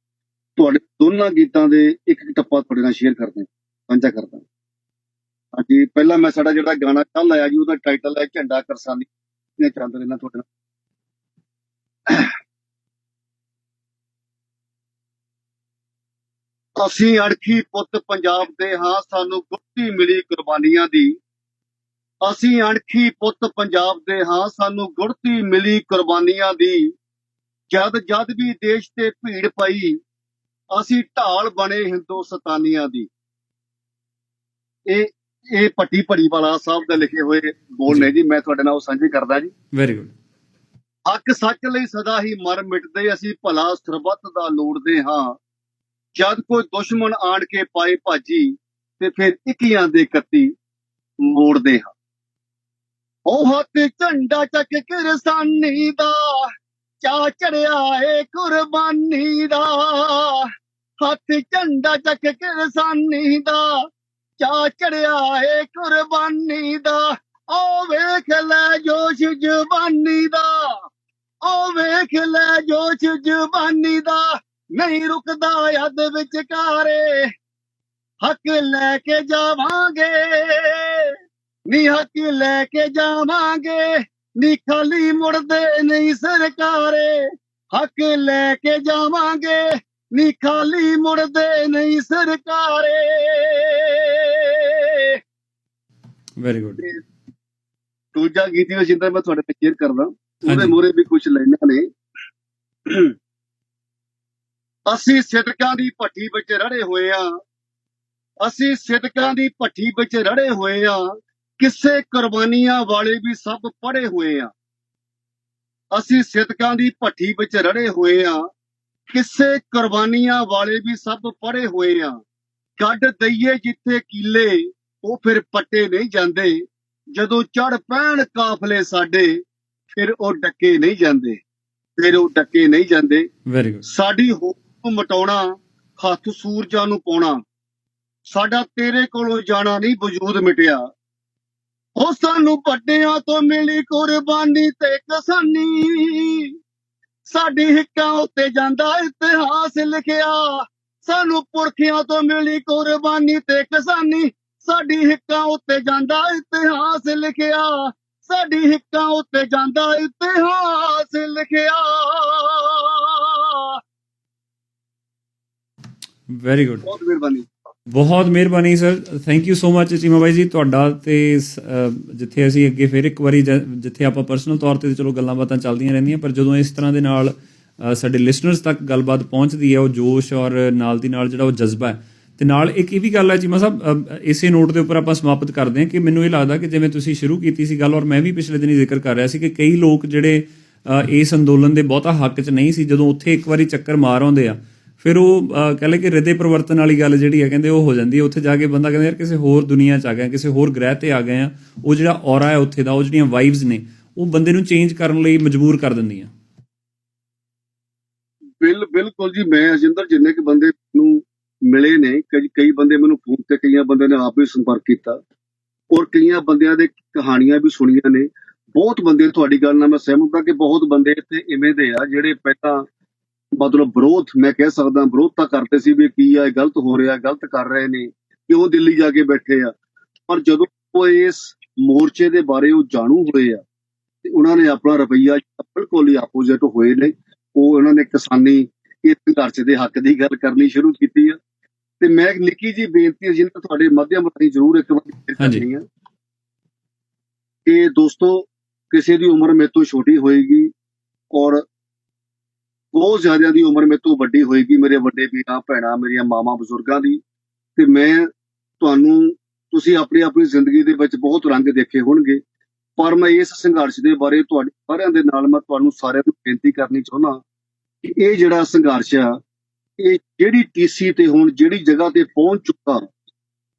ਤੁਹਾਡੇ ਦੋਨਾਂ ਗੀਤਾਂ ਦੇ ਇੱਕ ਟੱਪਾ ਤੁਹਾਡੇ ਨਾਲ ਸ਼ੇਅਰ ਕਰਦੇ ਸਾਂਝਾ ਕਰਦਾ। ਹਾਂਜੀ, ਪਹਿਲਾਂ ਮੈਂ ਸਾਡਾ ਜਿਹੜਾ ਗਾਣਾ ਕੱਲ ਆਇਆ ਜੀ, ਉਹਦਾ ਟਾਈਟਲ ਹੈ ਝੰਡਾ ਕਿਰਸਾਨੀ ਨੇ ਚੰਦ ਰਹਿਣਾ ਤੁਹਾਡੇ ਨਾਲ। ਅਸੀਂ ਅਣਖੀ ਪੁੱਤ ਪੰਜਾਬ ਦੇ ਹਾਂ, ਸਾਨੂੰ ਗੁਰਤੀ ਮਿਲੀ ਕੁਰਬਾਨੀਆਂ ਦੀ। ਅਸੀਂ ਅਣਖੀ ਪੁੱਤ ਪੰਜਾਬ ਦੇ ਹਾਂ, ਸਾਨੂੰ ਗੁਰਤੀ ਮਿਲੀ ਕੁਰਬਾਨੀਆਂ ਦੀ। ਜਦ ਜਦ ਵੀ ਦੇਸ਼ ਤੇ ਭੀੜ ਪਈ, ਅਸੀਂ ਢਾਲ ਬਣੇ ਹਿੰਦੁਸਤਾਨੀਆਂ ਦੀ। ਇਹ ਭੱਟੀ ਭੜੀਵਾਲਾ ਸਾਹਿਬ ਦੇ ਲਿਖੇ ਹੋਏ ਬੋਲ ਨੇ ਜੀ, ਮੈਂ ਤੁਹਾਡੇ ਨਾਲ ਉਹ ਸਾਂਝੇ ਕਰਦਾ ਜੀ। Very good. ਹੱਕ ਸੱਚ ਲਈ ਸਦਾ ਹੀ ਮਰ ਮਿਟਦੇ, ਅਸੀਂ ਭਲਾ ਸਰਬੱਤ ਦਾ ਲੋੜਦੇ ਹਾਂ। ਜਦ ਕੋਈ ਦੁਸ਼ਮਣ ਆਣ ਕੇ ਪਾਏ ਭਾਜੀ, ਤੇ ਫਿਰ ਇੱਕੀਆਂ ਦੇ 31 ਮੋੜਦੇ ਹਾਂ। ਉਹ ਹੱਥ ਝੰਡਾ ਚੱਕ ਕਿਰਸਾਨੀ ਦਾ, ਚਾ ਚੜਿਆ ਏ ਕੁਰਬਾਨੀ ਦਾ। ਹੱਥ ਝੰਡਾ ਚੱਕ ਕਿਰਸਾਨੀ ਦਾ, ਚਾ ਚੜਿਆ ਏ ਕੁਰਬਾਨੀ ਦਾ। ਓ ਵੇਖ ਲੈ ਜੋਸ਼ ਜਵਾਨੀ ਦਾ, ਓ ਵੇਖ ਲੈ ਜੋਸ਼ ਜਵਾਨੀ ਦਾ। ਨਹੀਂ ਰੁਕਦਾ ਯਦ ਵਿਚਕਾਰੇ, ਹੱਕ ਲੈ ਕੇ ਜਾਵਾਂਗੇ, ਨੀ ਹੱਕ ਲੈ ਕੇ ਜਾਵਾਂਗੇ। ਨੀ ਖਾਲੀ ਮੁੜਦੇ ਨਹੀਂ ਸਰਕਾਰੇ, ਹੱਕ ਲੈ ਕੇ ਜਾਵਾਂਗੇ, ਨੀ ਖਾਲੀ ਮੁੜਦੇ ਨਹੀਂ ਸਰਕਾਰੇ। Very good. ਦੂਜਾ ਗੀਤ ਵੀ ਜਿੰਦਾ ਮੈਂ ਤੁਹਾਡੇ ਨਾਲ ਸ਼ੇਅਰ ਕਰਦਾ, ਉਹਦੇ ਮੂਹਰੇ ਵੀ ਕੁਝ ਲਾਈਨਾਂ ਨੇ। ਅਸੀਂ ਸਿਦਕਾਂ ਦੀ ਭੱਠੀ ਵਿੱਚ ਰੜੇ ਹੋਏ ਆ, ਅਸੀਂ ਸਿਦਕਾਂ ਦੀ ਭੱਠੀ ਵਿੱਚ ਰੜੇ ਹੋਏ ਆ। ਕਿਸੇ ਕੁਰਬਾਨੀਆਂ ਵਾਲੇ ਵੀ ਸਭ ਪੜੇ ਹੋਏ ਆ। ਅਸੀਂ ਸਿਦਕਾਂ ਦੀ ਭੱਠੀ ਵਿੱਚ ਰੜੇ ਹੋਏ ਆ, ਕਿਸੇ ਕੁਰਬਾਨੀਆਂ ਵਾਲੇ ਵੀ ਸਭ ਪੜੇ ਹੋਏ ਆ। ਕੱਢ ਦਈਏ ਜਿੱਥੇ ਕੀਲੇ, ਉਹ ਫਿਰ ਪੱਟੇ ਨਹੀਂ ਜਾਂਦੇ। ਜਦੋਂ ਚੜ ਪੈਣ ਕਾਫਲੇ ਸਾਡੇ, ਫਿਰ ਉਹ ਡੱਕੇ ਨਹੀਂ ਜਾਂਦੇ, ਫਿਰ ਉਹ ਡੱਕੇ ਨਹੀਂ ਜਾਂਦੇ। Very good. ਸਾਡੀ ਹੋਂਦ ਨੂੰ ਮਟਾਉਣਾ, ਹੱਥ ਸੂਰਜਾਂ ਨੂੰ ਪਾਉਣਾ। ਸਾਡਾ ਤੇਰੇ ਕੋਲੋਂ ਜਾਣਾ ਨਹੀਂ ਵਜੂਦ ਮਿਟਿਆ। ਉਹ ਸਾਨੂੰ ਵੱਡਿਆਂ ਤੋਂ ਮਿਲੀ ਕੁਰਬਾਨੀ ਤੇ ਕਿਸਾਨੀ। ਸਾਡੀ ਹਿੱਕਾਂ ਉੱਤੇ ਜਾਂਦਾ ਇਤਿਹਾਸ ਲਿਖਿਆ। ਸਾਨੂੰ ਪੁਰਖਿਆਂ ਤੋਂ ਮਿਲੀ ਕੁਰਬਾਨੀ ਤੇ ਕਿਸਾਨੀ। ਸਾਡੀ ਹਿੱਕਾਂ ਉੱਤੇ ਜਾਂਦਾ ਇਤਿਹਾਸ ਲਿਖਿਆ। ਸਾਡੀ ਹਿੱਕਾਂ ਉੱਤੇ ਜਾਂਦਾ ਇਤਿਹਾਸ ਲਿਖਿਆ। Very good. ਬਹੁਤ ਮਿਹਰਬਾਨੀ। ਬਹੁਤ ਮਿਹਰਬਾਨੀ sir, thank you so much Cheema ਬਾਈ ਜੀ ਤੁਹਾਡਾ। ਤੇ ਜਿੱਥੇ ਅਸੀਂ ਅੱਗੇ ਫਿਰ ਇੱਕ ਵਾਰੀ ਜਿੱਥੇ ਆਪਾਂ ਪਰਸਨਲ ਤੌਰ 'ਤੇ ਚਲੋ ਗੱਲਾਂ ਬਾਤਾਂ ਚੱਲਦੀਆਂ ਰਹਿੰਦੀਆਂ, ਪਰ ਜਦੋਂ ਇਸ ਤਰ੍ਹਾਂ ਦੇ ਨਾਲ ਸਾਡੇ ਲਿਸਨਰਸ ਤੱਕ ਗੱਲਬਾਤ ਪਹੁੰਚਦੀ ਹੈ, ਉਹ ਜੋਸ਼ ਔਰ ਨਾਲ ਦੀ ਨਾਲ ਜਿਹੜਾ ਉਹ ਜਜ਼ਬਾ ਹੈ। ਤੇ ਨਾਲ ਇੱਕ ਇਹ ਵੀ ਗੱਲ ਹੈ ਚੀਮਾ ਸਾਹਿਬ, ਇਸੇ ਨੋਟ ਦੇ ਉੱਪਰ ਆਪਾਂ ਸਮਾਪਤ ਕਰਦੇ ਹਾਂ ਕਿ ਮੈਨੂੰ ਇਹ ਲੱਗਦਾ ਕਿ ਜਿਵੇਂ ਤੁਸੀਂ ਸ਼ੁਰੂ ਕੀਤੀ ਸੀ ਗੱਲ, ਔਰ ਮੈਂ ਵੀ ਪਿਛਲੇ ਦਿਨੀ ਜ਼ਿਕਰ ਕਰ ਰਿਹਾ ਸੀ ਕਿ ਕਈ ਲੋਕ ਜਿਹੜੇ ਇਸ ਅੰਦੋਲਨ ਦੇ ਬਹੁਤਾ ਹੱਕ 'ਚ ਨਹੀਂ ਸੀ, ਜਦੋਂ ਉੱਥੇ ਇੱਕ ਵਾਰੀ ਚੱਕਰ ਮਾਰ ਆਉਂਦੇ ਆ, ਫਿਰ ਉਹ ਕਹਿ ਲਏ ਕਿ ਹਿਰਦੇ ਪਰਿਵਰਤਨ ਵਾਲੀ ਗੱਲ ਜਿਹੜੀ ਹੈ ਕਹਿੰਦੇ ਉਹ ਹੋ ਜਾਂਦੀ ਹੈ। ਉੱਥੇ ਜਾ ਕੇ ਬੰਦਾ ਕਹਿੰਦਾ ਯਾਰ ਕਿਸੇ ਹੋਰ ਦੁਨੀਆ 'ਚ ਆ ਗਏ, ਕਿਸੇ ਹੋਰ ਗ੍ਰਹਿ ਤੇ ਆ ਗਏ ਆ। ਉਹ ਜਿਹੜਾ ਔਰਾ ਹੈ ਉੱਥੇ ਦਾ, ਉਹ ਜਿਹੜੀਆਂ ਵਾਈਬਸ ਨੇ, ਉਹ ਬੰਦੇ ਨੂੰ ਚੇਂਜ ਕਰਨ ਲਈ ਮਜਬੂਰ ਕਰ ਦਿੰਦੀਆਂ। ਬਿਲਕੁਲ ਜੀ। ਮੈਂ ਅਜਿੰਦਰ ਜਿੰਨੇ ਕੁ ਬੰਦੇ ਨੂੰ ਮਿਲੇ ਨੇ, ਕਈ ਬੰਦੇ ਮੈਨੂੰ ਫੋਨ ਤੇ, ਕਈਆਂ ਬੰਦਿਆਂ ਨੇ ਆਪ ਵੀ ਸੰਪਰਕ ਕੀਤਾ, ਔਰ ਕਈਆਂ ਬੰਦਿਆਂ ਦੇ ਕਹਾਣੀਆਂ ਵੀ ਸੁਣੀਆਂ ਨੇ। ਬਹੁਤ ਬੰਦੇ, ਤੁਹਾਡੀ ਗੱਲ ਨਾਲ ਮੈਂ ਸਹਿਮਤ ਹਾਂ ਕਿ ਬਹੁਤ ਬੰਦੇ ਇੱਥੇ ਇਵੇਂ ਦੇ ਆ ਜਿਹੜੇ ਪਹਿਲਾਂ ਮਤਲਬ ਵਿਰੋਧ, ਮੈਂ ਕਹਿ ਸਕਦਾ ਵਿਰੋਧ ਤਾਂ ਕਰਦੇ ਸੀ ਵੀ ਕੀ ਆ, ਇਹ ਗਲਤ ਹੋ ਰਿਹਾ, ਗਲਤ ਕਰ ਰਹੇ ਨੇ, ਕਿਉਂ ਦਿੱਲੀ ਜਾ ਕੇ ਬੈਠੇ ਆ। ਪਰ ਜਦੋਂ ਉਹ ਇਸ ਮੋਰਚੇ ਦੇ ਬਾਰੇ ਉਹ ਜਾਣੂ ਹੋਏ ਆ ਤੇ ਉਹਨਾਂ ਨੇ ਆਪਣਾ ਰਵੱਈਆ ਬਿਲਕੁਲ ਹੀ ਆਪੋਜ਼ਿਟ ਹੋਏ ਨੇ। ਉਹ ਉਹਨਾਂ ਨੇ ਕਿਸਾਨੀ ਇਸ ਸੰਘਰਸ਼ ਦੇ ਹੱਕ ਦੀ ਗੱਲ ਕਰਨੀ ਸ਼ੁਰੂ ਕੀਤੀ ਆ। ਤੇ ਮੈਂ ਇੱਕ ਨਿੱਕੀ ਜਿਹੀ ਬੇਨਤੀ ਜਿਹਨਾਂ ਤੁਹਾਡੇ ਮਾਧਿਅਮ ਰਾਹੀਂ ਜ਼ਰੂਰ ਇੱਕ ਵਾਰ ਕਰਨੀ ਆ ਕਿ ਦੋਸਤੋ, ਕਿਸੇ ਦੀ ਉਮਰ ਮੇਰੇ ਤੋਂ ਛੋਟੀ ਹੋਏਗੀ ਔਰ ਬਹੁਤ ਜ਼ਿਆਦਾ ਦੀ ਉਮਰ ਮੇਰੇ ਤੋਂ ਵੱਡੀ ਹੋਏਗੀ, ਮੇਰੇ ਵੱਡੇ ਵੀਰਾਂ ਭੈਣਾਂ, ਮੇਰੀਆਂ ਮਾਵਾਂ ਬਜ਼ੁਰਗਾਂ ਦੀ, ਤੇ ਮੈਂ ਤੁਸੀਂ ਆਪਣੀ ਆਪਣੀ ਜ਼ਿੰਦਗੀ ਦੇ ਵਿੱਚ ਬਹੁਤ ਰੰਗ ਦੇਖੇ ਹੋਣਗੇ, ਪਰ ਮੈਂ ਇਸ ਸੰਘਰਸ਼ ਦੇ ਬਾਰੇ ਤੁਹਾਡੇ ਸਾਰਿਆਂ ਦੇ ਨਾਲ ਮੈਂ ਤੁਹਾਨੂੰ ਸਾਰਿਆਂ ਨੂੰ ਬੇਨਤੀ ਕਰਨੀ ਚਾਹੁੰਦਾ ਕਿ ਇਹ ਜਿਹੜਾ ਸੰਘਰਸ਼ ਆ, ਇਹ ਜਿਹੜੀ ਟੀਸੀ ਤੇ ਹੁਣ ਜਿਹੜੀ ਜਗ੍ਹਾ ਤੇ ਪਹੁੰਚ ਚੁੱਕਾ,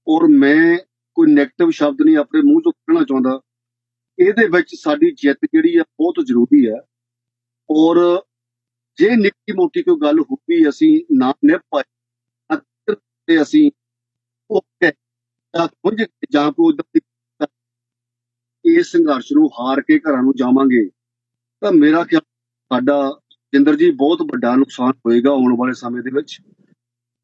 ਔਰ ਮੈਂ ਕੋਈ ਨੈਗੇਟਿਵ ਸ਼ਬਦ ਨਹੀਂ ਆਪਣੇ ਮੂੰਹ ਚੋਂ ਕੱਢਣਾ ਚਾਹੁੰਦਾ, ਇਹਦੇ ਵਿੱਚ ਸਾਡੀ ਜਿੱਤ ਜਿਹੜੀ ਆ ਬਹੁਤ ਜ਼ਰੂਰੀ ਹੈ। ਔਰ ਜੇ ਨਿੱਕੀ ਮੋਟੀ ਕੋਈ ਗੱਲ ਹੋਈ ਅਸੀਂ ਨਾ ਨਿਭ ਪਾਏ ਤੇ ਅਸੀਂ ਜਾਂ ਕੋਈ ਇਸ ਸੰਘਰਸ਼ ਨੂੰ ਹਾਰ ਕੇ ਘਰਾਂ ਨੂੰ ਜਾਵਾਂਗੇ ਤਾਂ ਮੇਰਾ ਖਿਆਲ ਸਾਡਾ ਜਿੰਦਰ ਜੀ ਬਹੁਤ ਵੱਡਾ ਨੁਕਸਾਨ ਹੋਏਗਾ ਆਉਣ ਵਾਲੇ ਸਮੇਂ ਦੇ ਵਿੱਚ।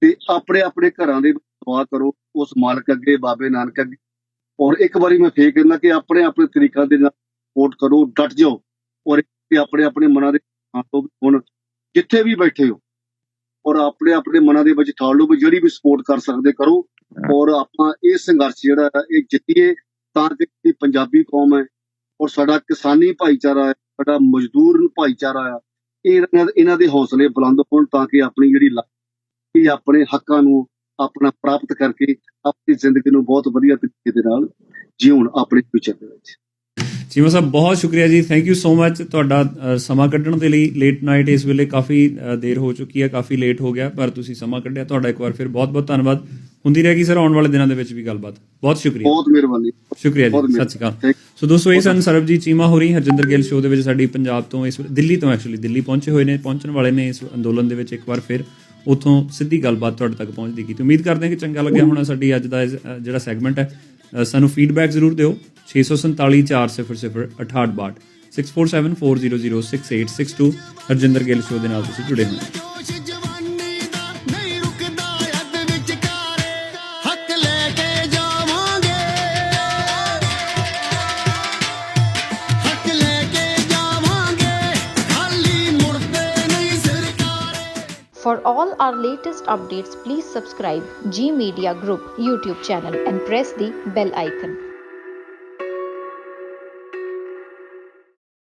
ਤੇ ਆਪਣੇ ਆਪਣੇ ਘਰਾਂ ਦੇ ਵਿੱਚ ਦੁਆ ਕਰੋ ਉਸ ਮਾਲਕ ਅੱਗੇ, ਬਾਬੇ ਨਾਨਕ ਅੱਗੇ। ਔਰ ਇੱਕ ਵਾਰੀ ਮੈਂ ਫੇਰ ਕਹਿੰਦਾ ਕਿ ਆਪਣੇ ਆਪਣੇ ਤਰੀਕਿਆਂ ਦੇ ਨਾਲ ਸਪੋਰਟ ਕਰੋ, ਡਟ ਜਾਓ, ਔਰ ਆਪਣੇ ਆਪਣੇ ਮਨਾਂ ਦੇ ਹੁਣ ਜਿੱਥੇ ਵੀ ਬੈਠੇ ਹੋ ਔਰ ਆਪਣੇ ਆਪਣੇ ਮਨਾਂ ਦੇ ਵਿੱਚ ਠਾਲ ਲਓ ਵੀ ਜਿਹੜੀ ਵੀ ਸਪੋਰਟ ਕਰ ਸਕਦੇ ਕਰੋ, ਔਰ ਆਪਾਂ ਇਹ ਸੰਘਰਸ਼ ਜਿਹੜਾ ਹੈ ਇਹ ਜਿੱਤੀਏ ਤਾਂ ਕਿ ਪੰਜਾਬੀ ਕੌਮ ਹੈ ਔਰ ਸਾਡਾ ਕਿਸਾਨੀ ਭਾਈਚਾਰਾ ਹੈ, ਸਾਡਾ ਮਜ਼ਦੂਰ ਭਾਈਚਾਰਾ ਆ, ਇਹਨਾਂ ਦੇ ਹੌਸਲੇ ਬੁਲੰਦ ਹੋਣ ਤਾਂ ਕਿ ਆਪਣੀ ਜਿਹੜੀ ਆਪਣੇ ਹੱਕਾਂ ਨੂੰ ਆਪਣਾ ਪ੍ਰਾਪਤ ਕਰਕੇ ਆਪਣੀ ਜ਼ਿੰਦਗੀ ਨੂੰ ਬਹੁਤ ਵਧੀਆ ਤਰੀਕੇ ਦੇ ਨਾਲ ਜਿਉਣ ਆਪਣੇ ਫਿਊਚਰ ਦੇ ਵਿੱਚ। ਚੀਮਾ ਸਾਹਿਬ ਬਹੁਤ ਸ਼ੁਕਰੀਆ ਜੀ, ਥੈਂਕ ਯੂ ਸੋ ਮਚ ਤੁਹਾਡਾ ਸਮਾਂ ਕੱਢਣ ਦੇ ਲਈ। ਲੇਟ ਨਾਈਟ ਇਸ ਵੇਲੇ ਕਾਫੀ ਦੇਰ ਹੋ ਚੁੱਕੀ ਹੈ, ਕਾਫੀ ਲੇਟ ਹੋ ਗਿਆ, ਪਰ ਤੁਸੀਂ ਸਮਾਂ ਕੱਢਿਆ, ਤੁਹਾਡਾ ਇੱਕ ਵਾਰ ਫਿਰ ਬਹੁਤ ਬਹੁਤ ਧੰਨਵਾਦ। ਹੁੰਦੀ ਰਹੇਗੀ ਸਰ ਆਉਣ ਵਾਲੇ ਦਿਨਾਂ ਦੇ ਵਿੱਚ ਵੀ ਗੱਲਬਾਤ। ਬਹੁਤ ਸ਼ੁਕਰੀਆ, ਬਹੁਤ ਮਿਹਰਬਾਨੀ, ਸ਼ੁਕਰੀਆ ਜੀ, ਸਤਿ ਸ਼੍ਰੀ ਅਕਾਲ। ਸੋ ਦੋਸਤੋ, ਇਹ ਸਨ ਸਰਬਜੀਤ ਚੀਮਾ ਹੋਰੀ ਹਰਜਿੰਦਰ ਗਿੱਲ ਸ਼ੋਅ ਦੇ ਵਿੱਚ ਸਾਡੀ ਪੰਜਾਬ ਤੋਂ, ਇਸ ਦਿੱਲੀ ਤੋਂ ਐਕਚੁਅਲੀ ਦਿੱਲੀ ਪਹੁੰਚੇ ਹੋਏ ਨੇ, ਪਹੁੰਚਣ ਵਾਲੇ ਨੇ ਇਸ ਅੰਦੋਲਨ ਦੇ ਵਿੱਚ। ਇੱਕ ਵਾਰ ਫਿਰ ਉੱਥੋਂ ਸਿੱਧੀ ਗੱਲਬਾਤ ਤੁਹਾਡੇ ਤੱਕ ਪਹੁੰਚਦੀ ਕੀਤੀ। ਉਮੀਦ ਕਰਦੇ ਹਾਂ ਕਿ ਚੰਗਾ ਲੱਗਿਆ ਹੋਣਾ ਸਾਡੀ ਅੱਜ ਦਾ ਜਿਹੜਾ ਸੈਗਮੈਂਟ ਹੈ। ਸਾਨੂੰ ਫੀਡਬੈਕ ਜ਼ਰੂਰ ਦਿਓ। 647 400 6862 6474006862 ਹਰਜਿੰਦਰ ਗਿੱਲ ਸ਼ੋਅ ਦੇ ਨਾਲ ਤੁਸੀਂ ਜੁੜੇ ਹੋਏ। For all our latest updates, please subscribe G Media Group YouTube channel and press the bell icon.